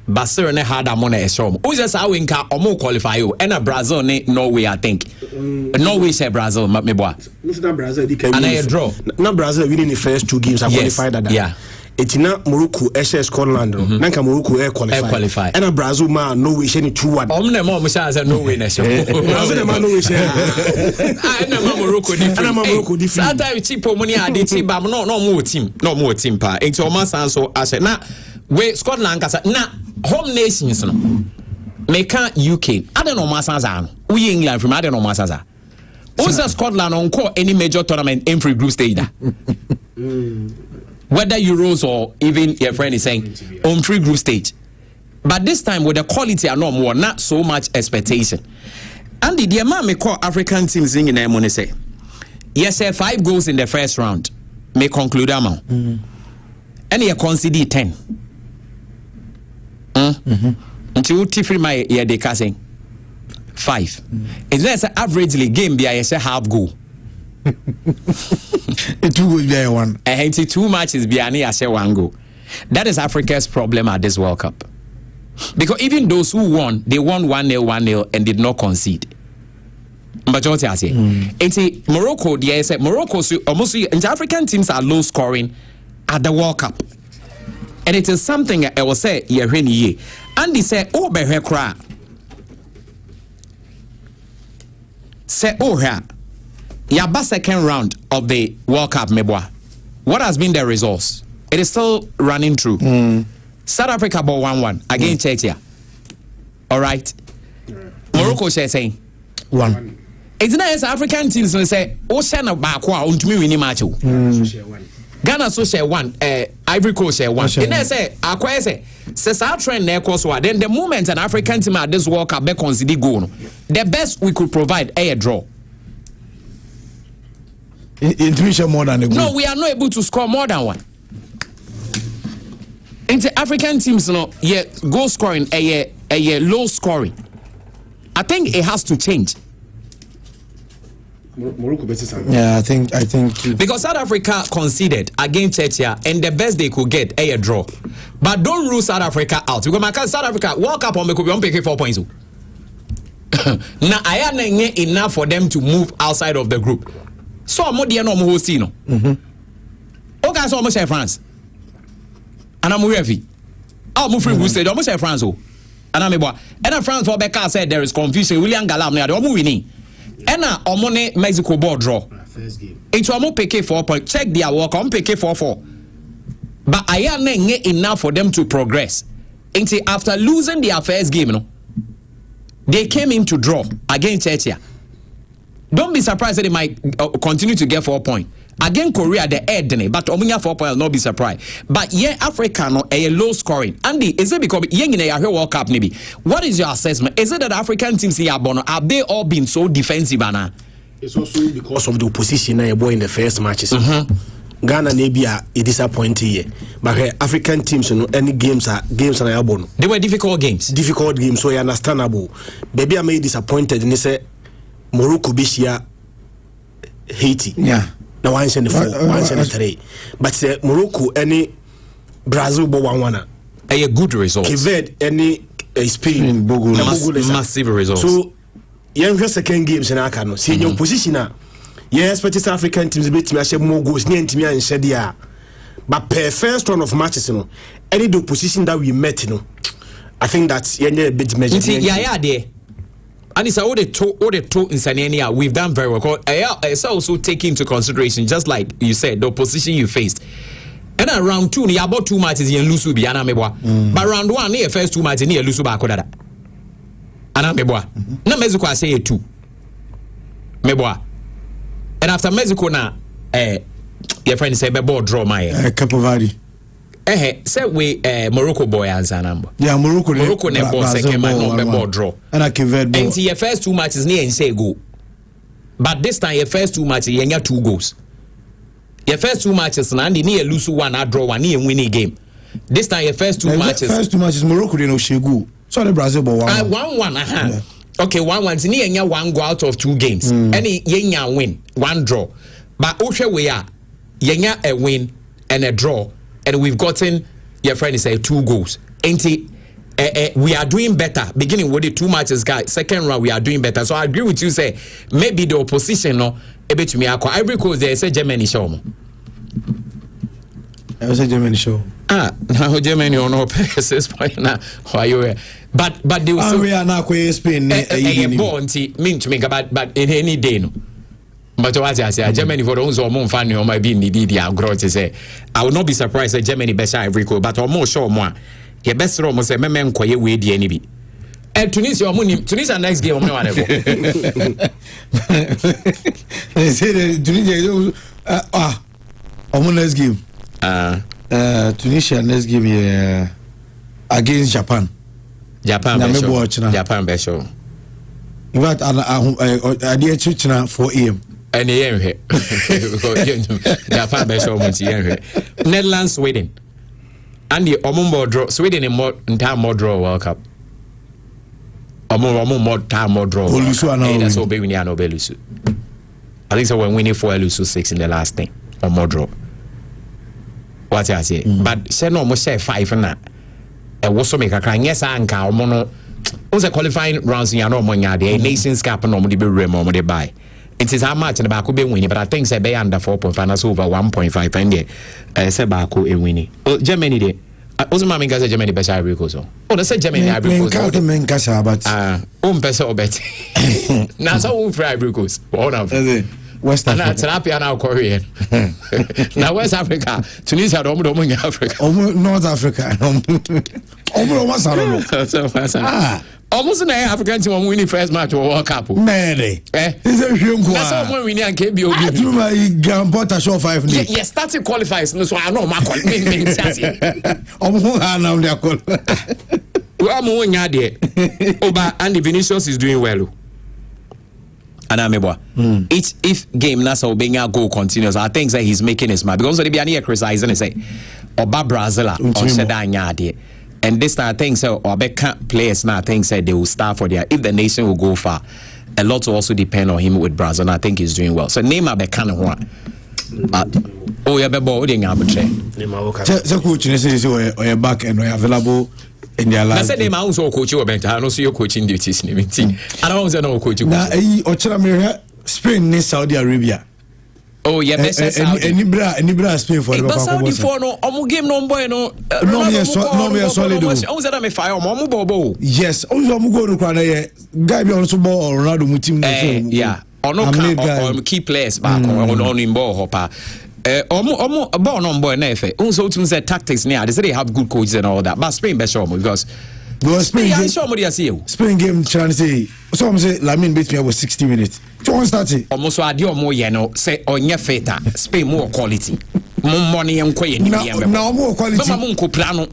Basel ne had among a shom. Who's just how in car or more qualify you and a Brazil ne Norway I think. Norway say Brazil me boy. Brazil and I draw. Now Brazil winning the first 2 games. I qualified that. Yeah. It's not Morocco, SS Scotland. Nanka Morocco qualify. And a Brazil man no wish any 2-1. Omne mom says no way nation. Brazil man no wish. I know Morocco different. Morocco different. Sometimes cheap money I did team, but no more team pa. Into my son so I said na we Scotland kasa na home nations no. Make UK. I don't know my sons are. We England from I don't know my sons are. Also Scotland on call any major tournament in free group stage. Whether Euros or even your friend is saying on free group stage. But this time with the quality and no more, not so much expectation. And the man may call African teams in the money say, yes, sir, 5 goals in the first round. May conclude amount. And you consider 10. Until Tifri my year de casting 5. It's less averagely game be a half goal. It will be one. And 2 matches be a 1 goal. That is Africa's problem at this World Cup. Because even those who won, they won 1-0 and did not concede. Majority I say. And Morocco, they say Morocco almost African teams are low scoring at the World Cup. And it is something I will say ye. And they say, oh be cry. Say oh here. Yaba second round of the World Cup, Meboa. What has been the results? It is still running through. South Africa ball 1-1 against Czechia. All right. Morocco saying 1. It's not African teams who say, "Oh, send a back on to me winning match." Ghana so share 1, Ivory Coast share 1. And they say, "Akwa say, says our trend there course then the moment an African team at this World Cup be consider goal, the best we could provide a draw." Intuition more than a goal. No, we are not able to score more than 1. Into African teams, no, yeah, goal scoring, a low scoring. I think it has to change. Morocco better something. Yeah, I think too. Because South Africa conceded against Czechia, and the best they could get a draw. But don't rule South Africa out. Because South Africa World Cup on picking 4 points. Now I am enough for them to move outside of the group. So I'm not no more hostino. Okay, so I'm France. And I'm ready. I'll move free boosted. I'm France. And I'm France for Becca said there is confusion. William Galam near the winning. And now Omone Mexico ball draw. First game. It's almost PK 4 point. Check their work on PK 4-4. But I am not enough for them to progress. Until after losing their first game, no, they came in to draw against Czechia. Don't be surprised that they might continue to get 4 points. Again, Korea, the head, but Omunya 4 points, not be surprised. But yeah, Africa, no, a low scoring. Andy, is it because young in a World Cup, maybe? What is your assessment? Is it that African teams here, Bono, have they all been so defensive, Anna? It's also because of the opposition I boy in the first matches. Ghana maybe a disappointing here. But African teams, you know, any games are bono. They were difficult games. Difficult games, so understandable. Baby, I made disappointed and they say Morocco Bishia Haiti. Yeah. Now 1 and 4, 1 and 3. But Morocco any Brazil bo 1-1. A good result. Kived any Spain massive result. So young second games in Akano. See your position now. Yes, but South African teams beat me. I share more goals near me and shed there. But per first round of matches, you know, any the position that we met, you know, I think that's a bit measured. Yeah, there. And it's all the two in Sanania. We've done very well. It's also taking into consideration, just like you said, the opposition you faced. And then round 2, you about 2 matches in Lusu Biana Meboa. But round 1, near first 2 matches near Lusu Bakodada. Anna Meboa. Now Mexico I say 2. Meboa. And after Mexico now, your friend say ball draw my Capo Verde. Say we Morocco boy answer number. Yeah, Morocco ne ball second man no ball draw. And I can ball. And your first 2 matches near and say go. But this time your first 2 matches you get 2 goals. Your first 2 matches and near lose 1 I draw 1 near winning game. This time your first 2 matches. First 2 matches Morocco they no shegu. So the Brazil ball 1-1. 1-1 Yeah. Okay, 1-1 near 1 go out of 2 games. Any yenya win, 1 draw. But Osha we are yenya a win and a draw. And we've gotten your friend is 2 goals. Ain't it? we are doing better. Beginning with the 2 matches, guys. Second round, we are doing better. So I agree with you. Say maybe the opposition, no, a bit to me. Ivory Coast, they say Germany show. I was a Germany show. Now Germany on no 6 points now. Why you? But they will. We are now going Spain. Born mean to me, but in any day no. But what I say, Germany for those who are funny or might be in the growth to say, I would not be surprised that Germany best Ivory Coast, but almost sure more. Your best room was a member quiet with the enemy. And Tunisia next game, whatever. They say Tunisia, next game. Tunisia next game against Japan. Japan best show. In fact, I did China 4 a.m. And the Japan best show. Netherlands, Sweden. And the Omumbo draw Sweden in more time more draw World Cup. More time more draw. That's all be winning and Obelusu. I think so when winning 4 Elusu 6 in the last thing or more draw. What I say, but say no more say 5 and that. And what's so make a crying yes anka or mono. Also qualifying rounds in no money the Nations Cup and normally be remember they buy. It is how much in the back will be winning, but I think say be under 4.5 over 1.5 and there. Say Baku a winning. Germany day. Also, my guys are Germany best Ivory Coast. Oh, that's a Germany Ivory Coast. But person bet. Now so for Ivory Coast. One of West Africa. Tilapia now Korean. Now West Africa. Tunisia don't in Africa. North Africa. Almost an African team winning first match or World Cup. Man, that's all winning and KBO. I show 5 days. Yes, starting qualifies. No, so I know my and the Vinicius is doing well. And I'm if game Nasa being a goal continues, I think that he's making his mark because they be any criticizing and say, Oba Brazil on Sedanya. And this time I think so or players now I think said they will start for their if the nation will go far. A lot will also depend on him with Brazil and I think he's doing well. So Neymar be kind of one. But yeah be ball ding abutre. So coach you say you're back and we're available in their life. I said Neymar also coach you better. I know see your coaching duties in I don't say no coach you. Now Ochara me Spain ni Saudi Arabia. Oh yeah, best Saudi. Any bra Spain for the Saudi for no game no boy no. No me solid. I say that me fire omo bobo. Yes, omo go no kwa na ye. Guy be on so ball Ronaldo mu team no. Yeah. Ono ka key players back on in ball hopper. Omo ball no boy na efe. Unso team say tactics near. They say they have good coaches and all that. But Spain best show because Spain game trying to say so I'm say Lamine beat me over 60 minutes. So one started. Almost adi omo ye no say onye feta Spain more quality. More money and quality. Now more quality. Mama munko plano.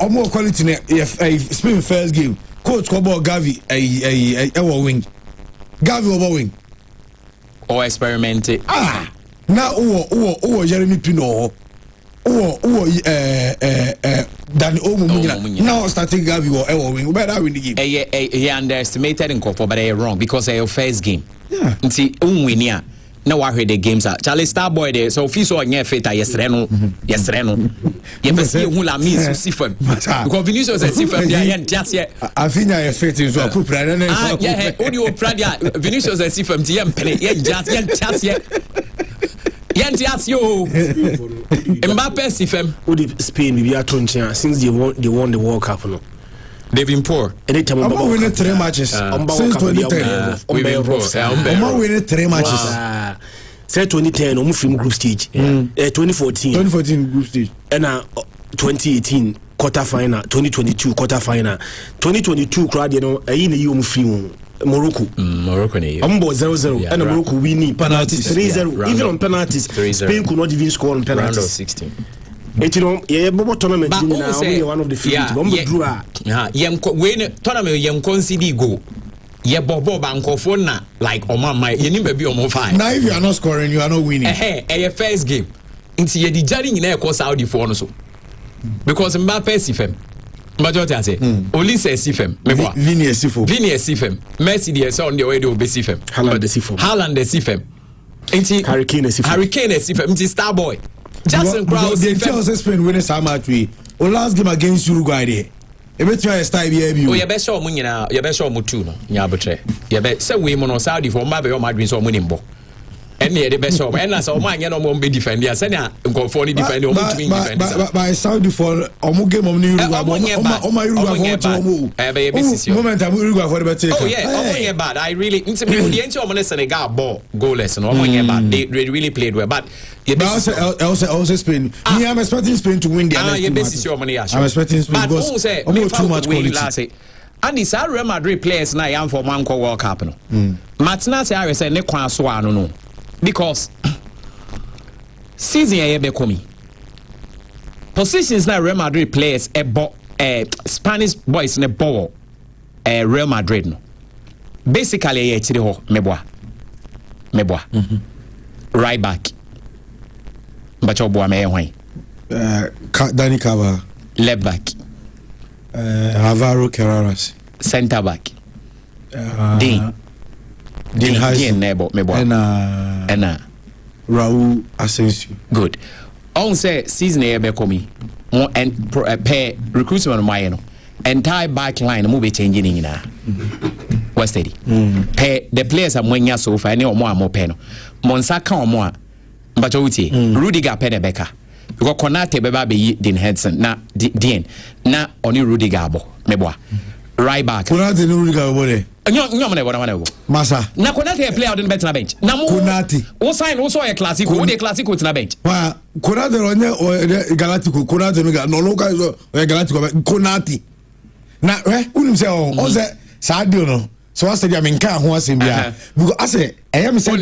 More quality Spain first game. Coach Kobo Gavi wing. Gavi over wing. Or experimented. Now Jeremy Pino. Danny Omo now starting Gavi or wing. Better win the game. He underestimated in Kopo, but they're wrong because your first game. Yeah. See, winner. No, I heard the games are Charlie Starboy there. So if you saw your feta yesterday, no. You see who la means to see from because Vinicius is see from there just yet. I think I have faith in so put pride. Yeah, audio pride. Vinicius is see from TM play. Yeah, just yet. Yantias yo. Mbappe Sifem. Spain we are Tonchia since they won the World Cup no. They've been poor. Anytime I'm winning 3 matches since 2010. We've been poor. I'm winning 3 matches. Say 2010 I'm from group stage. 2014 group stage. And 2018 quarter final, 2022 quarter final. 2022 crowd you know ayi na you free Morocco ne. 0-0 and Morocco winning penalties 3-0 even on penalties. Spain could not even score on penalties. Round of 16. You know, Bobo tournament now one of the favorites. When tournament yem concede go. Yeah, Bobo banko phone na like my you baby on 5. Now if you are not scoring, you are not winning. First game. Into ye the jarring in air Saudi for so. Because Mbappe Sifem. Majority I say only say Sifem. Vini Sifem. Messi the on the way to be Sifem. Haaland the Sifem. Hurricane Sifem. Into Starboy. Jackson Krause. The Chelsea Spain winners how much we last game against Uruguay there. ebetwa style bi bi o ye be show mu nyina ye be show mu tu no nya botre ye be say we mu no Saudi for ma be o madwin so mu nimbo ene ye be show and so ma anya no mo be defend ya say na nkofo ni defend o mu tumi defend by Saudi for omu game om ni Uruguay o ma Uruguay for omu be sisio moment am Uruguay for the take oh yeah omu ye bad I really into me the enti omu Senegal ball goalless no omu ye bad they really played well but also Spain me I'm expecting Spain to win the next two matches I'm expecting Spain because too much quality and this Real Madrid players na yam for man World Cup no Martinez say say ne kwan so anu no because season ye be komi positions na Real Madrid players Spanish boys ne ball Real Madrid no basically ye chiri ho meboa right back Bacho boa me hwan Dani Cava left back Alvaro Carreras center back Dean nebo meboa ena Raul Asensio good on say season e be komi mo and pair recruitment my no entire back line mo be changing nyina what's steady pair the players are mwanya so far any omo amope no monsa ka omo a mbacho utie Rudiger pe de beka because Konate beba be Dean Henderson na Dean na oni Rudiger abo meboa right back Konate no Rudiger abo de nyom na bona wana masa na Konate play out in bet na bench na mo Konate o sign o so e classico o de classico na bench wa Konate onye Galactico Konate no no ka so Galactico Konate na unim say o say Sadio no so I said I mean kan ho asem bia because I say I am said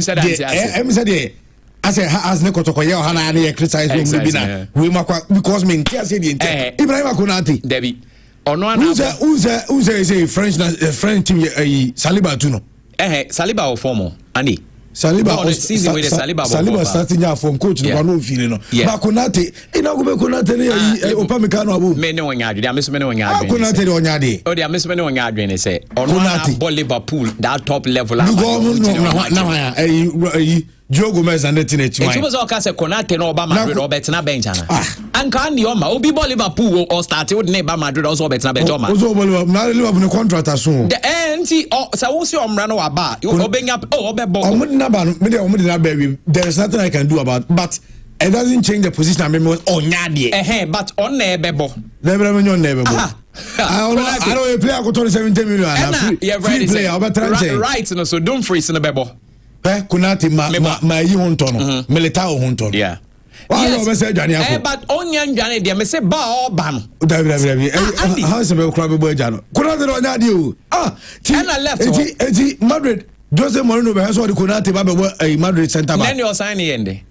I say as ne kotoko ye ohana na ye criticize we bi na we makwa because me ntia say the Ibrahim Konate Debbie ono ana uze say French team Saliba tu no Saliba o form Andy Saliba season with Saliba starting ya from coach no no feel no but Konate ina go be Konate ne Upamecano abu me ne wonya adwe me so me ne wonya adwe Konate de wonya de o de me so me ne wonya adwe ne say ono na Liverpool that top level na Joe Gomez and Netin H. It was all cast a Konate no Obama Madrid or Betina bench. And can the Oma Obi Liverpool or started with neighbor Madrid also Betina Benjoma. Also, Liverpool no contract as soon. The NT or Sawusi Omrano Aba, you opening up Obebo. There is nothing I can do about but it doesn't change the position I'm in on Yadi. But on Nebebo. Never I don't play I got 70 million. Yeah, right, so don't freeze in the Bebo. Konate ma yi hontono Militao hontono yeah yes. But onyan jane dia me say ba o ba no dabi how se be kura be boy jano Konate no nya de o left eti Madrid Jose Mourinho be so de Konate ba be Madrid center back then you sign yende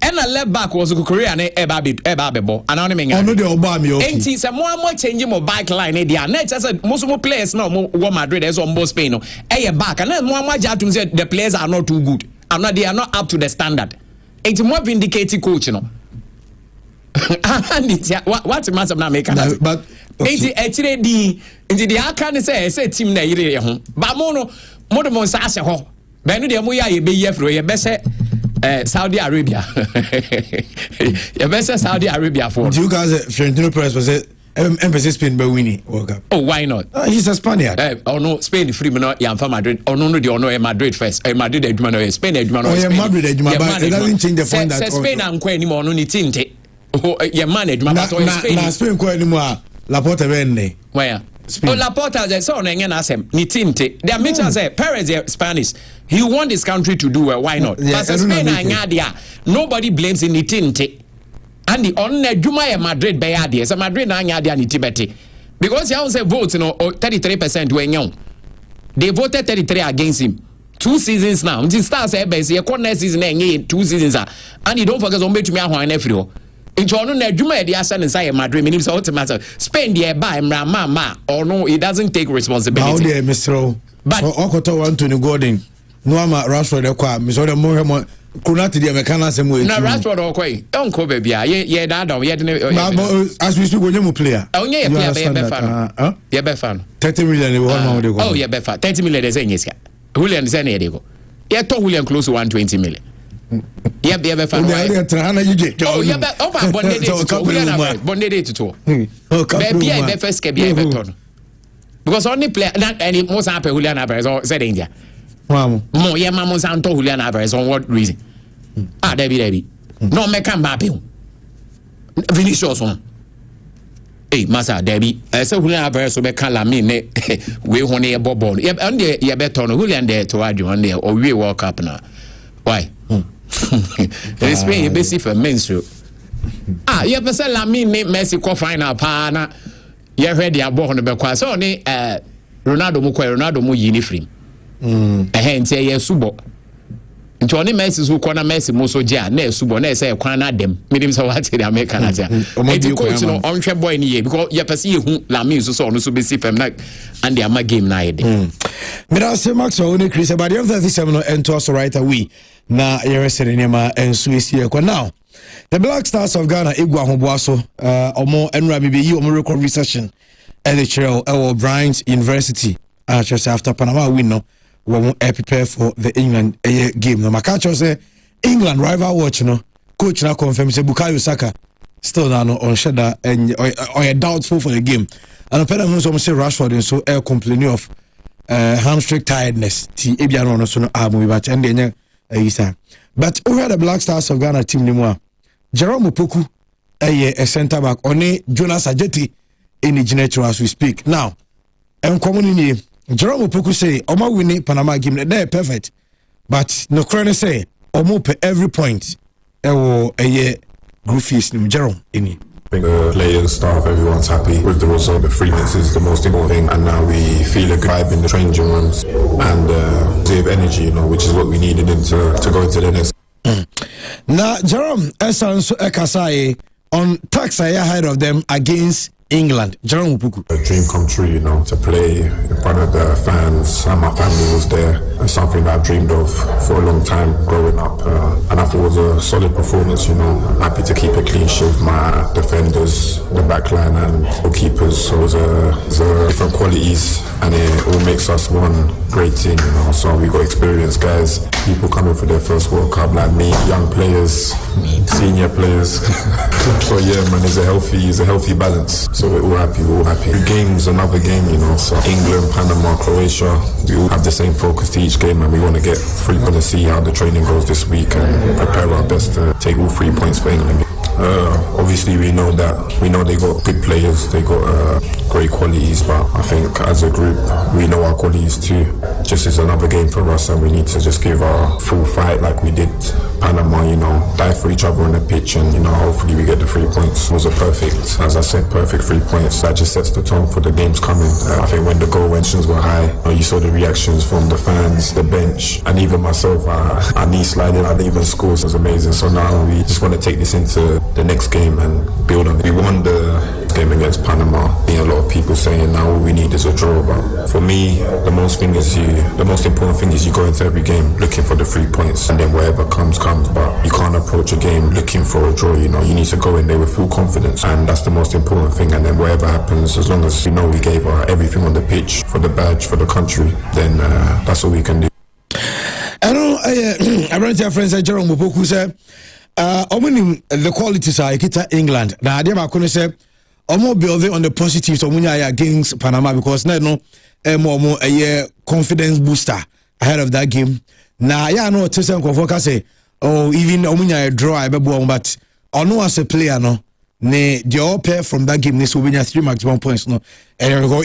and a left back was Korea ne eba bebo and on me ono de oba mi okay enti se mo change mo back line e dia na just most players no mo Madrid as on Spain no back and mo ajatum say the players are not too good they are not up to the standard enti mo vindicate coach no and what matter na make but enti etire di enti the aka say team na yire ho ba mo no mo sa ase ho ba no de mo ya ye be ye fro ye be say Saudi Arabia. You better Saudi Arabia for. Do you guys Florentino Perez was emphasis Spain by winning World Cup? Oh, why not? He's a Spaniard. Oh no, Spain free no yam for Madrid. Oh no, no Madrid first. Madrid eduma no Spain eduma no. Oh, Madrid eduma, but it doesn't change the point that Spain and Queen anymore no ni tinte. Oh, yeah, man eduma but Spain. Na Spain ko anymore. Laporta benne. Where? Oh, Laporta is so na asem ni tinte. They are making say Perez is Spanish. He want this country to do well. Why not? But Spain and nobody blames in ni tinte. And the on Juma Madrid be adia. So Madrid na adia ni tibeti. Because you say votes 33% were young. They voted 33 against him. 2 seasons now. Until stars say you next season 2 seasons and you don't forget on to me ahwan every. Into ono na Juma e dia san inside Madrid meaning so matter Spain there by mama or no it doesn't take responsibility. How there Mr. But Okoto want to Gordon. No ama Rashford e kwa me so dem mo Konate dia me kana asem we. Na Rashford okoi. Don ko baby ye da don ye de as we speak onye mu player. Onye player be fan. Ye be fan. 30 million e we wan dey go. Oh ye be fan. 30 million dey say nyeska. Julian say na dey go. Ye to Julian close to 120 million. Yep, be fan. Oh, yeah, over Bonde to Baby, I first can be a beton. Because only play not any most happy Julian Alvarez or said India. More, yeah, Mamma Santo Julian Alvarez on what reason? Ah, Debbie. No, me come back. Vinicius on. Hey, Massa, Debbie, I said Julian Alvarez will be calamine. We want a bob. Yeah, and the beton Julian there to add you on there or we walk up now. Why? It's paying busy for menstrual. Ah, yeah, but say Lamine Mexico final pana. You heard the above on the back. So, Ronaldo mu uniform. Hence, yes, subo. Into only Messi who corner Messi Mosoja, ne subo, ne say, Kwana dem. Medium so what the American. It's coach, no, on your boy in here because you perceive who Lamine so on so busy from like and the Ama game night. Mira, say Max, only Chris, about the other 37 and toss right away. Na yeresenema ensuisi ekwa now the Black Stars of Ghana egwa hoboaso omo enra bibi omo recovery session at the trail Bryant University just after Panama win no we prepare for the England game no makacho say England rival watch no coach na confirm say Bukayo Saka still now no on shada and or doubtful for the game and pedam so say Rashford and so complaining of hamstring tiredness ti ebiano no so no amu ba and then but over the Black Stars of Ghana team anymore. Jerome Opoku a centre back on Jonas Ajeti in the generator as we speak. Now, and commonly Jerome Opoku say Oma winning Panama game they're perfect. But no credit say Omo per every point a year group fees Jerome in The players, staff, everyone's happy with the result. The 3 points is the most important thing, and now we feel a vibe in the changing rooms and save energy, which is what we needed to go into the next. Now, Jerome, Essence Ekasai on tax ahead of them against England. Jerome Upuku. A dream come true, to play in front of the fans, and my family was there. It's something that I dreamed of for a long time growing up, and I thought it was a solid performance. I'm happy to keep a clean sheet with my defenders, the backline, and goalkeepers. So it was a different qualities, and it all makes us one great team. So we got experienced guys, people coming for their first World Cup like me, young players, senior players. So yeah, man, it's a healthy balance. So we're all happy. The game's another game, So England, Panama, Croatia, we all have the same focus to each game, and we want to get 3 points to see how the training goes this week and prepare our best to take all 3 points for England. Obviously, we know they got good players, they got great qualities, but I think as a group, we know our qualities too. Just it's another game for us, and we need to just give our full fight like we did Panama, die for each other on the pitch, and hopefully we get the 3 points. It was as I said, perfect 3 points. That just sets the tone for the games coming. I think when the goal mentions were high, you saw the reactions from the fans, the bench, and even myself. I knee sliding, I didn't even score, so it was amazing. So now we just want to take this into the next game and build on it. We won the game against Panama. A lot of people saying now all we need is a draw, but for me, the most important thing is you go into every game looking for the 3 points, and then whatever comes. But you can't approach a game looking for a draw. You need to go in there with full confidence, and that's the most important thing. And then whatever happens, as long as we gave everything on the pitch for the badge, for the country, then that's all we can do. I know I ran to your friends at Jerome Mupoku said the qualities are England. Now I did say I'm building on the positives of against Panama because no more a confidence booster ahead of that game. Now I know Tyson Kofoka say even Omunya draw but ono as a player the all pair from that game this will win 3 maximum points and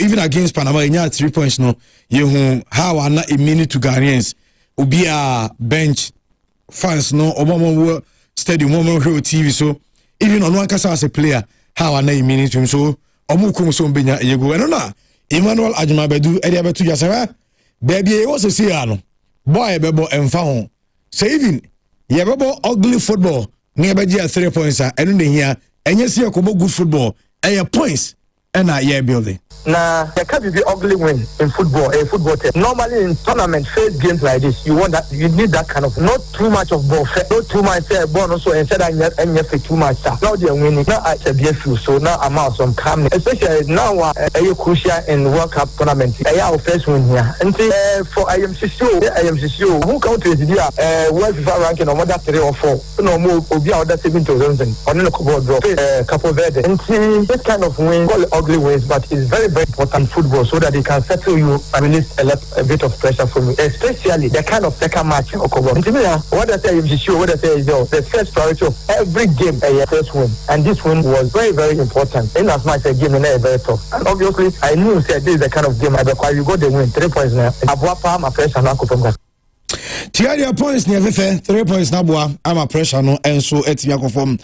even against Panama you 3 points you how are not a minute to Ghanaians ubi a bench fans omo stadium omo TV so even on one as a player how are not a minute to him so omo kum so benya yego and Emmanuel Ajumabedu ediabetu jasara baby was a see boy bebo emfa ho so even yebebo ugly football near 3 points and in here and you see a good football and your points and a building. Now, there can be ugly win in football, a football team. Normally in tournament, first games like this, you need that kind of, not too much of ball, not too much ball also, and said and too much stuff. Now they're winning. Now I said yes, so now I'm out some calmness. Especially now, crucial in World Cup tournament. I have first win here. And for IMCCO, who countries did World FIFA ranking on that 3 or 4? No more, will be out that 7,000 on the couple Verde. And see, this kind of win, call it ugly wins, but it's very important football so that they can settle you and release a bit of pressure from you, especially the kind of second match. What I say is the first priority of every game a first win, and this win was very, very important. In as much a game is very tough, and obviously I knew that this is the kind of game I require. You got the win 3 points now. My pressure now come. Tiaria points near 3 points now. I'm a pressure no, and so it's me from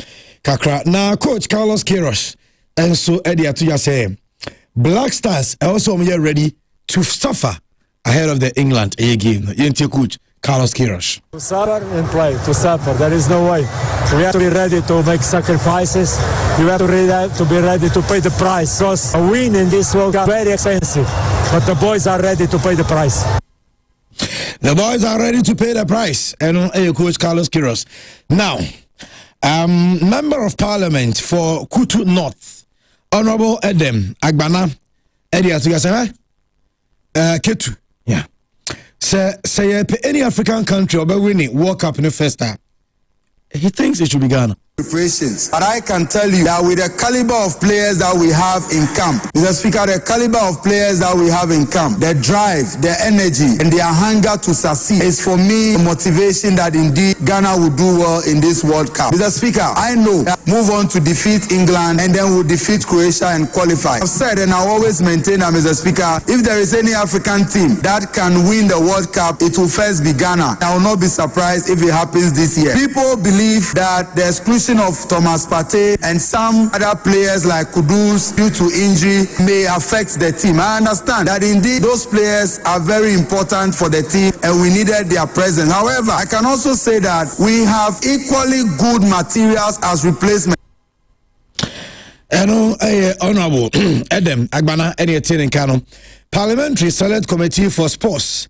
Kakra. Now, Coach Carlos Queiroz, and so Eddie Atuya say. Black Stars are also ready to suffer ahead of the England game. Coach Carlos Queiroz. To suffer and play, to suffer. There is no way. We have to be ready to make sacrifices. We have to be ready to pay the price. Because a win in this World Cup is very expensive. But the boys are ready to pay the price. The boys are ready to pay the price. And Coach Carlos Queiroz. Now, Member of Parliament for Kutu North. Honorable Edem Agbana Eddie Atuga Ketu. Yeah. Say any African country or winning World Cup in the first time. He thinks it should be Ghana. Preparations. But I can tell you that with the caliber of players that we have in camp, Mr. Speaker, the caliber of players that we have in camp, their drive, their energy, and their hunger to succeed is for me a motivation that indeed Ghana will do well in this World Cup. Mr. Speaker, I know that move on to defeat England and then we'll defeat Croatia and qualify. I've said and I always maintain that, Mr. Speaker, if there is any African team that can win the World Cup, it will first be Ghana. I will not be surprised if it happens this year. People believe that the exclusion of Thomas Partey and some other players like Kudus due to injury may affect the team. I understand that indeed those players are very important for the team and we needed their presence. However, I can also say that we have equally good materials as replacement. Honorable Edem Agbana Eddie Kano, Parliamentary Select Committee for Sports,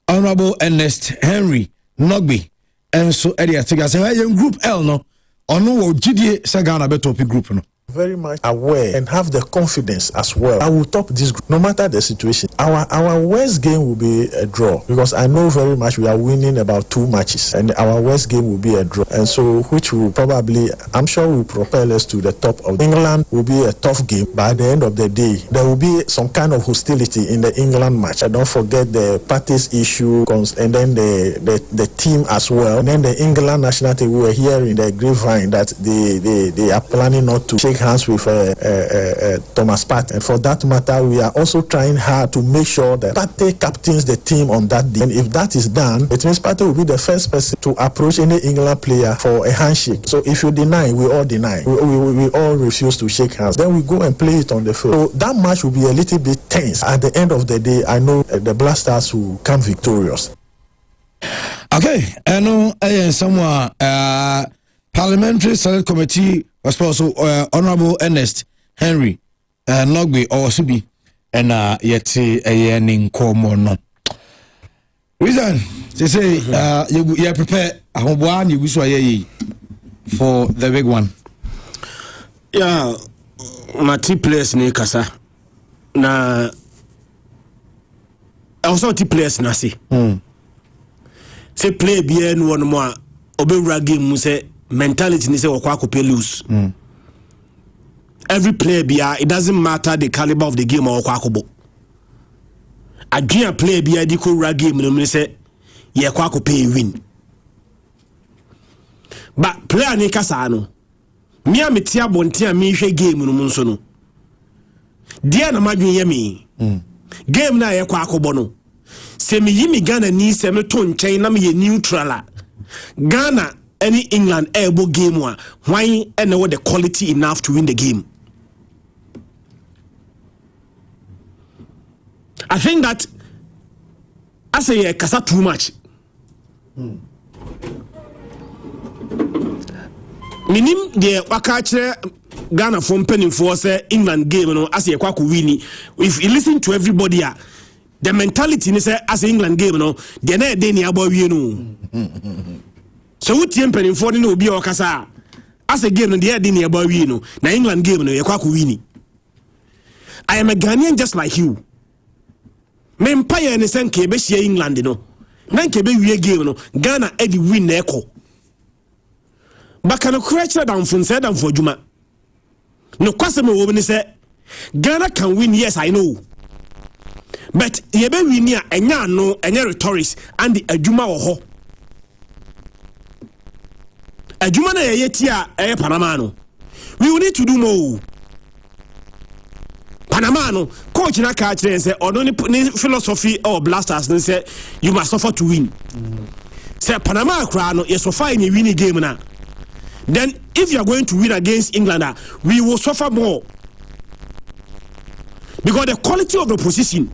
Honorable Ernest Henry Nogby, and so Eddie Atiga say Group L no. Ono GDA Sagana Betopi group no. Very much aware and have the confidence as well. I will top this group no matter the situation. Our worst game will be a draw because I know very much we are winning about 2 matches and our worst game will be a draw, and so which will probably, I'm sure, will propel us to the top of England. Will be a tough game. By the end of the day, there will be some kind of hostility in the England match. I don't forget the parties issue and then the team as well. And then the England national team, we were hearing the grapevine that they are planning not to shake hands with Thomas Partey, and for that matter we are also trying hard to make sure that Partey captains the team on that day, and if that is done, it means Partey will be the first person to approach any England player for a handshake. So if you deny, we all deny, we all refuse to shake hands, then we go and play it on the field. So that match will be a little bit tense. At the end of the day, I know the Black Stars will come victorious. Okay, I know somewhere Parliamentary Select Committee was also Honorable Ernest Henry Nogbe or Subi and yet a ning common. Reason they say you prepare a one you wish for the big one. Yeah, my team players ni kasa na also team players na say. Say play bien one more obewura game mu say mentality ni say wakwa ko pay lose. Every player bia, it doesn't matter the caliber of the game or wakwa ko bo. Adria player bia di ko ra game no say ye kwa ko pay win. But player ni kasa no. Me a meti abonte a me hwe game no nso no. Dia na madwen ye me. Game na ye kwa ko bo no. Se me yimi Ghana ni se me to nchen na me ye neutral. Ghana any England able game one, why and know the quality enough to win the game. I think that I say kasa too much. Minim de waka kire Ghana from penning for say England game no as ye kwa ku wini. If you listen to everybody the mentality ni say as England game no de na dey ni abo wie no. So what team penning for ni obi okasa as a game no de dey ni abo wie no. Na England game no ye kwa ku wini. I am a Ghanaian just like you. Me empire ni sen ke be share England no. Na ke be wie game no Ghana e di win na eko. But can correct down from said down for Juma. No question me woman say Ghana can win, yes I know. But ye be win here enya no enya rhetorics and the Ajuma wo ho. Ajuma na ye tia Panama no. We will need to do more. Panama no coach na ka kire say ono ni philosophy or blasters no say you must suffer to win. Say Panama kra no ye suffer in a winning game na. Then if you are going to win against England, we will suffer more. Because the quality of the position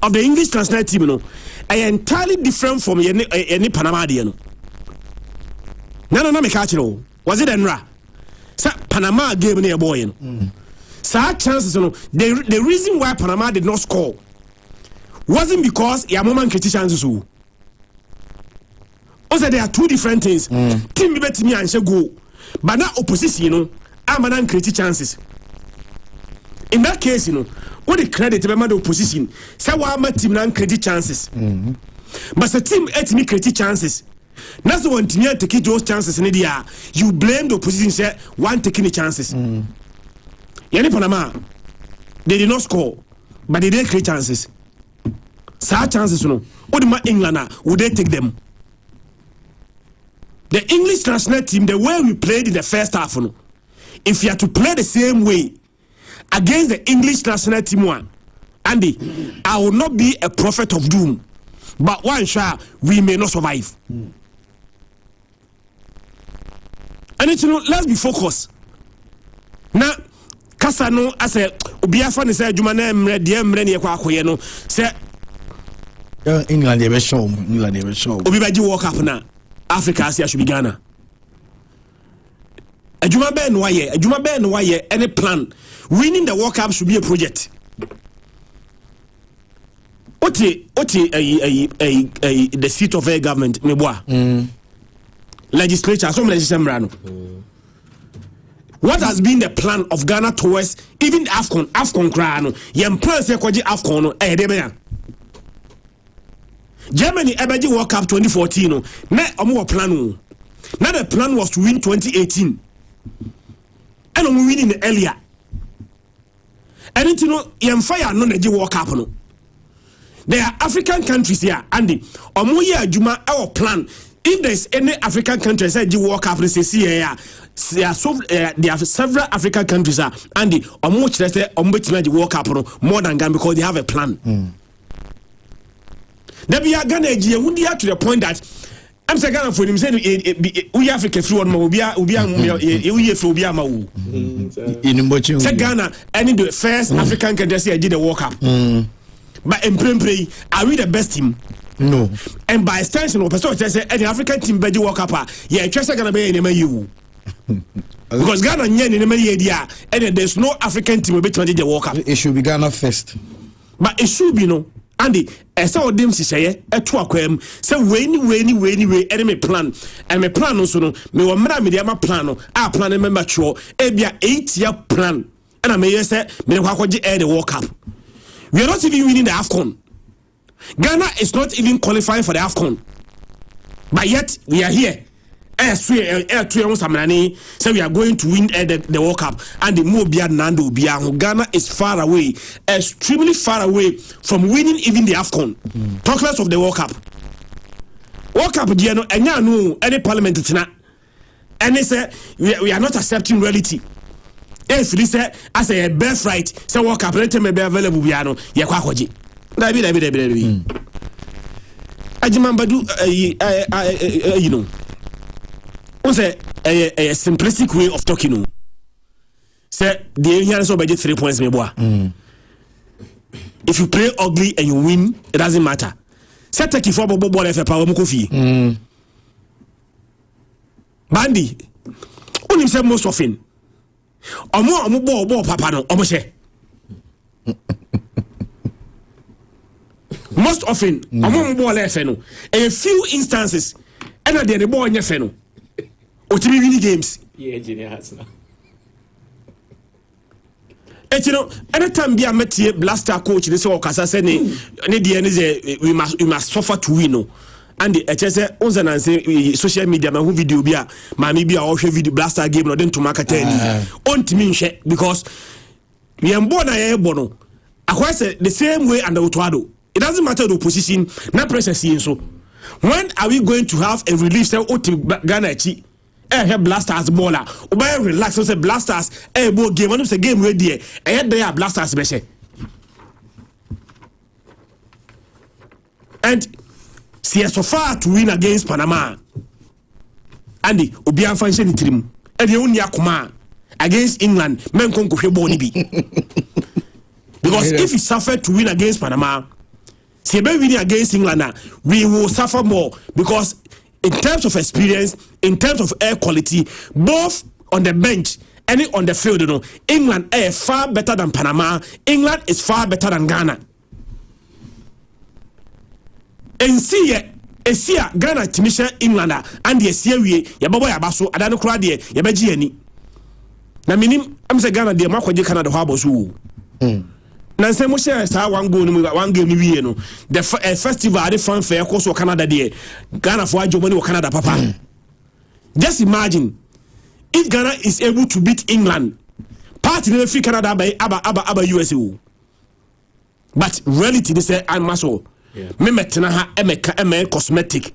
of the English national team, you know, are entirely different from any Panama. You know. No, me catch you. Was it Enra? So Panama gave me a boy. You know. So chances, you know, the reason why Panama did not score wasn't because Yamoman created chances. Also, there are two different things. Team be better me and say go, but that opposition, you know, I'm an creative chances. In that case, you know, what the credit to the opposition? Say why my team and creative chances. But the team at me creative chances. That's the one team take those chances in the year. You blame the opposition. Say one taking the chances. Yani Panama, they did not score, but they did create chances. Such chances, you know, what the England would they take them? The English national team, the way we played in the first half, you know, if you are to play the same way against the English national team one, Andy, I will not be a prophet of doom, but one shot we may not survive. And it's, you know, let's be focused. Now, Kasano, I said, Obiafan is a Jumane, dear Mreni Kwakoyeno, say England, they were show. England, they were show. Obibaji walk up now. Africa Asia should be Ghana. Ajuma Ben Waye, any plan. Winning the World Cup should be a project. The seat of a government, legislature, some legislation. What has been the plan of Ghana towards even AFCON Crano? Yem plan se kwaji AFCON Germany Ebeji World Cup 2014 no na omo plan no. Now the plan was to win 2018. And we winning earlier. And you know yem fire no na World Cup no. There are African countries here and omo ye adwuma our plan. If there is any African country say the World Cup say here there are several African countries and omo chire say omo betima the World Cup no more than Ghana because they have a plan. They be a Ghana to the point that I'm saying Ghana for him saying we Africa through one more Ghana any the first African country say did the World Cup. But in play are we the best team? No. And by extension of person say any African team be the World Cup yeah try say Ghana be in you. Because Ghana and there's no African team will be 20 the World Cup. It should be Ghana first. But it should be no. Andy, I saw them say a two aquam, say way, enemy plan, and my plan also no, me wa media plan, our plan member sure, a be a 8-year plan, and I may say, me wakoji air the World Cup. We are not even winning the AFCON. Ghana is not even qualifying for the AFCON, but yet we are here. So we are going to win the World Cup and the Mobia Nando Biango. Ghana is far away, extremely far away from winning even the AFCON. Talk less of the World Cup. World Cup, no any parliament and they say we are not accepting reality. If they say as a birthright, say World Cup, let me be available. Biano, Yakwaji. David. Ajimambadu, you know. What's a simplistic way of talking? Say the Indian so budget 3 points me boy. If you play ugly and you win, it doesn't matter. Say take for ball for power mukofi. Bandi, only say most often. omo ball papa no omo she most often omo ball efe no a few instances and at the ball nyefe no otimi win games engineer has now anytime be a metie blaster coach they say okasa say ne the we must suffer to win no and the say on say social media ma video bi a mami bi a o hwe video blaster game no den to market on timi nhwe because we am born na no akwa say the same way and Otuado it doesn't matter the opposition na pressure see so when are we going to have a relief say Ghana chi have blasters baller obey relax say blasters ball game one say game ready there blasters be and see so far to win against Panama Andy obi anfanche ni tirim e de oni akoma against England men kon ko hwe ball ni bi because if we suffer to win against Panama see be winning against England we will suffer more because in terms of experience, in terms of air quality, both on the bench and on the field, you know, England is far better than Panama. England is far better than Ghana. And see Ghana timisha England and the see we yababo yabaso adano kura de yabaji ani. Na minim am say Ghana de makwaje Canada ho aboso. Na say mo share sa one game we no the festival the fanfare course for Canada there Ghana for ajo money Canada papa just imagine if Ghana is able to beat England party never free Canada by aba USA but reality they say I must me metena ha emeka cosmetic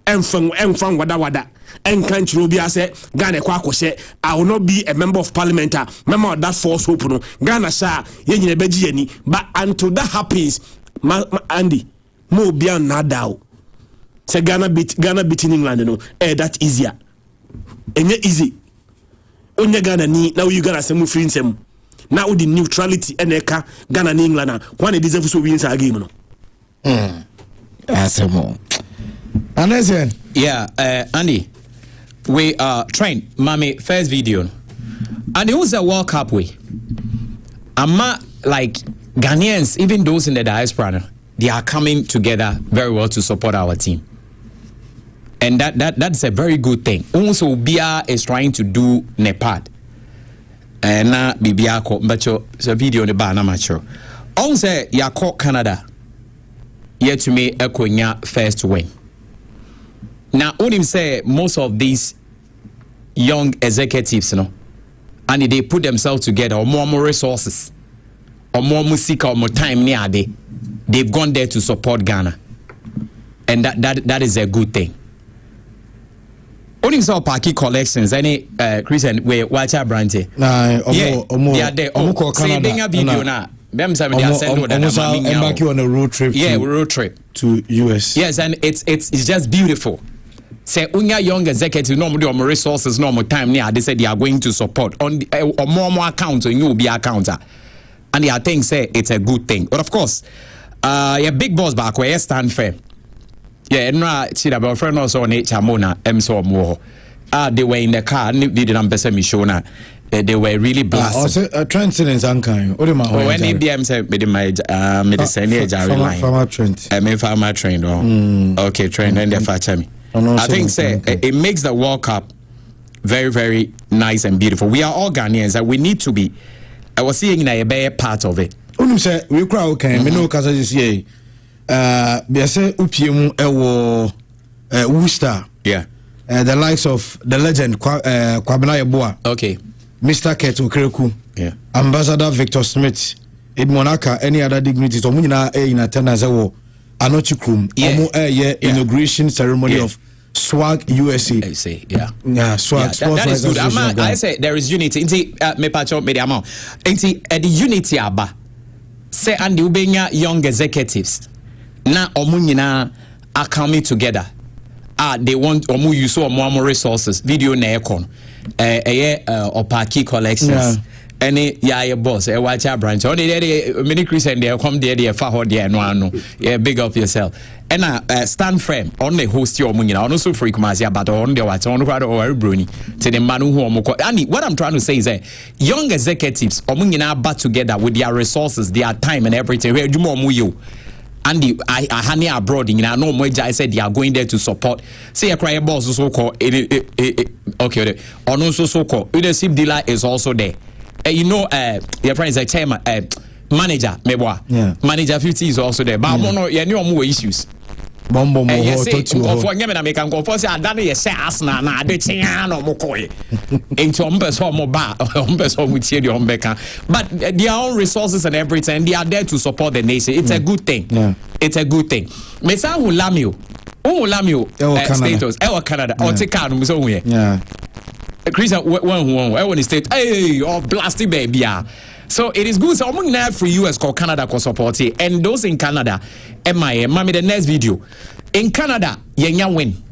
enfan wada and country will be as Ghana kwakoshe I will not be a member of parliament member of that force hope no Ghana sha yenye beji ani but until that happens Andy mo bia nadao say Ghana beating England no that easier enye easy onye Ghana ni now you Ghana semu free nsem now the neutrality eneka Ghana ni England one e deserve so win sa game no asemo Anderson yeah Andy we train mommy first video and it was a World Cup way ama like Ghanaians even those in the diaspora they are coming together very well to support our team and that's a very good thing also Bia is trying to do ne part and na bibia ko mbacho so video ne ba na macho on say ya call Canada yet to me ekonya first win. Now, Onim say most of these young executives, you know, and they put themselves together, or more resources, or more music, or more time near they've gone there to support Ghana, and that is a good thing. Onim saw Parky collections, any Christian way watch our branch. Nah, they are there. Say video now. Them say they are sending back you on a road trip. Yeah, road trip to US. Yes, and it's just beautiful. Say unya young executive no more resources no more time near they said they are going to support on more accounts on you be account and I think say it's a good thing but of course yeah big boss back where stand fair yeah no see that friend also on Chamona so more they were in the car they didn't person me show na they were really blasted also Trent in Zankan when they say my medicine farmer Trent farmer trained okay trained then they fetch me I think say it makes the World Cup very, very nice and beautiful. We are all Ghanaians and we need to be. I was seeing a better part of it. Say we crowd okay. Me no kasa this year. Be say upiemu ewo Worcester. Yeah. The likes of the legend Kwabena Yeboah. Okay. Mr. Keto Kreku. Yeah. Ambassador Victor Smith. Edmonaka. Any other dignitaries. Omunina in attendance ewo. Anochukrum, inauguration ceremony of Swag USA. I say, yeah, Swag. That is good. I say there is unity. Inti me pacho me diamo. Inti the unity aba. Say and the ubenya young executives. Na omunyina are coming together. They want omu use more resources. Video na ekon. Opaki collections. any ya boss watch a branch on the mini Christian there come there fa ho there no yeah big up yourself and stand firm on the host your money on also free commercial but on the what on or brony to the man who and what I'm trying to say is that young executives omunyina bat together with their resources, their time and everything where you more you and the I honey abroad in no more I said they are going there to support say a cry boss so called okay on also so called leadership dealer is also there. You know, your friend is a chairman, manager, manager 50 is also there. But you know more issues. Bombo more. For Yemen, I can go for say I done a say asna na de chiano mokoi. Into umbers or mobile, umbers or with you on Becca. But their own resources and everything, they are there to support the nation. It's a good thing. Yeah. It's a good thing. Mesa who lamio, status, Canada, or take out somewhere. Yeah. Christian one state hey or blasty baby so it is good so I'm going for US called Canada co support it and those in Canada mommy the next video in Canada yenya win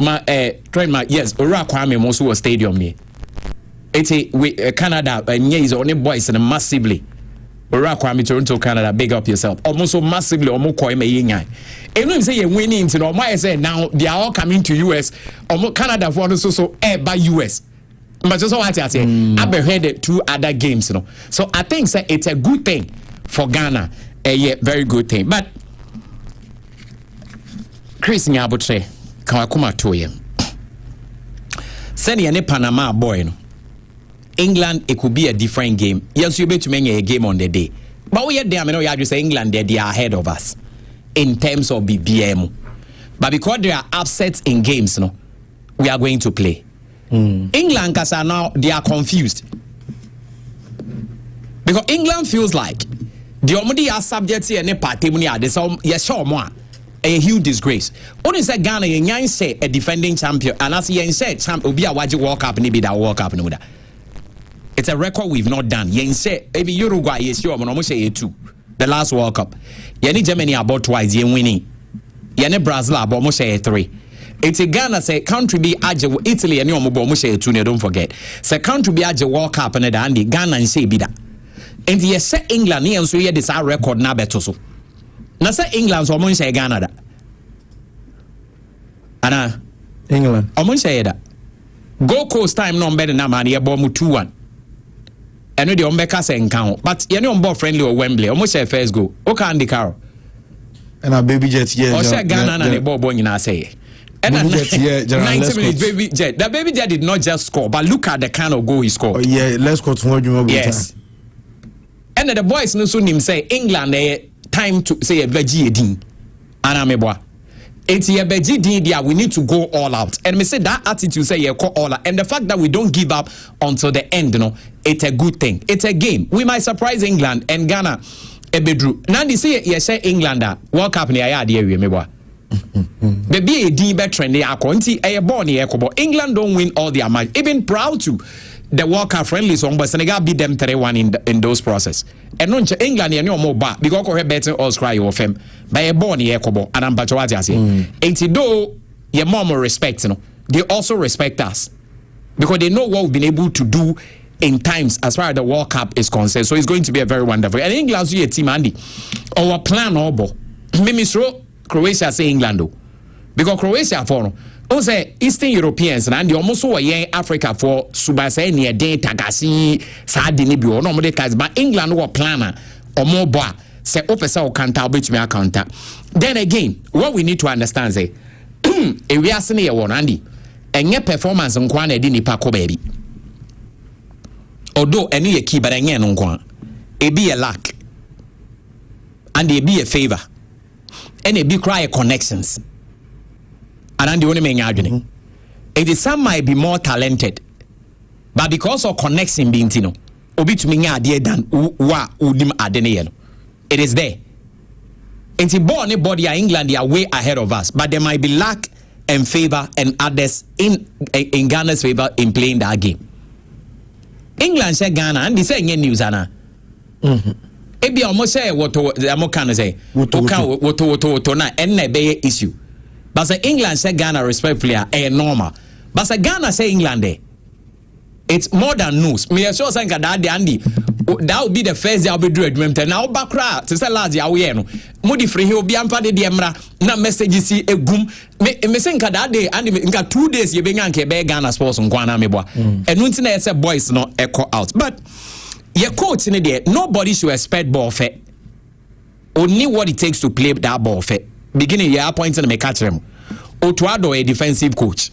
my train my yes ora kwame mo so stadium ni it's Canada is only boys and massively ora kwame Toronto Canada big up yourself almost so massively almost koy me yenya. And when say you're winning, you know, why I say now they are all coming to US or Canada for so by US. But just what I say, I've heard 2 other games, you know. So I think it's a good thing for Ghana. Yeah, very good thing. But Chris Nyabutre, Kawakuma Toye. Send any Panama boy, no. England, it could be a different game. Yes, you bet to make a game on the day. But we are there, I know you have to say England, they are ahead of us. In terms of BBM, but because there are upsets in games, no, we are going to play. England, because now they are confused because England feels like the only are subject to any party money. There's some yes, sure more a huge disgrace. Only say Ghana, you say a defending champion, and as you said, champ will be a watch World Cup, maybe that World Cup, no. It's a record we've not done. You say maybe Uruguay is sure, but almost say 2. The last World Cup. Yeni Germany about twice, yen winning. Yeni Brazil about almost 3. It's a Ghana say country be aje Italy and you almost 2. Don't forget. Say country be aje World Cup and the Ghana and say bida. And yes, say England and so here this our record na beto so. Na say England so almost say Ghana da. Ana England. Almost say that. Gold Coast time no better na man here bomb 2-1. I know the Ombeka say count, but you know more friendly or Wembley. Almost say first go. Okay, Andy Carroll. And a baby jet, yeah. Or say Ghana and the ball boy in say. And 90 minutes baby jet. The baby jet did not just score, but look at the kind of goal he scored. Oh, yeah, let's go to yes. And the boys no soon him say England time to say a veggie din. Anameboa. It's a veggie din. We need to go all out. And me say that attitude say you call all out. And the fact that we don't give up until the end, you know, it's a good thing. It's a game. We might surprise England and Ghana. Ebedru. Now they say you say England World Cup ni aya dey we meboa. Baby a din better than they are conti a born here. England don't win all their match. Even proud to the World Cup friendly song, but Senegal beat them 3-1 in those process. And non England you know more bad because we better us cry of them. By a born here and I'm but what I say. And though your mom respect, you know, they also respect us because they know what we've been able to do in times as far as the World Cup is concerned. So it's going to be a very wonderful. And England is a team, Andy. Our plan, Mimi Croatia say England, because Croatia for say Eastern Europeans and the almost so Africa for Subasa near day Tagasi Sardini bio no more but England were planner or more bar say officer counter which me counter. Then again, what we need to understand say if we are senior one Andy and your performance on Kwana didn't pack baby. Although any key but again on Kwan, it be a lack and it be a favor and it be cry connections. And the only main argument. It is some might be more talented, but because of connection being tino, obi to me idea than wa udim adene. It is there. And the ball anybody England they are way ahead of us, but there might be lack and favor and others in Ghana's favor in playing that game. England say Ghana and they say any news ana. Ebi almost say what the can say. What na and be issue. But say England say Ghana respectfully normal. But say Ghana say England it's more than news. Me sure say that Andy, that will be the first day I'll be doing it. Now backra to say last year we no. Mudi free he obi amfa de emra na messages si egum. Me say that day Andy nka 2 days ye be nyanke be Ghana sports nkwana me boa. Enu nti na say boys no echo out. But your coach in there, nobody should expect ball fair. Only what it takes to play that ball fair. Beginning you appointing me catch them. Otuado a defensive coach.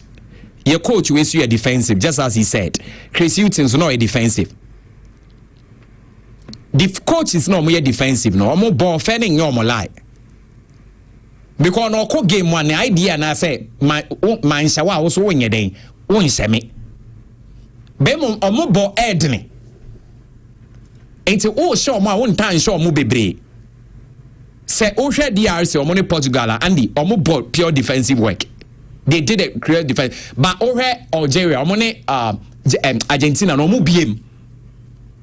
Your coach will see a defensive, just as he said. Chris Hutton's not a defensive. The coach is not more defensive, no more ball fanning no more lie. Because no co game one idea and I say my shawa also win your day, won't semi. Bemo or more ball edney. Ain't all show my one time show mo bebre. Say Osha DRC or money Portugal Andy or more ball pure defensive work. They did a great defense, but over Algeria, money Argentina no more BM.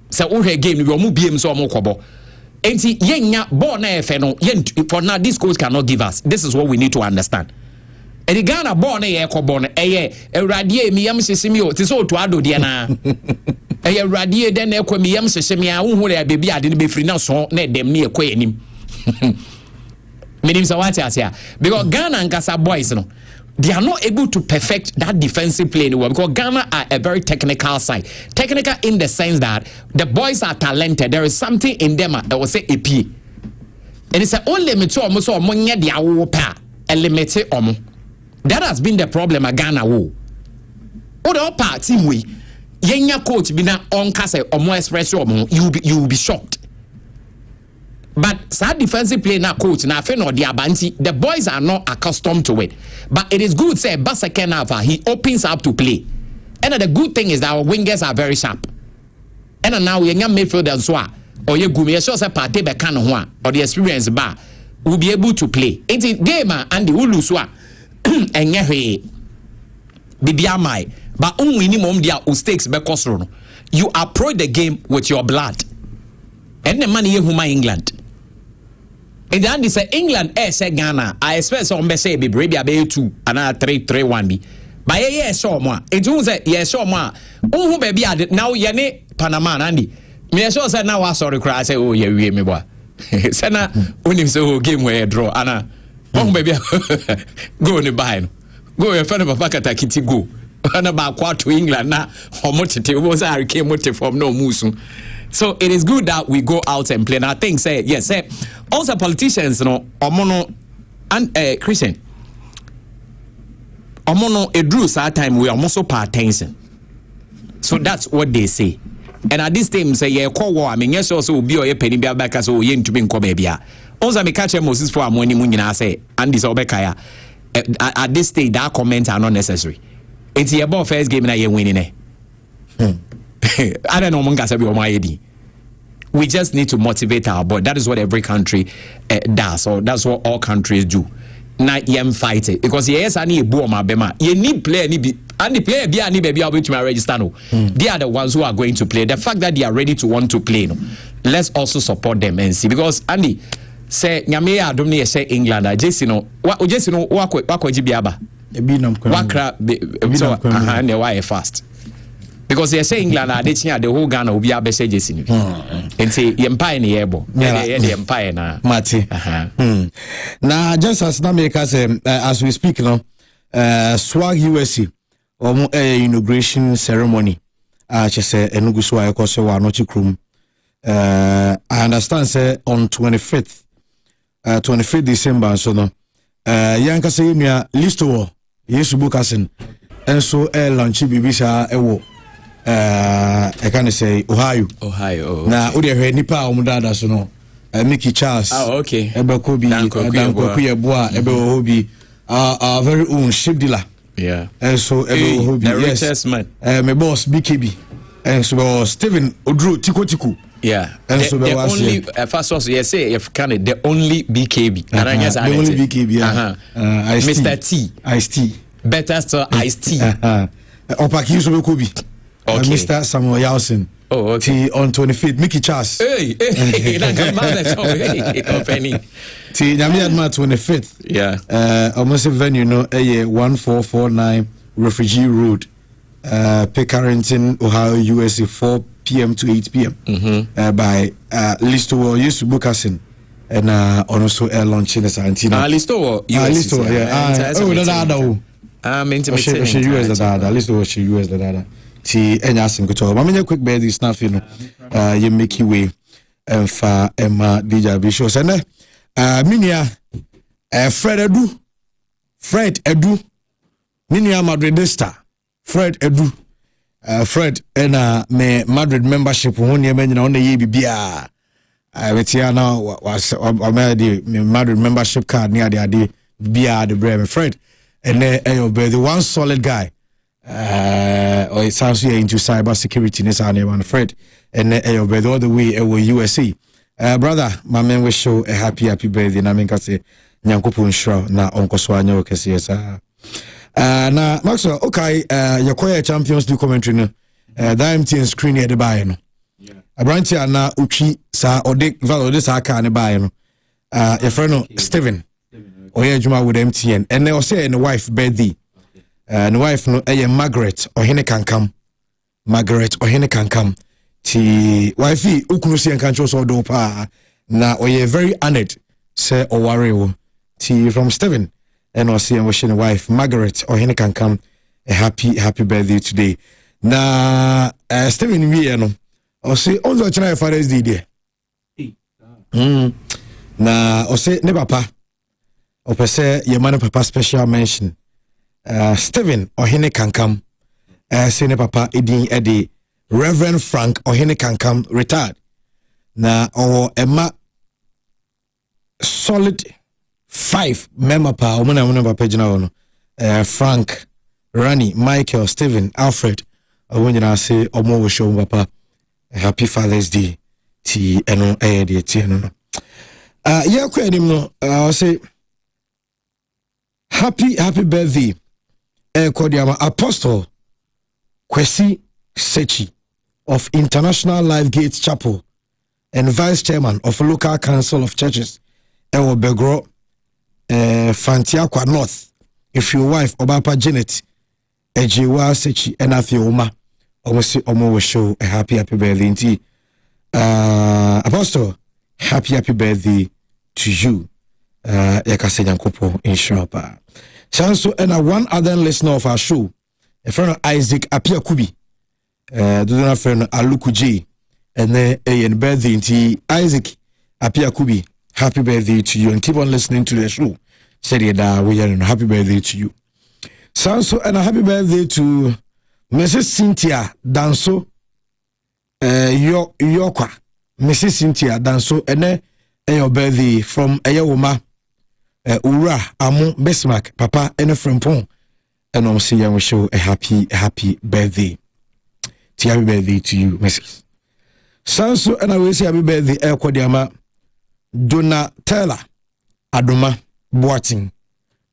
So over game no more BM so more kobo. And see, yenya born no for now this coach cannot give us. This is what we need to understand. And the Ghana born kobo radie mi yam sesimio ti so to ado de na. Radie den ekwa mi yam sesemia wo hu le baby ade no be free na so na dem ne ekwa anim. Meaning so what I because Ghana and Kasa boys no. They are not able to perfect that defensive play anywhere because Ghana are a very technical side. Technical in the sense that the boys are talented. There is something in them that will say AP. And it's only limit almost or money they are limited. That has been the problem at Ghana. Other part team we yenya coach bina on kase or more express you will be shocked. But sad defensive play now coach now or the abanti the boys are not accustomed to it. But it is good say but second half he opens up to play. And the good thing is that our wingers are very sharp. And now we young midfielders so or you gumi sure say party be kan ho or the experience bar will be able to play. It's game and the ulu so enye hwe bibia mai but unwini mom dia stakes be kosoro no. You approach the game with your blood. And the money you England. And then they say England say Ghana. I expect some say be Arabia be 2 and 3-3-1 be. But yes so more. It won't say yes so more. Who baby now yene Panama Andy. Me sure say now sorry cry say oh yeah we me boy. Say na unim so game where draw ana. Who baby go ni buy no. Go your friend papa katakiti go. Ana ba kwa to England na homotete wo say came motive from no musu. So it is good that we go out and play. And I think say yes, say also politicians no omono and Christian omono a drew sad time we are also pay attention. So that's what they say. And at this time say yeah call war I mean yes also be or penny be back so ye ntumi nko ba bia. Also me catch Moses for amoni mu nyina say and this obekaya at this stage that comments are not necessary. It's about first game na ye winning I don't know. We just need to motivate our boy. That is what every country does, or that's what all countries do. Not yem fight it because yes, I need boom bema. You need player, and the player be any baby able to register. No, they are the ones who are going to play. The fact that they are ready to want to play, no, let's also support them and see because Andy say nyame ya adom ne say England. Jesse no, Jesse no wako jibiaba. Wakra so ne why fast. Because they say England are the whole Ghana will be a messages in and say empire ni ebo the empire na mati na just as America say as we speak now swag USA or inauguration ceremony just say enugu so akoso wa no chikrum I understand say on 25th December so no yanka say nua listo yesu bukasin enso launch bibisa ewo I can say Ohio. Now, we have nipa omudada so no. Mickey Charles. Oh, okay. Ebe Kobi, Danko Boa, Ebe Ohobi, our very own ship dealer. Yeah. And so Ebe Ohobi, the richest man. My boss BKB, and so Stephen Odru Tiku. Yeah. And so the only first also you say if can the only BKB. The only BKB. Yeah. Mr. T. Ice-T. Better still Ice-T. Opaki so Kobi. Okay. Mr. Samuel Yelson. Oh, okay. On 25th, Mickey Charles. Hey, that's a man. Company. T. Nyamiadma 25th. Yeah. Almost a venue, no, 1449 Refugee Road. Pickerington, Ohio, USA, 4 p.m. to 8 p.m. By Listo used to book us in. And also launching the Santina. Listo, Listo, yeah. Oh, the dada. She US the dada. Listo, she US the dada. Ti enyasim kuto. Ma menye quick bed this stuff, you know. You make your way and fa Emma DJ Bisho. Sene minia Fred Edu. Minia Madridista. Fred Edu. Fred me Madrid membership who near men on the ye bia. Wetia now was my Madrid membership card near the idea bia the Bremen Fred. And the one solid guy. Or it sounds here into cyber security in this one Fred. And all the way over USA. Brother, my man will show a happy birthday. And I mean, I say, Nyankopon Shroud, na Uncle Swanyo, Kessias. Na Maxwell, okay, your choir Champions League commentary. That MTN screen here the buy. A branch na Uchi, sa Odic Valo, this I can't buy. Your friend Steven, or here Juma with MTN. And they will say, and the wife birthday. And the wife no Margaret or Hene can come. Margaret or Hene can come. Ti wifey ukunusi and control so dopa na oye very honored say o worry ti from Steven and I see and wishing the wife Margaret or Hene can come a happy birthday today. Na Steven we no o say on the channel Father's Day there. Na o say ne papa o pese your man papa special mention. Steven or Hene can come say ne papa edin edi Reverend Frank Ohene can come retired. Na or Emma solid 5 member pa omuna page na Frank, Rani, Michael, Stephen, Alfred. I say omo show papa happy Father's Day. Ti eno de ti eno. Yeah ko enim no I say happy birthday. Kodiama Apostle Kwesi Sechi of International Life Gates Chapel and Vice Chairman of Local Council of Churches Ewo Begro Fantiakwa North. If your wife Obapa Janet Ejiwa Sechi and Afioma almost will show a happy birthday. Apostle, happy birthday to you. Yakase Yankopo in Shapa. Chanso and one other listener of our show, a friend of Isaac Apia Kubi. Do not friend Aluku J and then a birthday to Isaac Apia Kubi. Happy birthday to you and keep on listening to the show. Said we are happy birthday to you. Sanso and a happy birthday to Mrs. Cynthia Danso Yokwa. Mrs. Cynthia Danso and then your birthday from Ayawoma Ura Amu Besmak Papa and a friend Pong. And I'm saying we show a happy birthday. Happy birthday to you, Mrs. Sanso, and I will say happy birthday, El Kodiama Donatella Adoma Boating.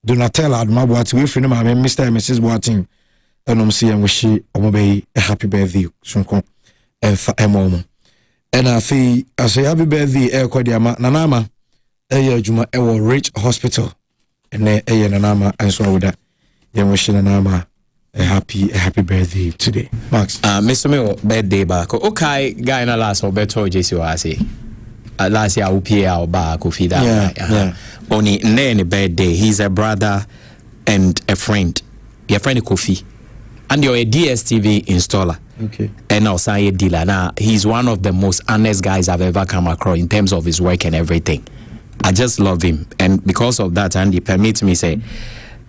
Donatella Adoma Boating. We friend my Mr. and Mrs. Boating. And I'm saying we she obey a happy birthday. And for a moment. And I say happy birthday, El Kodiama Nanama. Eya Juma Ewo Rich Hospital. And then Eya Nanama and so with that. Then we should Nanama. A happy birthday today, Max. Mr. Mil birthday back. Okay, guy na last Roberto JC Wasi. Last year UPA back Kofida. Yeah. Only any birthday. He's a brother and a friend. Your friend Kofi. And you're a DSTV installer. Okay. And also a dealer. Now he's one of the most honest guys I've ever come across in terms of his work and everything. I just love him. And because of that, and he permits me say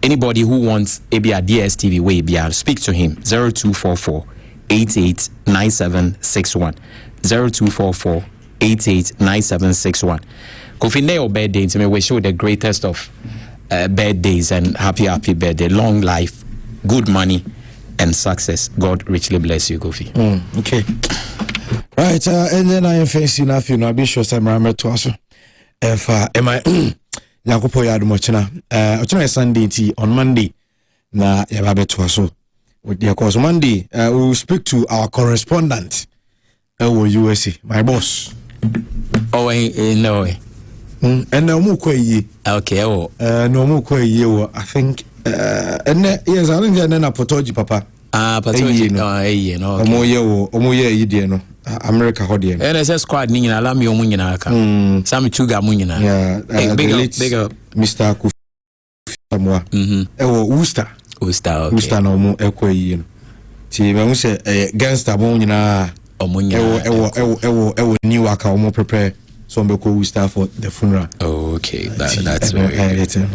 anybody who wants a DSTV way, speak to him. 0244 889761. 0244 889761. Kofi Neo birthday to me, we show the greatest of birthdays and happy birthday, long life, good money, and success. God richly bless you, Kofi. Okay. Right, and then I am facing enough, you know, I'll be sure some ramen to us. If am I Yakupo Yadumochina, Ochina Sunday tea on Monday, na Yababe to us. With the course Monday, we will speak to our correspondent, USA, my boss. Oh, no way. And no more quay. Okay, no more quay, I think, and yes, I think then I put Papa. Patrick no omoye yi de no America ho de no NSS squad ni nyina lam yo mu nyina aka Sam Chuga mu nyina big up Mr. Kofi Samoa ewo Worcester okay na omo ekoyi no ti me hu se gangster mo nyina omo nyina ewo new aka omo prepare so be ko Worcester for the funeral. Okay, that's very good.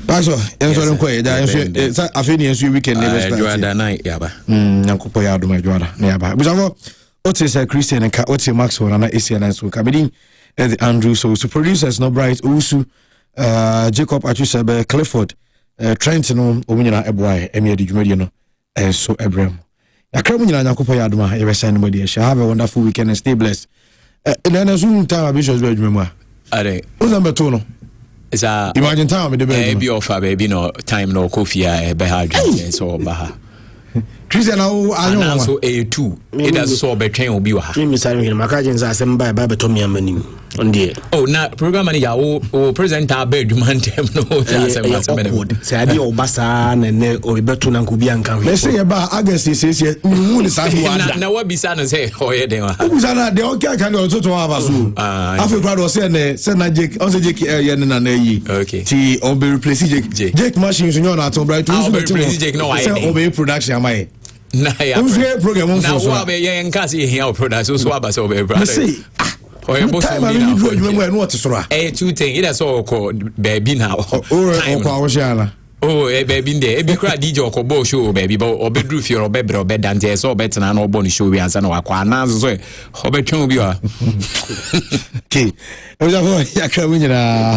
Pastor, enso len koy da enso afeni enso weekend never start. Juada night yaba. Nyankopɔ ya adoma juada na yaba. Bisafo Otis Christian and Otis Maxwell na ACN so kabedin Andrew so producers no bright Usu Jacob Achusebe Clifford Trent no omunyina eboy emi adi dwumadi no enso ebrem. Yakra munyina nyankopɔ ya adoma ye be send nobody. Have a wonderful weekend and stay blessed. And as soon time Bishop's bedroom. Are who's number 2 no? Is a imagine time with the baby offer baby no time no coffee behad so baha. Christian now so A2 it does so between obi wa. Me sorry him makajin za sem ba to me amani on there. Oh na program manager o present our bedroomntem no say ade obasa na ne o beto na nkubi anka. Let's say ba August is mu ni sa na wa bisa no say oye den wa. Bisa na de o kan o to aba so. Afi kwa do say na Jake on say Jake ye na yi. Okay. Ti on be replace Jake machine so na to bright so replace Jake no why. Say o be production am I. Na ya program on so wa be ye nka say here production so aba so be brother. Oye boss me na do adwuma mu what so ra. Two thing it so ko baby na. Time ko awoshala. Oh, baby there. Ebi kra DJ okobo show baby, but obedru fi obebre obedante so obetena na obo ni show wi ansa na wakwa na so obetwen obi wa. Okay. Oja ho yakra munyina